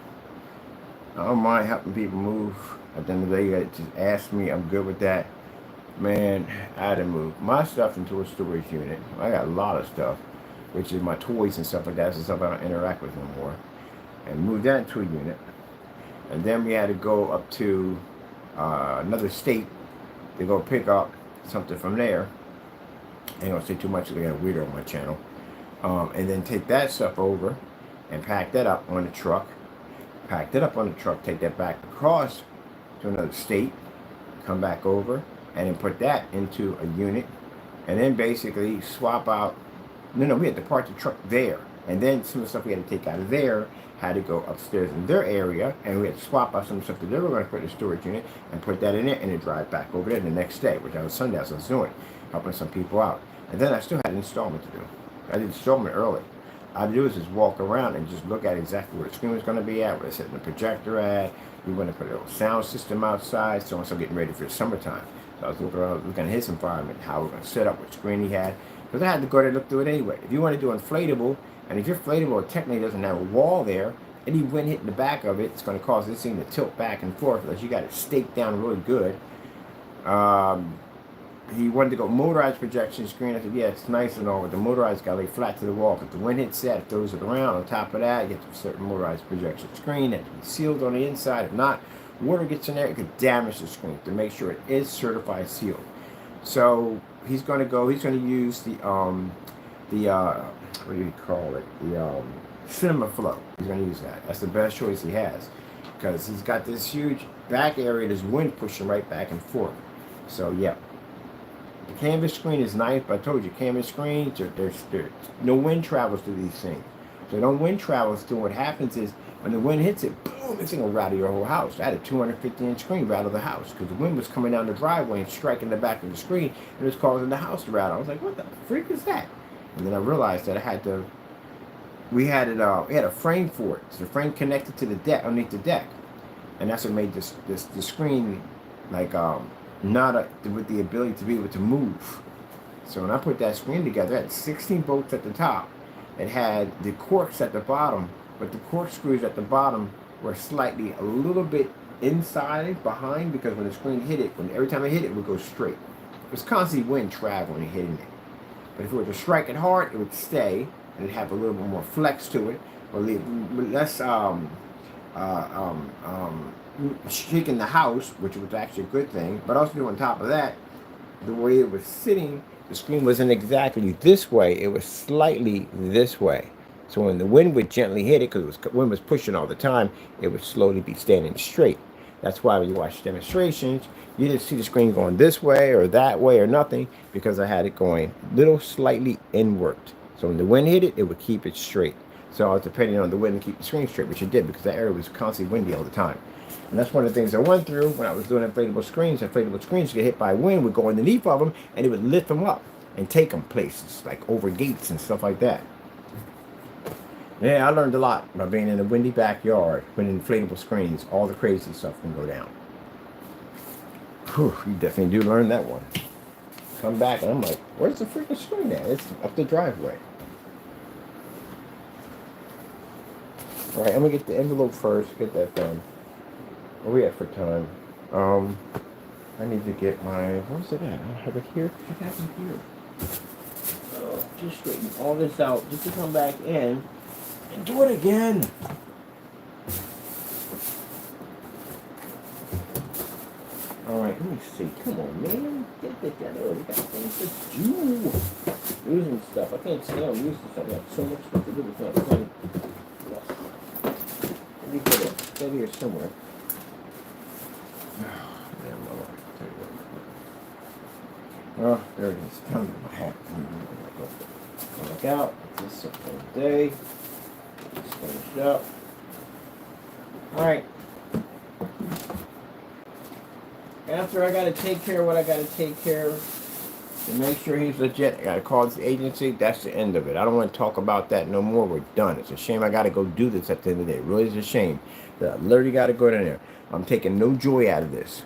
I don't mind helping people move. At the end of the day, you gotta just ask me. I'm good with that. Man, I had to move my stuff into a storage unit. I got a lot of stuff, which is my toys and stuff like that. It's stuff I don't interact with no more. And move that into a unit. And then we had to go up to another state to go pick up something from there. I ain't gonna say too much because I got a weirdo on my channel. And then take that stuff over and pack that up on the truck. Pack that up on the truck, take that back across to another state, come back over, and then put that into a unit. And then basically swap out. No, we had to park the truck there. And then some of the stuff we had to take out of there had to go upstairs in their area, and we had to swap out some stuff that they were going to put in the storage unit and put that in there and then drive back over there the next day, which I was Sunday, as I was doing, helping some people out. And then I still had an installment to do. I did installment early. All I do is just walk around and just look at exactly where the screen was going to be at, where I set the projector at, We want to put a little sound system outside, so I'm getting ready for the summertime. So I was looking at his environment, how we're going to set up, what screen he had, because I had to go there and look through it anyway. If you want to do inflatable, and if your inflatable technically doesn't have a wall there, any wind hitting the back of it, it's going to cause this thing to tilt back and forth, unless you got it staked down really good. He wanted to go motorized projection screen. I said, yeah, it's nice and all, but the motorized got to lay flat to the wall. If the wind hits that, it throws it around. On top of that, you get a certain motorized projection screen that can be sealed on the inside. If not, water gets in there, it could damage the screen. To make sure it is certified sealed. So he's going to use the what do you call it? The cinema flow. He's going to use that. That's the best choice he has, because he's got this huge back area, there's wind pushing right back and forth. So yeah. The canvas screen is nice, but I told you, canvas screens, there's no wind travels through these things. So no wind travels through. What happens is, when the wind hits it, boom, this thing will rattle your whole house. I had a 250-inch screen rattle the house, because the wind was coming down the driveway and striking the back of the screen, and it was causing the house to rattle. I was like, what the freak is that? And then I realized that we had a frame for it. So the frame connected to the deck, underneath the deck. And that's what made the screen, like, with the ability to be able to move. So when I put that screen together, it had 16 bolts at the top. It had the corks at the bottom, but the corkscrews at the bottom were slightly a little bit inside, behind, because when the screen hit it, every time I hit it, it would go straight. It was constantly wind traveling and hitting it. But if it were to strike it hard, it would stay, and it'd have a little bit more flex to it, or less shaking the house, which was actually a good thing. But also on top of that, the way it was sitting, the screen wasn't exactly this way, it was slightly this way. So when the wind would gently hit it, because the wind was pushing all the time, it would slowly be standing straight. That's why when you watch demonstrations, you didn't see the screen going this way or that way or nothing, because I had it going little slightly inward. So when the wind hit it, it would keep it straight. So I was depending on the wind to keep the screen straight, which it did, because that area was constantly windy all the time. And that's one of the things I went through when I was doing inflatable screens. Inflatable screens get hit by wind, would go underneath of them, and it would lift them up and take them places, like over gates and stuff like that. Yeah, I learned a lot by being in a windy backyard with inflatable screens. All the crazy stuff can go down. Whew, you definitely do learn that one. Come back, and I'm like, where's the freaking screen at? It's up the driveway. All right, I'm going to get the envelope first, get that done. What are we at for time? I need to get my, where's it at? I have it here. I have it here. Just straighten all this out, just to come back in and do it again. All right, let me see. Come on, man. Get that together. We got things to do. Using stuff. I can't stay on using stuff. I got so much stuff to do with that thing. Let me get it. It's over here somewhere. Oh, there it is. Tell me what happened. Go back out. This up for the day. Just finish up. Alright. After I gotta take care of what I gotta take care of to make sure he's legit, I gotta call the agency. That's the end of it. I don't want to talk about that no more. We're done. It's a shame I gotta go do this at the end of the day. It really is a shame that I literally gotta go down there. I'm taking no joy out of this,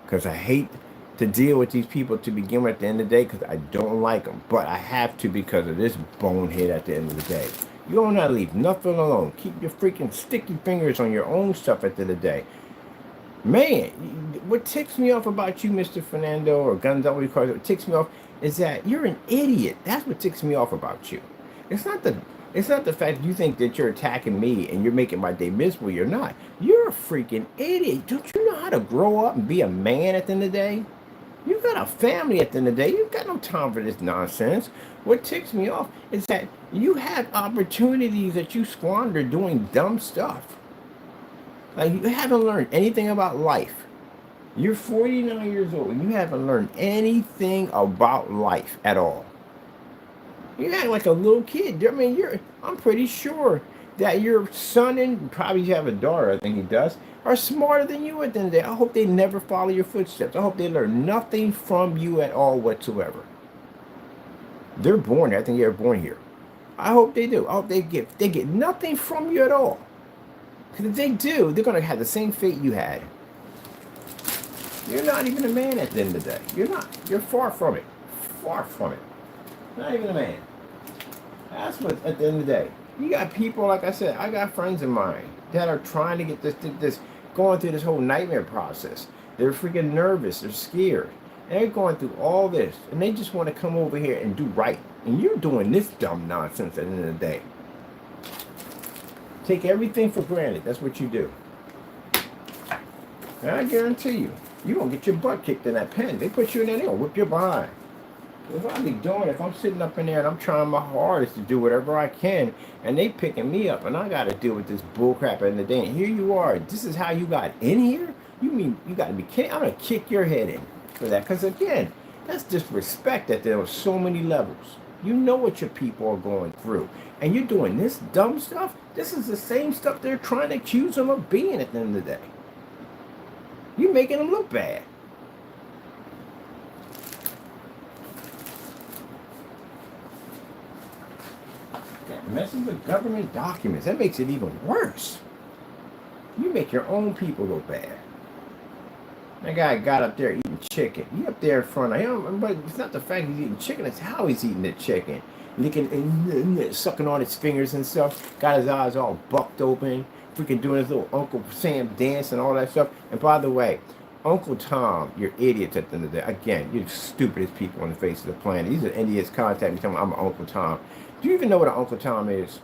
because I hate to deal with these people to begin with at the end of the day, because I don't like them. But I have to, because of this bonehead at the end of the day. You don't have to leave nothing alone. Keep your freaking sticky fingers on your own stuff at the end of the day. Man, what ticks me off about you, Mr. Fernando, or Gonzalo, what ticks me off is that you're an idiot. That's what ticks me off about you. It's not the fact that you think that you're attacking me and you're making my day miserable. You're not. You're a freaking idiot. Don't you know how to grow up and be a man at the end of the day? You've got a family at the end of the day. You've got no time for this nonsense. What ticks me off is that you have opportunities that you squander doing dumb stuff. Like, you haven't learned anything about life. You're 49 years old and you haven't learned anything about life at all. You act like a little kid. I mean, I'm pretty sure that your son, and probably you have a daughter, I think he does, are smarter than you at the end of the day. I hope they never follow your footsteps. I hope they learn nothing from you at all whatsoever. They're born here. I think you're born here. I hope they do. I hope they get nothing from you at all. Because if they do, they're going to have the same fate you had. You're not even a man at the end of the day. You're not. You're far from it. Far from it. Not even a man. That's what, at the end of the day. You got people, like I said, I got friends of mine that are trying to get this going through this whole nightmare process. They're freaking nervous. They're scared. And they're going through all this. And they just want to come over here and do right. And you're doing this dumb nonsense at the end of the day. Take everything for granted. That's what you do. And I guarantee you, you're going to get your butt kicked in that pen. They put you in there, they'll whip your behind. If I be doing, if I'm sitting up in there and I'm trying my hardest to do whatever I can, and they picking me up, and I got to deal with this bullcrap at the end of the day, and here you are, this is how you got in here? You mean you got to be kidding? I'm going to kick your head in for that, because again, that's disrespect that there are so many levels. You know what your people are going through, and you're doing this dumb stuff. This is the same stuff they're trying to accuse them of being at the end of the day. You're making them look bad. Messing with government documents, that makes it even worse. You make your own people look bad. That guy got up there eating chicken. You up there in front of him, but it's not the fact he's eating chicken, it's how he's eating the chicken. Licking and sucking on his fingers and stuff. Got his eyes all bucked open. Freaking doing his little Uncle Sam dance and all that stuff. And by the way, Uncle Tom, you're idiots at the end of the day. Again, you're the stupidest people on the face of the planet. These are idiots contact me telling me I'm an Uncle Tom. Do you even know what an Uncle Tom is?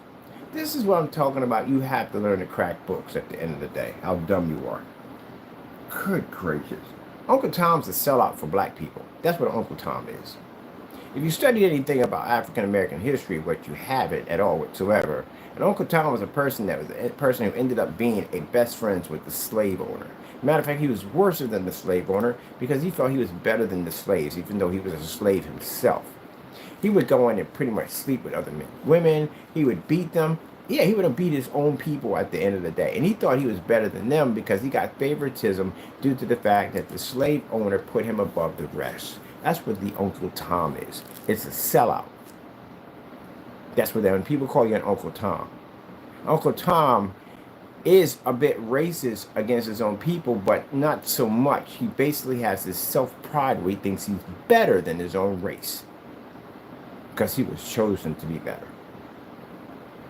This is what I'm talking about. You have to learn to crack books at the end of the day. How dumb you are. Good gracious. Uncle Tom's a sellout for black people. That's what Uncle Tom is. If you study anything about African American history, what you haven't at all whatsoever, and Uncle Tom was a person who ended up being a best friends with the slave owner. Matter of fact, he was worse than the slave owner because he felt he was better than the slaves, even though he was a slave himself. He would go in and pretty much sleep with other men, women. He would beat them. Yeah, he would have beat his own people at the end of the day. And he thought he was better than them because he got favoritism due to the fact that the slave owner put him above the rest. That's what the Uncle Tom is. It's a sellout. That's what when people call you an Uncle Tom. Uncle Tom is a bit racist against his own people, but not so much. He basically has this self-pride where he thinks he's better than his own race because he was chosen to be better.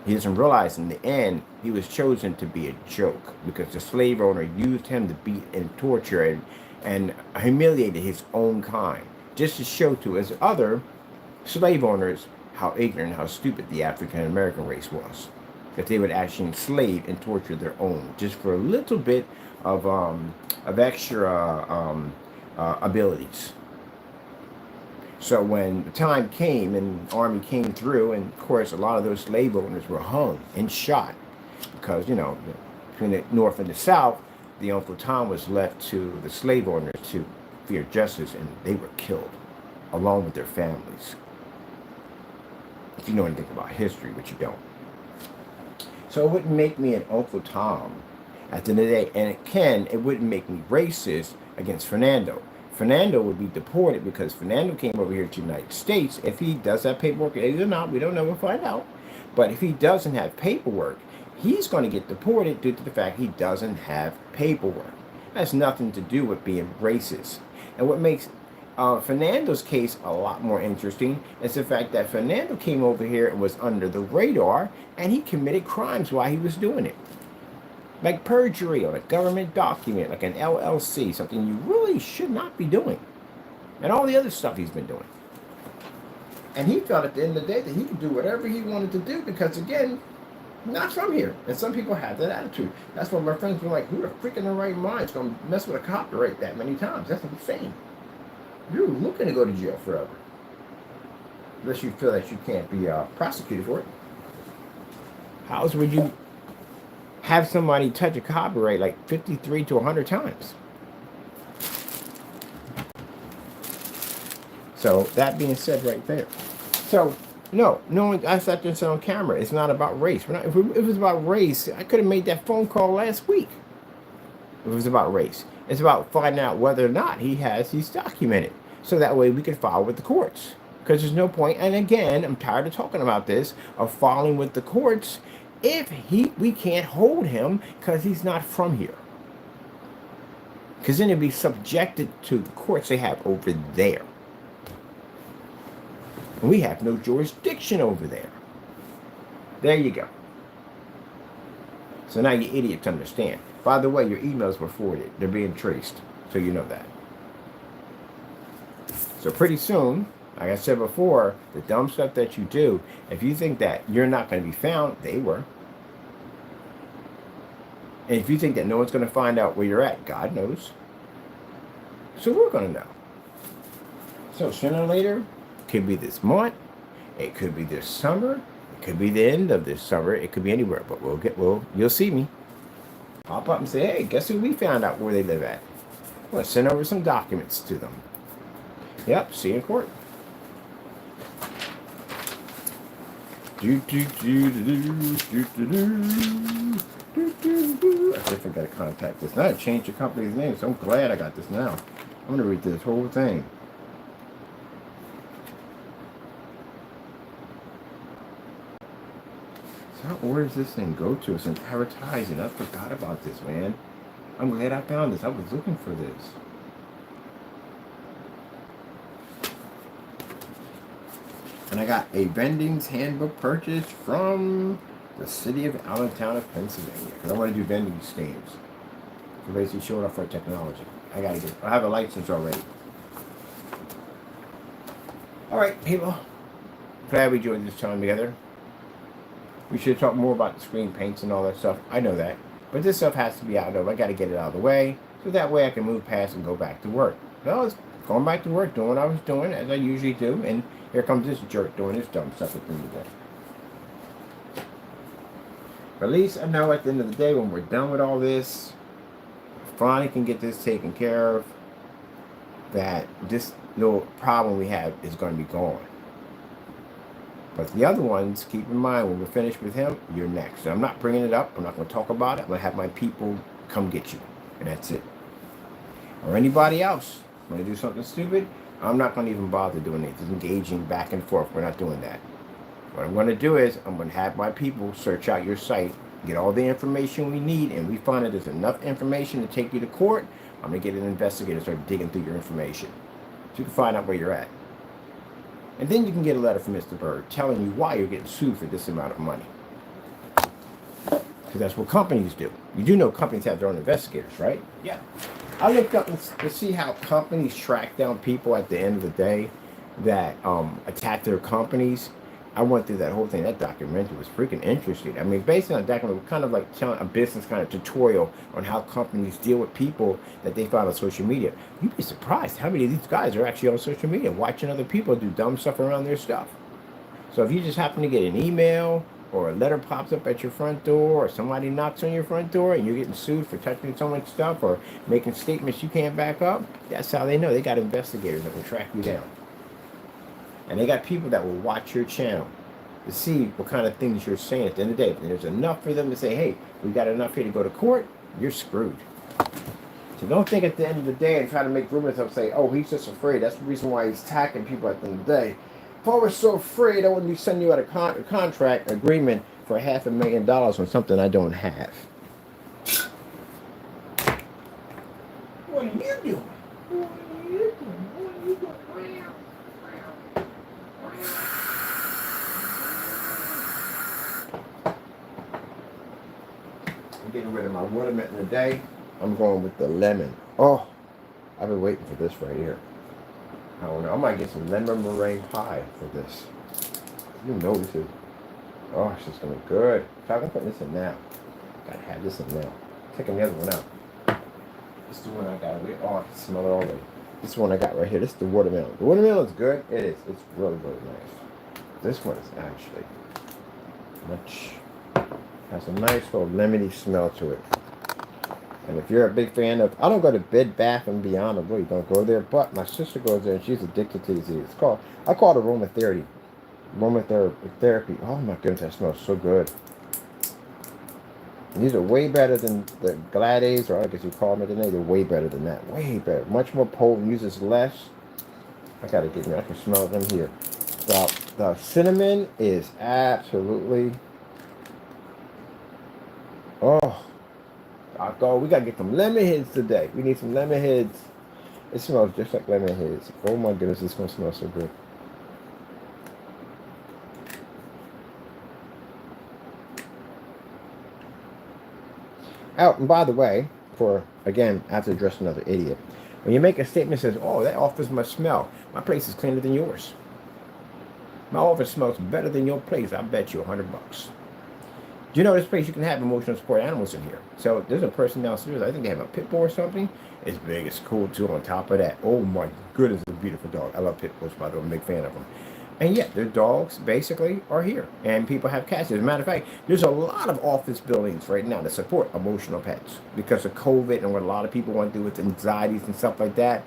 He doesn't realize in the end he was chosen to be a joke because the slave owner used him to beat and torture and humiliated his own kind just to show to his other slave owners how ignorant, how stupid the African American race was. That they would actually enslave and torture their own just for a little bit of extra abilities. So when the time came and the army came through, and of course a lot of those slave owners were hung and shot because, you know, between the North and the South, the Uncle Tom was left to the slave owners to fear justice, and they were killed along with their families. If you know anything about history, but you don't. So it wouldn't make me an Uncle Tom at the end of the day, and it wouldn't make me racist against Fernando. Fernando would be deported because Fernando came over here to the United States. If he does have paperwork, either or not, we don't know, we'll find out. But if he doesn't have paperwork, he's going to get deported due to the fact he doesn't have paperwork. That has nothing to do with being racist. And what makes Fernando's case a lot more interesting is the fact that Fernando came over here and was under the radar, and he committed crimes while he was doing it. Like perjury on a government document, like an LLC, something you really should not be doing. And all the other stuff he's been doing. And he felt at the end of the day that he could do whatever he wanted to do because, again, not from here. And some people have that attitude. That's why my friends were like, who the freak in their right mind is going to mess with a copyright that many times? That's insane. You're looking to go to jail forever. Unless you feel that you can't be prosecuted for it. How else would you have somebody touch a copyright like 53 to 100 times? So that being said right there. So no one, I sat there and said on camera, it's not about race. If it was about race, I could have made that phone call last week. If it was about race. It's about finding out whether or not he's documented. So that way we can file with the courts. Because there's no point, and again, I'm tired of talking about this, of filing with the courts if we can't hold him because he's not from here. Because then he'll be subjected to the courts they have over there. And we have no jurisdiction over there. There you go. So now you idiots understand. By the way, your emails were forwarded. They're being traced. So you know that. So pretty soon, like I said before, the dumb stuff that you do, if you think that you're not going to be found, they were. And if you think that no one's going to find out where you're at, God knows. So we're going to know. So sooner or later, it could be this month, it could be this summer, it could be the end of this summer, it could be anywhere, but you'll see me. Pop up and say, hey, guess who we found out where they live at? We'll send over some documents to them. Yep, see you in court. I definitely got to contact this. Now I changed the company's name, so I'm glad I got this now. I'm going to read this whole thing. So where does this thing go to? It's in advertising. I forgot about this, man. I'm glad I found this. I was looking for this. And I got a vending's handbook purchase from the city of Allentown of Pennsylvania. Because I want to do vending schemes. So basically show it off for technology. I have a license already. Alright, people. Glad we enjoyed this time together. We should talk more about the screen paints and all that stuff. I know that. But this stuff has to be out of. I got to get it out of the way. So that way I can move past and go back to work. Well, I was going back to work, doing what I was doing, as I usually do. And here comes this jerk doing his dumb stuff at the end of the day. But at least I know at the end of the day, when we're done with all this, finally can get this taken care of, that this little problem we have is going to be gone. But the other ones, keep in mind, when we're finished with him, you're next. So I'm not bringing it up. I'm not going to talk about it. I'm going to have my people come get you. And that's it. Or anybody else want to do something stupid, I'm not going to even bother doing it. Just engaging back and forth. We're not doing that. What I'm going to do is I'm going to have my people search out your site, get all the information we need, and we find that there's enough information to take you to court. I'm going to get an investigator to start digging through your information so you can find out where you're at. And then you can get a letter from Mr. Bird telling you why you're getting sued for this amount of money. Because that's what companies do. You do know companies have their own investigators, right? Yeah. I looked up to see how companies track down people at the end of the day that attack their companies. I went through that whole thing. That documentary was freaking interesting. I mean, based on that documentary, kind of like telling a business kind of tutorial on how companies deal with people that they find on social media. You'd be surprised how many of these guys are actually on social media watching other people do dumb stuff around their stuff. So if you just happen to get an email or a letter pops up at your front door or somebody knocks on your front door and you're getting sued for touching someone's stuff or making statements you can't back up, that's how they know. They got investigators that will track you down. And they got people that will watch your channel to see what kind of things you're saying at the end of the day. If there's enough for them to say, hey, we got enough here to go to court, you're screwed. So don't think at the end of the day and try to make rumors up, say, oh, he's just afraid. That's the reason why he's attacking people at the end of the day. If I was so afraid, I wouldn't be sending you out a contract agreement for $500,000 on something I don't have. What are you doing? What are you doing? What are you doing? I'm getting rid of my watermelon today. I'm going with the lemon. Oh, I've been waiting for this right here. I don't know. I might get some lemon meringue pie for this. You know this is. Oh, it's just gonna be good. So I'm putting this in now. Gotta have this in now. Taking the other one out. This is the one I got. Oh, I can smell it already. This is the one I got right here. This is the watermelon. The watermelon is good. It is. It's really, really nice. This one is actually has a nice little lemony smell to it. And if you're a big fan of, I don't go to Bed Bath and Beyond, I really don't go there, but my sister goes there and she's addicted to these. I call it aromatherapy. Aromatherapy. Oh my goodness, that smells so good. And these are way better than the Glades, or I guess you call them today. They're way better than that. Way better. Much more potent, uses less. I gotta get me, I can smell them here. The cinnamon is absolutely Oh, I thought we gotta get some lemon heads today. We need some lemon heads. It smells just like lemon heads. Oh my goodness, it's gonna smell so good. Oh, and by the way, again, I have to address another idiot. When you make a statement that says, oh, that office must smell. My place is cleaner than yours. My office smells better than your place. I bet you $100. Do you know this place you can have emotional support animals in here? So there's a person downstairs, I think they have a pit bull or something. It's big, it's cool too on top of that. Oh my goodness, it's a beautiful dog. I love pit bulls, by the way, I'm a big fan of them. And yeah, their dogs basically are here. And people have cats. As a matter of fact, there's a lot of office buildings right now that support emotional pets. Because of COVID and what a lot of people want to do with anxieties and stuff like that,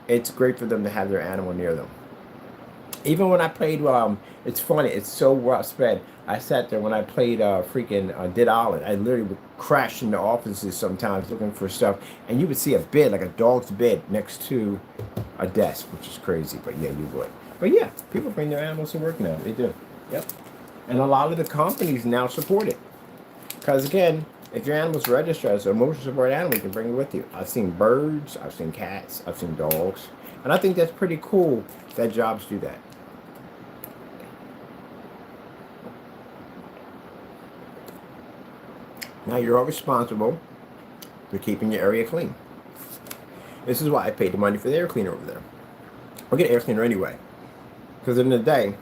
it's great for them to have their animal near them. Even when I played, it's funny, it's so well spread. I sat there when I played Dead Island. I literally would crash into offices sometimes looking for stuff. And you would see a bed, like a dog's bed, next to a desk, which is crazy, but yeah, you would. But yeah, people bring their animals to work now. They do. Yep. And a lot of the companies now support it. Because again, if your animal's registered as an emotional support animal, you can bring it with you. I've seen birds, I've seen cats, I've seen dogs. And I think that's pretty cool that jobs do that. Now you're all responsible for keeping your area clean. This is why I paid the money for the air cleaner over there. I'll get an air cleaner anyway. Because in the day,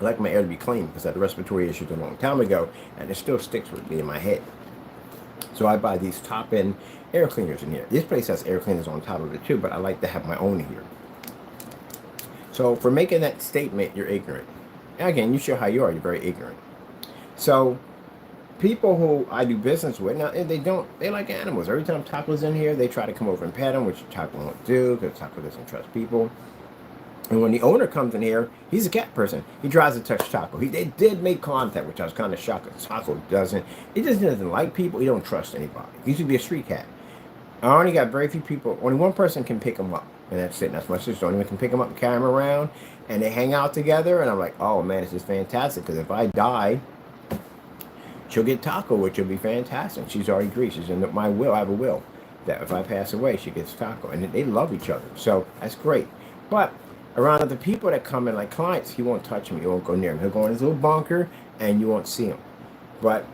I like my air to be clean because I had respiratory issues a long time ago and it still sticks with me in my head. So I buy these top-end air cleaners in here. This place has air cleaners on top of it too, but I like to have my own here. So for making that statement, you're ignorant. And again, you show how you are. You're very ignorant. So people who I do business with, now they like animals. Every time Taco's in here, they try to come over and pet him, which Taco won't do because Taco doesn't trust people. And when the owner comes in here, he's a cat person. He tries to touch Taco. They did make contact, which I was kind of shocked that Taco doesn't. He just doesn't like people. He don't trust anybody. He used to be a street cat. I only got very few people. Only one person can pick him up. And that's it. That's my sister. Only one can pick him up and carry him around. And they hang out together. And I'm like, oh, man, this is fantastic. Because if I die, she'll get Taco, which will be fantastic. She's already agreed. She's in my will. I have a will that if I pass away, she gets Taco. And they love each other. So that's great. But around other people that come in, like clients, he won't touch him. He won't go near him. He'll go in his little bunker, and you won't see him. But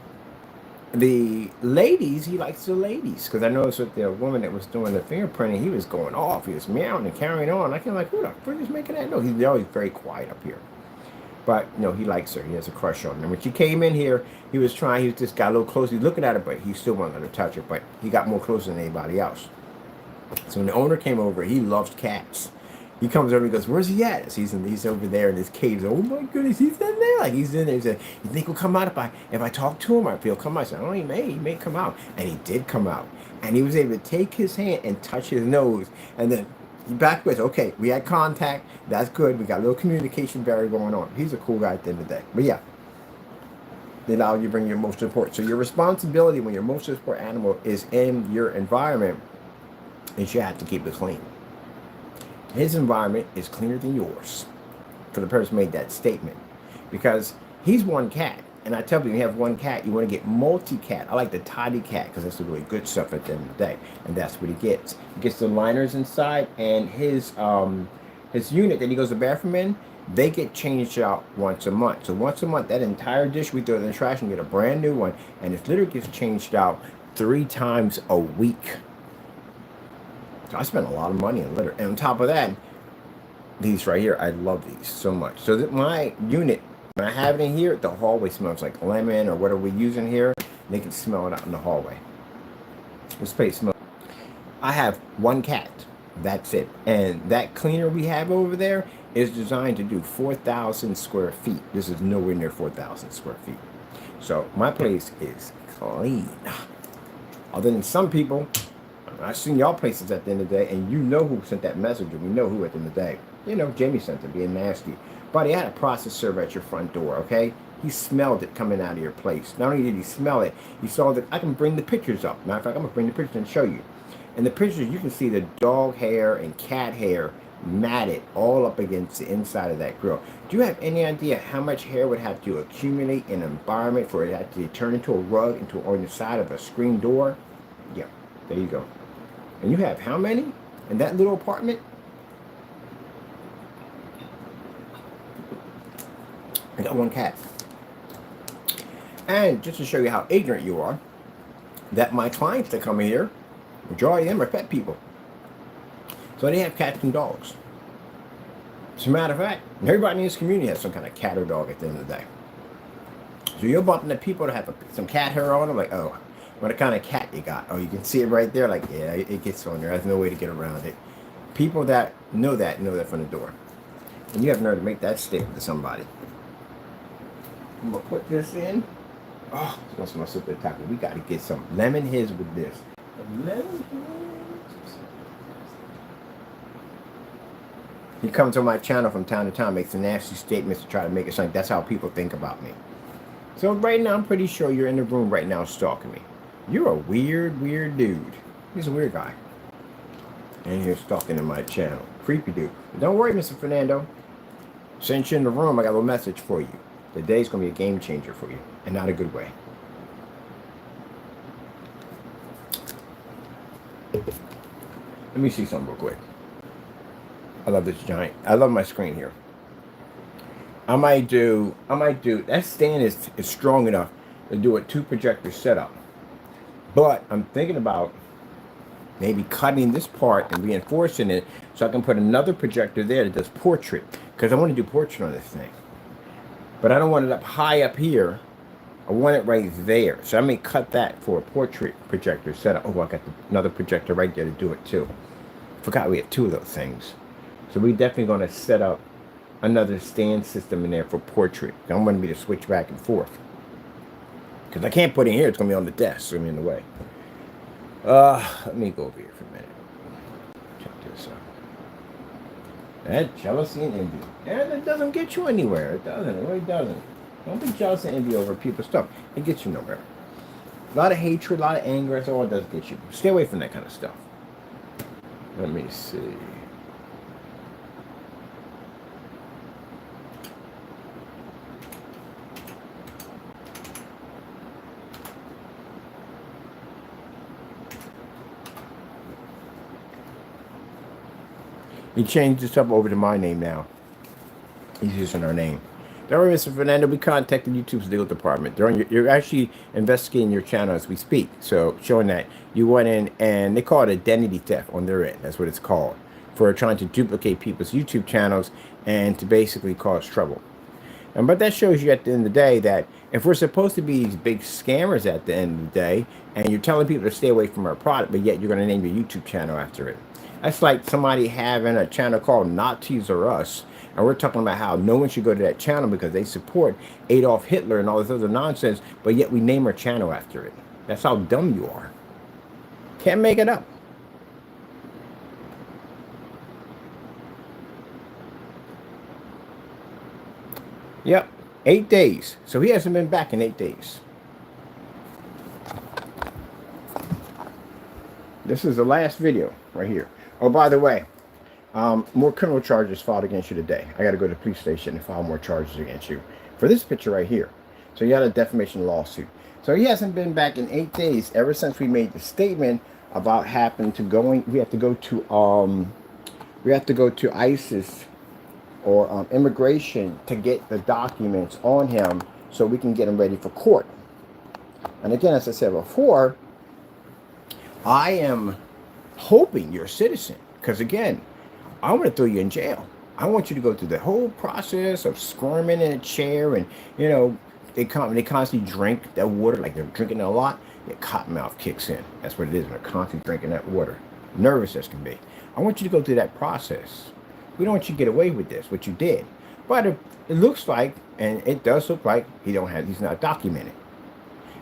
the ladies, he likes the ladies. Because I noticed with the woman that was doing the fingerprinting, he was going off. He was meowing and carrying on. I can like, who the frick is making that? No, he's always very quiet up here. But, no, he likes her. He has a crush on her. And when she came in here, he just got a little close. He's looking at her, but he still wanted her to touch her. But he got more closer than anybody else. So when the owner came over, he loves cats. He comes over and goes, where's he at? He's over there in his cave. Oh my goodness, he's in there. Like he's in there. He said, you think he'll come out if I talk to him? Or if he'll come out? I said, oh, he may come out. And he did come out. And he was able to take his hand and touch his nose. And then he back with, okay, we had contact. That's good. We got a little communication barrier going on. He's a cool guy at the end of the day. But yeah, they allow you to bring your emotional support. So your responsibility when your emotional support animal is in your environment is you have to keep it clean. His environment is cleaner than yours for the person who made that statement. Because he's one cat. And I tell people, you have one cat, you want to get multi-cat. I like the tidy cat because that's the really good stuff at the end of the day. And that's what he gets. He gets the liners inside, and his unit that he goes to the bathroom in, they get changed out once a month. So once a month, that entire dish we throw in the trash and get a brand new one. And it literally gets changed out 3 times a week. I spent a lot of money on litter. And on top of that, these right here, I love these so much. So that my unit, when I have it in here, the hallway smells like lemon or whatever we use in here. They can smell it out in the hallway. This place smells. I have one cat. That's it. And that cleaner we have over there is designed to do 4,000 square feet. This is nowhere near 4,000 square feet. So my place is clean. Other than some people, I've seen y'all places at the end of the day, and you know who sent that message, and we know who at the end of the day. You know, Jamie sent it, being nasty. But he had a process server at your front door, okay? He smelled it coming out of your place. Not only did he smell it, he saw that. I can bring the pictures up. Matter of fact, I'm going to bring the pictures and show you. In the pictures, you can see the dog hair and cat hair matted all up against the inside of that grill. Do you have any idea how much hair would have to accumulate in an environment for it to actually turn into a rug on the side of a screen door? Yeah, there you go. And you have how many in that little apartment? I got one cat. And just to show you how ignorant you are, that my clients that come in here, majority of them are pet people. So they have cats and dogs. As a matter of fact, everybody in this community has some kind of cat or dog at the end of the day. So you're bumping into people that have some cat hair on them, like, oh, what kind of cat you got? Oh, you can see it right there, like, yeah, it gets on there. There's no way to get around it. People that know that from the door. And you have nerve to make that statement to somebody. I'm going to put this in. Oh, it's going to smell super taco. We got to get some lemon his with this. Lemon his. He comes on my channel from time to time, makes nasty statements to try to make it sound like that's how people think about me. So right now, I'm pretty sure you're in the room right now stalking me. You're a weird, weird dude. He's a weird guy. And you're stalking in my channel. Creepy dude. But don't worry, Mr. Fernando. Since you're in the room, I got a little message for you. The day's going to be a game changer for you. And not a good way. Let me see something real quick. I love this giant. I love my screen here. I might do, that stand is strong enough to do a 2 projector setup. But I'm thinking about maybe cutting this part and reinforcing it so I can put another projector there that does portrait. Because I want to do portrait on this thing. But I don't want it up high up here. I want it right there. So I may cut that for a portrait projector setup. Oh, I got another projector right there to do it too. Forgot we had 2 of those things. So we're definitely going to set up another stand system in there for portrait. I don't want me to switch back and forth. Because I can't put it in here. It's going to be on the desk. So I'm in the way. Let me go over here for a minute. Check this out. That jealousy and envy. And it doesn't get you anywhere. It doesn't. It really doesn't. Don't be jealous and envy over people's stuff. It gets you nowhere. A lot of hatred, a lot of anger. That's all it does get you. Stay away from that kind of stuff. Let me see. He changed this up over to my name now. He's using our name. Don't worry, Mr. Fernando. We contacted YouTube's legal department. You're actually investigating your channel as we speak. So showing that you went in and they call it identity theft on their end. That's what it's called. For trying to duplicate people's YouTube channels and to basically cause trouble. But that shows you at the end of the day that if we're supposed to be these big scammers at the end of the day, and you're telling people to stay away from our product, but yet you're going to name your YouTube channel after it. That's like somebody having a channel called Nazis or Us, and we're talking about how no one should go to that channel because they support Adolf Hitler and all this other nonsense, but yet we name our channel after it. That's how dumb you are. Can't make it up. Yep, 8 days. So he hasn't been back in 8 days. This is the last video right here. Oh, by the way, more criminal charges filed against you today. I got to go to the police station and file more charges against you for this picture right here. So you got a defamation lawsuit. So he hasn't been back in 8 days ever since we made the statement about having to going. We have to go to ISIS or immigration to get the documents on him so we can get him ready for court. And again, as I said before, I am hoping you're a citizen, because again, I want to throw you in jail. I want you to go through the whole process of squirming in a chair, and you know they constantly drink that water like they're drinking it a lot. Your cotton mouth kicks in. That's what it is. They're constantly drinking that water, nervous as can be. I want you to go through that process. We don't want you to get away with this, what you did. But it looks like, and it does look like he's not documented.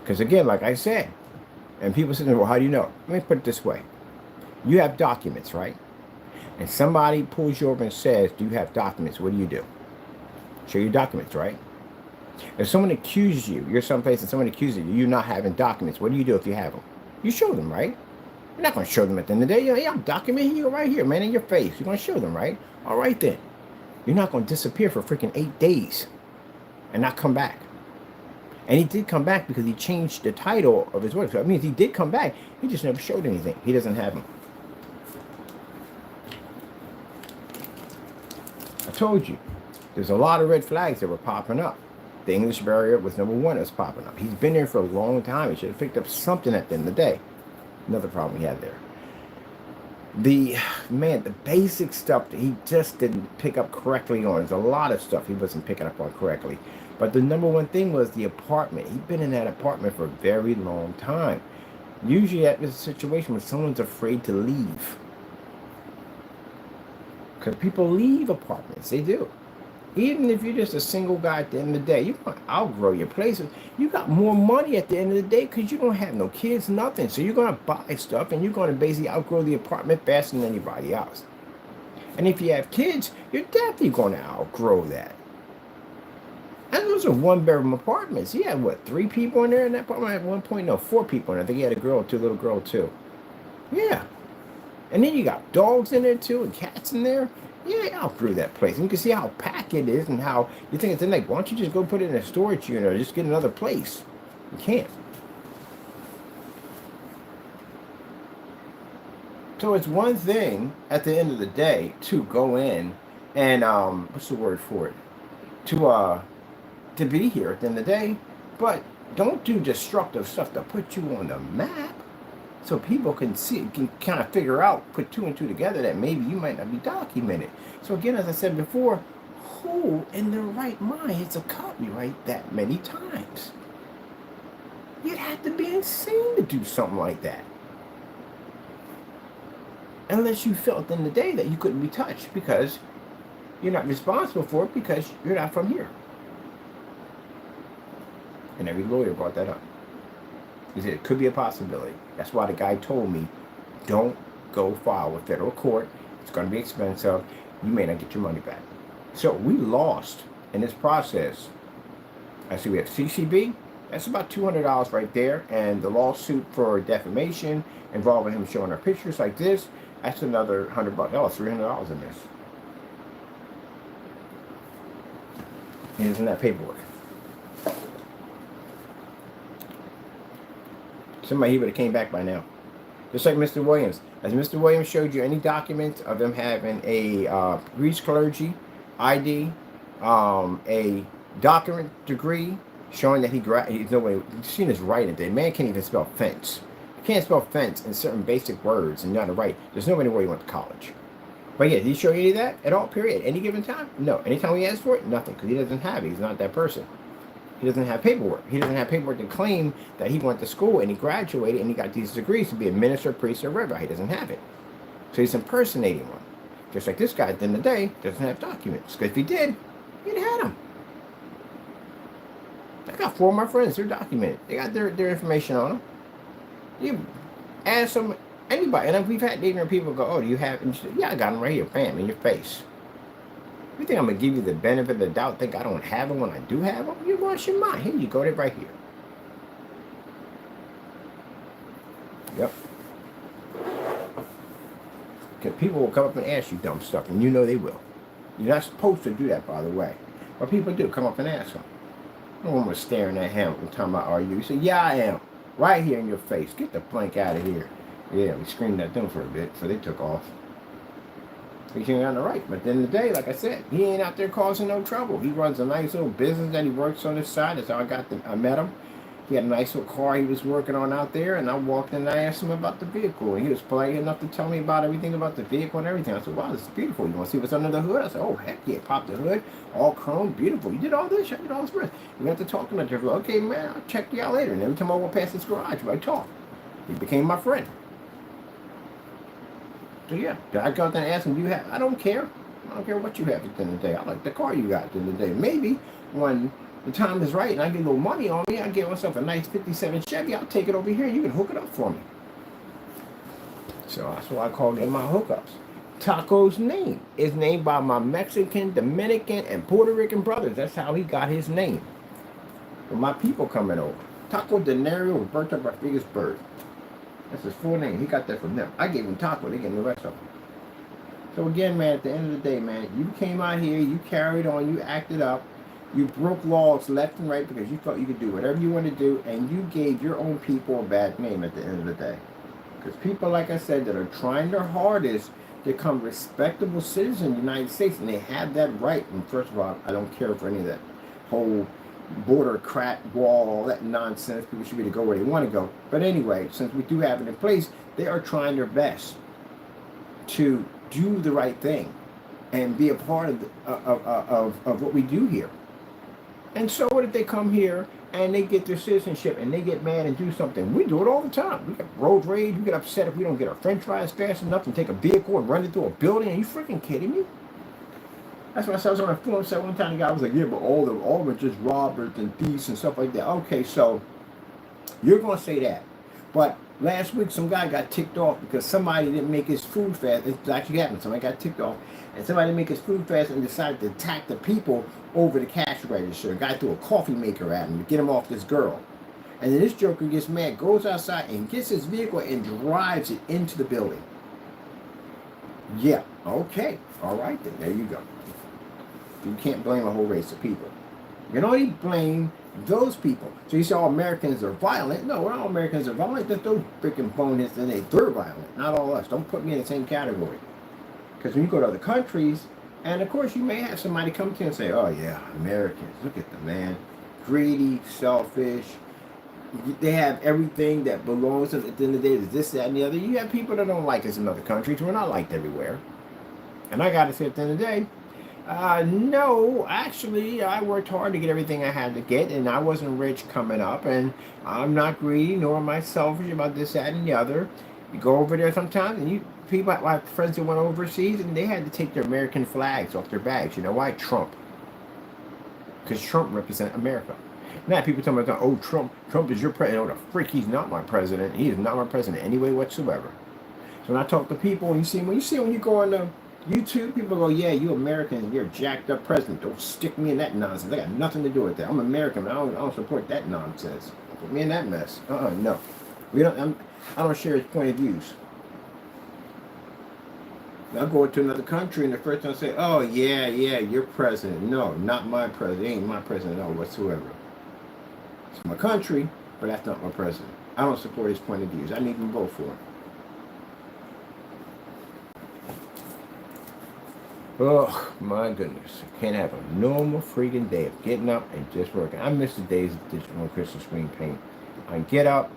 Because again, like I said, and people say, well, how do you know? Let me put it this way. You have documents, right? And somebody pulls you over and says, do you have documents? What do? Show your documents, right? If someone accuses you, you're someplace and someone accuses you not having documents, what do you do if you have them? You show them, right? You're not going to show them at the end of the day. Yeah, I'm documenting you right here, man, in your face. You're going to show them, right? All right, then. You're not going to disappear for freaking 8 days and not come back. And he did come back because he changed the title of his work. So that means he did come back. He just never showed anything. He doesn't have them. I told you, there's a lot of red flags that were popping up. The English barrier was number one that's popping up. He's been there for a long time. He should have picked up something at the end of the day. Another problem he had there. The basic stuff that he just didn't pick up correctly on. There's a lot of stuff he wasn't picking up on correctly. But the number one thing was the apartment. He'd been in that apartment for a very long time. Usually that is a situation where someone's afraid to leave. Because people leave apartments. They do. Even if you're just a single guy at the end of the day, you're going to outgrow your places. You got more money at the end of the day because you don't have no kids, nothing. So you're going to buy stuff and you're going to basically outgrow the apartment faster than anybody else. And if you have kids, you're definitely going to outgrow that. And those are one-bedroom apartments. He had, what, 3 people in there in that apartment at one point? No, 4 people in there. I think he had a girl, 2 little girl, too. Yeah. And then you got dogs in there, too, and cats in there. Yeah, outgrew that place. And you can see how packed it is and how you think it's like, why don't you just go put it in a storage unit or just get another place? You can't. So it's one thing at the end of the day to go in and, what's the word for it? To be here at the end of the day, but don't do destructive stuff to put you on the map so people can see, can kind of figure out, put 2 and 2 together that maybe you might not be documented. So again, as I said before, who in their right mind hits a copyright that many times? You'd have to be insane to do something like that. Unless you felt at the end of the day that you couldn't be touched because you're not responsible for it because you're not from here. And every lawyer brought that up. He said it could be a possibility. That's why the guy told me, don't go file with federal court. It's going to be expensive. You may not get your money back. So we lost in this process. I see we have CCB. That's about $200 right there. And the lawsuit for defamation involving him showing our pictures like this, that's another $100. Oh, $300 in this. And isn't that paperwork? Somebody, he would have came back by now. Just like Mr. Williams. As Mr. Williams showed you any documents of them having a Greece clergy ID, a doctorate degree showing that he's no way, you've seen his writing. The man can't even spell fence. He can't spell fence in certain basic words and not to write. There's nobody where he went to college. But yeah, did he show you any of that at all, period? Any given time? No. Anytime he asks for it? Nothing, because he doesn't have it. He's not that person. He doesn't have paperwork. He doesn't have paperwork to claim that he went to school and he graduated and he got these degrees to be a minister, priest, or rabbi. He doesn't have it. So he's impersonating one. Just like this guy at the end of the day doesn't have documents. Because if he did, he'd had them. I got 4 of my friends. They're documented. They got their information on them. You ask them, anybody. And we've had ignorant people go, oh, do you have? And say, yeah, I got them right here. Bam, in your face. You think I'm going to give you the benefit of the doubt, think I don't have them when I do have them? You lost your mind. Here you go, they're right here. Yep. Because people will come up and ask you dumb stuff, and you know they will. You're not supposed to do that, by the way. But people do come up and ask them. No one was staring at him and talking about, are you? He said, yeah, I am. Right here in your face. Get the blank out of here. Yeah, we screamed at them for a bit, so they took off. He came on the right, but at the end of the day, like I said, he ain't out there causing no trouble. He runs a nice little business that he works on his side. That's how I met him. He had a nice little car he was working on out there, and I walked in and I asked him about the vehicle, and he was polite enough to tell me about everything about the vehicle and everything. I said, wow, this is beautiful. You want to see what's under the hood? I said, oh, heck yeah, pop the hood, all chrome, beautiful. You did all this? I did all this rest. We got to talking to each other. Okay, man, I'll check you out later. And every time I walk past his garage, I talk. He became my friend. So yeah, I go out there and ask him, do you have? I don't care. I don't care what you have at the end of the day. I like the car you got at the end of the day. Maybe when the time is right and I get a little money on me, I get myself a nice 57 Chevy, I'll take it over here. You can hook it up for me. So that's what I call them my hookups. Taco's name is named by my Mexican, Dominican, and Puerto Rican brothers. That's how he got his name. For my people coming over. Taco de Nero, Roberto Rodriguez Bird. That's his full name. He got that from them. I gave him Taco. They gave him the rest of them. So again, man, at the end of the day, man, you came out here, you carried on, you acted up, you broke laws left and right because you thought you could do whatever you want to do, and you gave your own people a bad name at the end of the day. Because people, like I said, that are trying their hardest to become respectable citizens in the United States, and they have that right. And first of all, I don't care for any of that whole border crack wall, all that nonsense. People should be to go where they want to go. But anyway, since we do have it in place, they are trying their best to do the right thing and be a part of what we do here. And so what if they come here and they get their citizenship and they get mad and do something? We do it all the time. We get road rage. We get upset if we don't get our french fries fast enough and take a vehicle and run it through a building. Are you freaking kidding me? That's why I was on a phone set one time. The guy was like, yeah, but all of them are just robbers and thieves and stuff like that. Okay, so you're going to say that. But last week, some guy got ticked off because somebody didn't make his food fast. It actually happened. Somebody got ticked off, and somebody didn't make his food fast and decided to attack the people over the cash register. A guy threw a coffee maker at him to get him off this girl. And then this joker gets mad, goes outside, and gets his vehicle and drives it into the building. Yeah, okay. All right, then. There you go. You can't blame a whole race of people. You can only blame those people. So you say all Americans are violent. No, not all Americans are violent. Just those freaking boneheads, and they're violent. Not all us. Don't put me in the same category. Because when you go to other countries, and of course you may have somebody come to you and say, oh yeah, Americans, look at them, man. Greedy, selfish. They have everything that belongs to them. At the end of the day, there's this, that, and the other. You have people that don't like us in other countries. We're not liked everywhere. And I got to say, at the end of the day, no, actually, I worked hard to get everything I had to get, and I wasn't rich coming up, and I'm not greedy, nor am I selfish about this, that, and the other. You go over there sometimes, and people have friends that went overseas, and they had to take their American flags off their bags. You know why? Trump. Because Trump represents America. Now people tell me, oh, Trump is your president. Oh, the freak, he's not my president. He is not my president any way whatsoever. So when I talk to people, when you go on the YouTube, people go, yeah, you American, you're a jacked up president. Don't stick me in that nonsense. I got nothing to do with that. I'm American, but I don't support that nonsense. Put me in that mess. No. I don't share his point of views. I'll go to another country and the first time I say, oh, yeah, you're president. No, not my president. He ain't my president at all whatsoever. It's my country, but that's not my president. I don't support his point of views. I didn't even vote for him. Oh, my goodness. I can't have a normal freaking day of getting up and just working. I miss the days of digital and crystal screen paint. I get up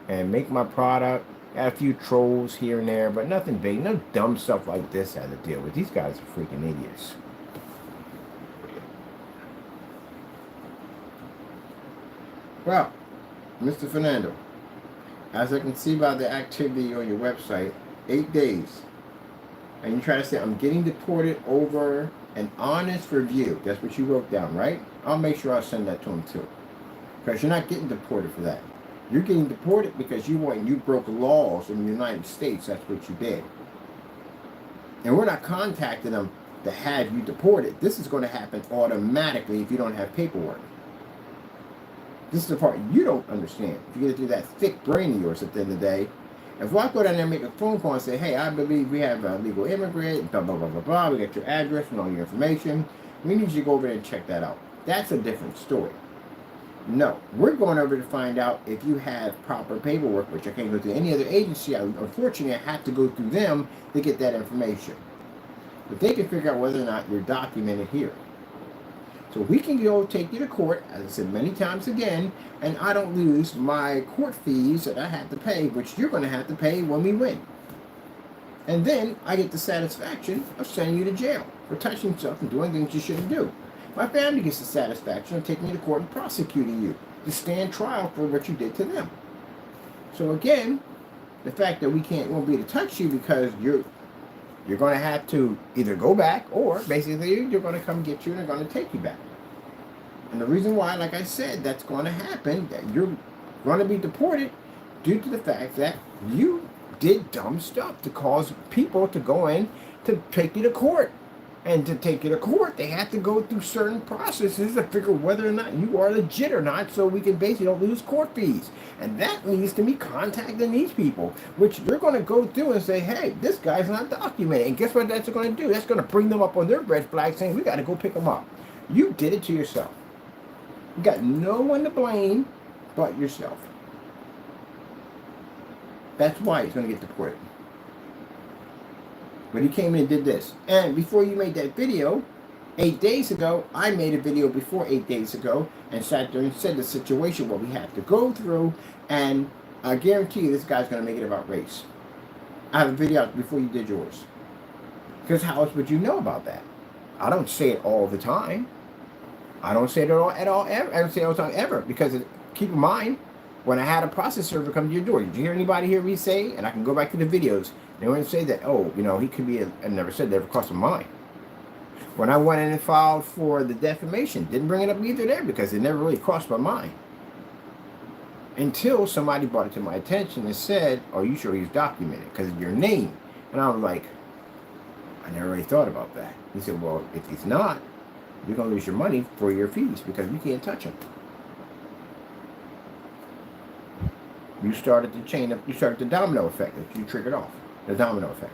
and make my product. Got a few trolls here and there, but nothing big. No dumb stuff like this I had to deal with. These guys are freaking idiots. Well, Mr. Fernando, as I can see by the activity on your website, 8 days. And you try to say, I'm getting deported over an honest review. That's what you wrote down, right? I'll make sure I send that to him too. Because you're not getting deported for that. You're getting deported because you broke laws in the United States. That's what you did. And we're not contacting them to have you deported. This is going to happen automatically if you don't have paperwork. This is the part you don't understand. If you get to do that thick brain of yours at the end of the day, if I go down there and make a phone call and say, hey, I believe we have a legal immigrant, blah, blah, blah, blah, blah, we got your address and all your information, we need you to go over there and check that out. That's a different story. No, we're going over to find out if you have proper paperwork, which I can't go through any other agency. Unfortunately, I have to go through them to get that information. But they can figure out whether or not you're documented here. So we can go take you to court, as I said many times again, and I don't lose my court fees that I have to pay, which you're going to have to pay when we win. And then I get the satisfaction of sending you to jail for touching stuff and doing things you shouldn't do. My family gets the satisfaction of taking you to court and prosecuting you to stand trial for what you did to them. So again, the fact that won't be able to touch you because you're going to have to either go back or basically they're going to come get you and they're going to take you back. And the reason why, like I said, that's going to happen, that you're going to be deported due to the fact that you did dumb stuff to cause people to go in to take you to court And to take you to court, they have to go through certain processes to figure whether or not you are legit or not, so we can basically don't lose court fees. And that leads to me contacting these people, which you're going to go through and say, hey, this guy's not documented. And guess what that's going to do? That's going to bring them up on their red flag saying, we got to go pick them up. You did it to yourself. You got no one to blame but yourself. That's why he's going to get deported. But he came in and did this. And before you made that video, 8 days ago, I made a video before 8 days ago and sat there and said the situation what we have to go through. And I guarantee you this guy's going to make it about race. I have a video out before you did yours. Because how else would you know about that? I don't say it all the time. I don't say it at all ever. I don't say it all the time ever. Because keep in mind, when I had a process server come to your door, did you hear anybody hear me say, and I can go back to the videos, they wouldn't say that, oh, you know, he could be, I never said that ever crossed my mind. When I went in and filed for the defamation, didn't bring it up either there because it never really crossed my mind. Until somebody brought it to my attention and said, are you sure he's documented? Because of your name. And I was like, I never really thought about that. He said, well, if he's not, you're going to lose your money for your fees because we can't touch him. You started the chain of, you started the domino effect that you triggered off. The domino effect.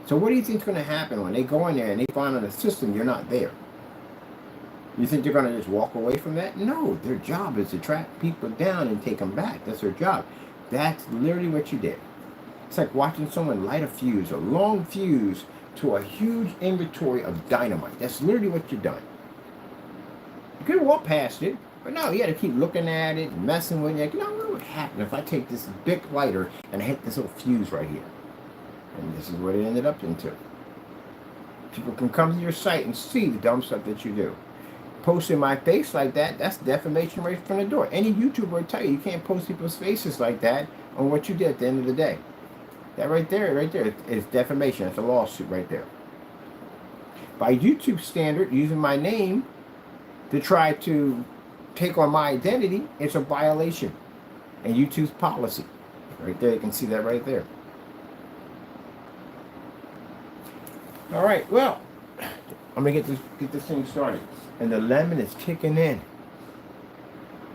So what do you think is going to happen when they go in there and they find on the system you're not there? You think they're going to just walk away from that? No, their job is to track people down and take them back. That's their job. That's literally what you did. It's like watching someone light a fuse, a long fuse, to a huge inventory of dynamite. That's literally what you've done. You could have walked past it, but no, you had to keep looking at it, and messing with it. You know, what would happen if I take this big lighter and I hit this little fuse right here? And this is what it ended up into. People can come to your site and see the dumb stuff that you do. Posting my face like that, that's defamation right from the door. Any YouTuber will tell you, you can't post people's faces like that on what you did at the end of the day. That right there is defamation. It's a lawsuit right there. By YouTube standard, using my name to try to take on my identity, it's a violation. And YouTube's policy. Right there, you can see that right there. All right, well, I'm gonna get this thing started. And the lemon is kicking in.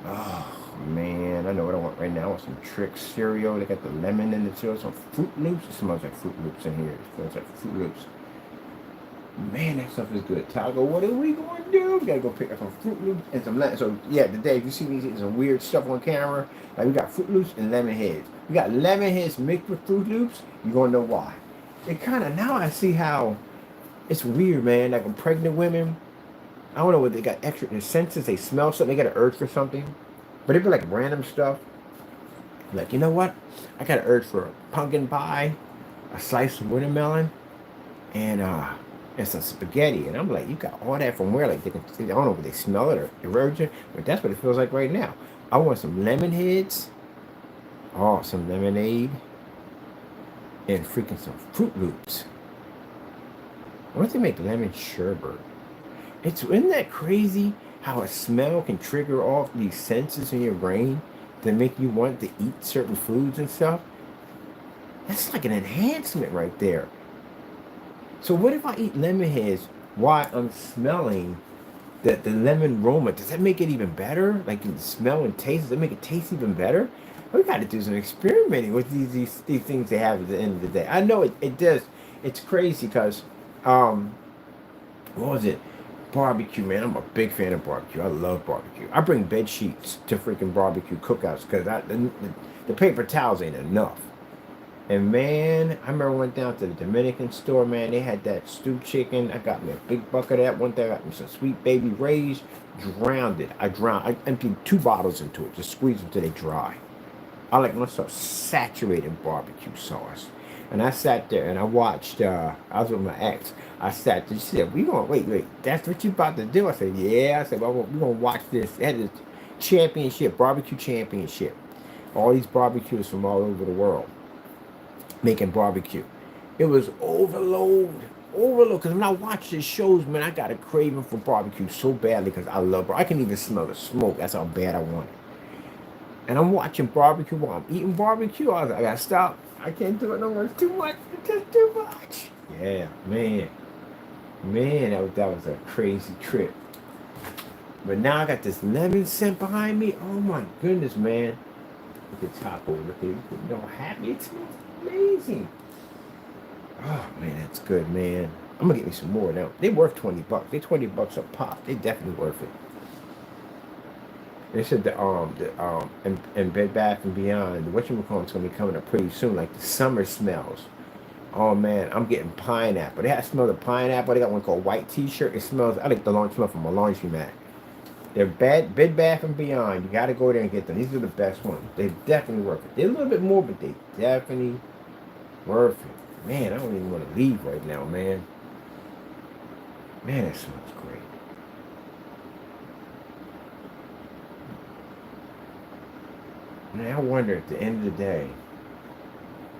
Oh man, I know what I want right now. I want some Trick cereal. They got the lemon in the cereal. Some Fruit Loops. It smells like Fruit Loops in here. It smells like Fruit Loops. Man, that stuff is good. Tyler, what are we going to do? We got to go pick up some Fruit Loops and some lemon. So yeah, today if you see me eating some weird stuff on camera, like we got Fruit Loops and lemon heads. We got lemon heads mixed with Fruit Loops. You're going to know why. It kind of, now I see how it's weird, man. Like when pregnant women, I don't know what they got extra in their senses. They smell something. They got an urge for something. But it'd be like random stuff. Like, you know what? I got an urge for a pumpkin pie, a slice of watermelon, and some spaghetti. And I'm like, you got all that from where? Like, I don't know if they smell it or urge it, but that's what it feels like right now. I want some lemon heads. Oh, some lemonade. And freaking some Fruit Loops. I wonder if they make lemon sherbet. Isn't that crazy how a smell can trigger off these senses in your brain that make you want to eat certain foods and stuff? That's like an enhancement right there. So what if I eat lemon heads while I'm smelling the lemon aroma? Does that make it even better? Like in smell and taste, does that make it taste even better? We got to do some experimenting with these things they have at the end of the day. I know it does. It's crazy because, what was it? Barbecue, man. I'm a big fan of barbecue. I love barbecue. I bring bed sheets to freaking barbecue cookouts because the paper towels ain't enough. And man, I remember I went down to the Dominican store, man. They had that stewed chicken. I got me a big bucket of that. One day I got me some Sweet Baby Ray's. Drowned it. I emptied 2 bottles into it. Just squeeze them till they dry. I like myself saturated in barbecue sauce. And I sat there and I watched, I was with my ex. I sat there, she said, wait, that's what you about to do? I said, yeah. I said, well, we're going to watch this. They had this championship, barbecue championship. All these barbecues from all over the world making barbecue. It was overload. Because when I watch these shows, man, I got a craving for barbecue so badly because I love it. I can even smell the smoke. That's how bad I want it. And I'm watching barbecue while I'm eating barbecue. I was like, I gotta stop. I can't do it no more. It's too much. It's just too much. Yeah, man. Man, that was a crazy trip. But now I got this lemon scent behind me. Oh my goodness, man. Look at top over. Look at you know how happy it smells. Amazing. Oh man, that's good, man. I'm gonna get me some more now. They worth $20. They $20 a pop. They definitely worth it. They said in Bed Bath and Beyond, the whatchamacallit's gonna be coming up pretty soon, like the summer smells. Oh man, I'm getting pineapple. They have smell the pineapple. They got one called White T-shirt. It smells. I like the laundry smell from my laundromat. They're Bed Bath and Beyond. You got to go there and get them. These are the best ones. They definitely worth it. They're a little bit more, but they definitely worth it. Man, I don't even want to leave right now, man. Man, that smells great. Now I wonder at the end of the day,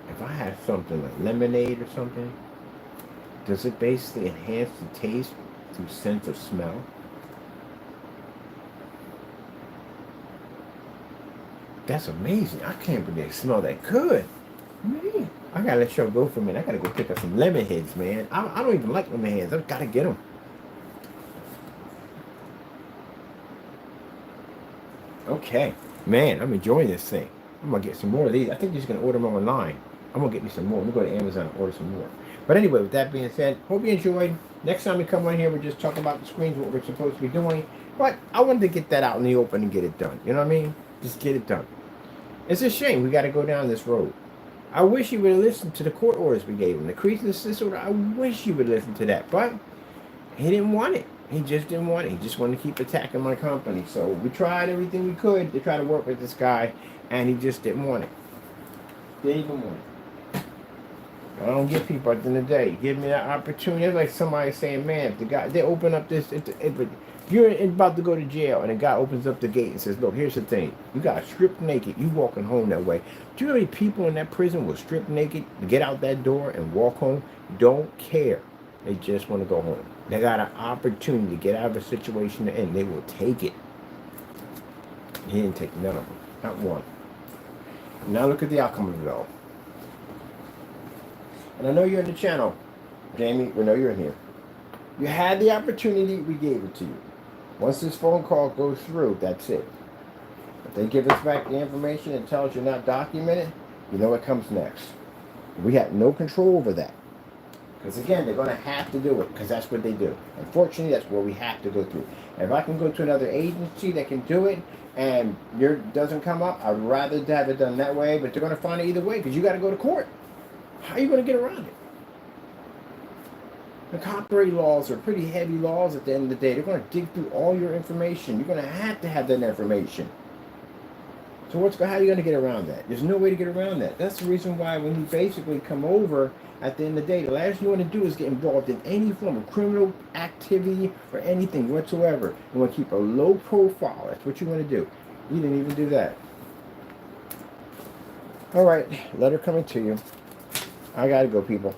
if I had something like lemonade or something, does it basically enhance the taste through sense of smell? That's amazing. I can't believe they smell that good. Man, I gotta let y'all go for a minute. I gotta go pick up some lemon heads, man. I don't even like lemon heads. I gotta get them. Okay. Man, I'm enjoying this thing. I'm gonna get some more of these. I think you're just gonna order them online. I'm gonna get me some more. Let me go to Amazon and order some more. But anyway, with that being said, hope you enjoyed. Next time we come on here, we're just talking about the screens, what we're supposed to be doing. But I wanted to get that out in the open and get it done. You know what I mean? Just get it done. It's a shame we got to go down this road. I wish you would have listened to the court orders we gave him. The cease and desist order, I wish you would listen to that. But he didn't want it. He just didn't want it. He just wanted to keep attacking my company. So we tried everything we could to try to work with this guy, and he just didn't want it. Didn't even want it. I don't get people at the end of the day. Give me that opportunity. It's like somebody saying, man, if the guy, they open up this, if you're about to go to jail, and a guy opens up the gate and says, look, here's the thing. You got stripped naked. You walking home that way. Do you know how many people in that prison will strip naked, get out that door, and walk home? Don't care. They just want to go home. They got an opportunity to get out of a situation and they will take it. He didn't take none of them. Not one. Now look at the outcome of it all. And I know you're in the channel, Jamie. We know you're in here. You had the opportunity. We gave it to you. Once this phone call goes through, that's it. If they give us back the information and tell us you're not documented, you know what comes next. We have no control over that. Because again, they're going to have to do it because that's what they do. Unfortunately, that's what we have to go through. If I can go to another agency that can do it and yours doesn't come up, I'd rather have it done that way, but they're going to find it either way because you got to go to court. How are you going to get around it? The copyright laws are pretty heavy laws at the end of the day. They're going to dig through all your information. You're going to have that information. So how are you going to get around that? There's no way to get around that. That's the reason why when you basically come over at the end of the day, the last thing you want to do is get involved in any form of criminal activity or anything whatsoever. You want to keep a low profile. That's what you want to do. You didn't even do that. All right, letter coming to you. I got to go, people.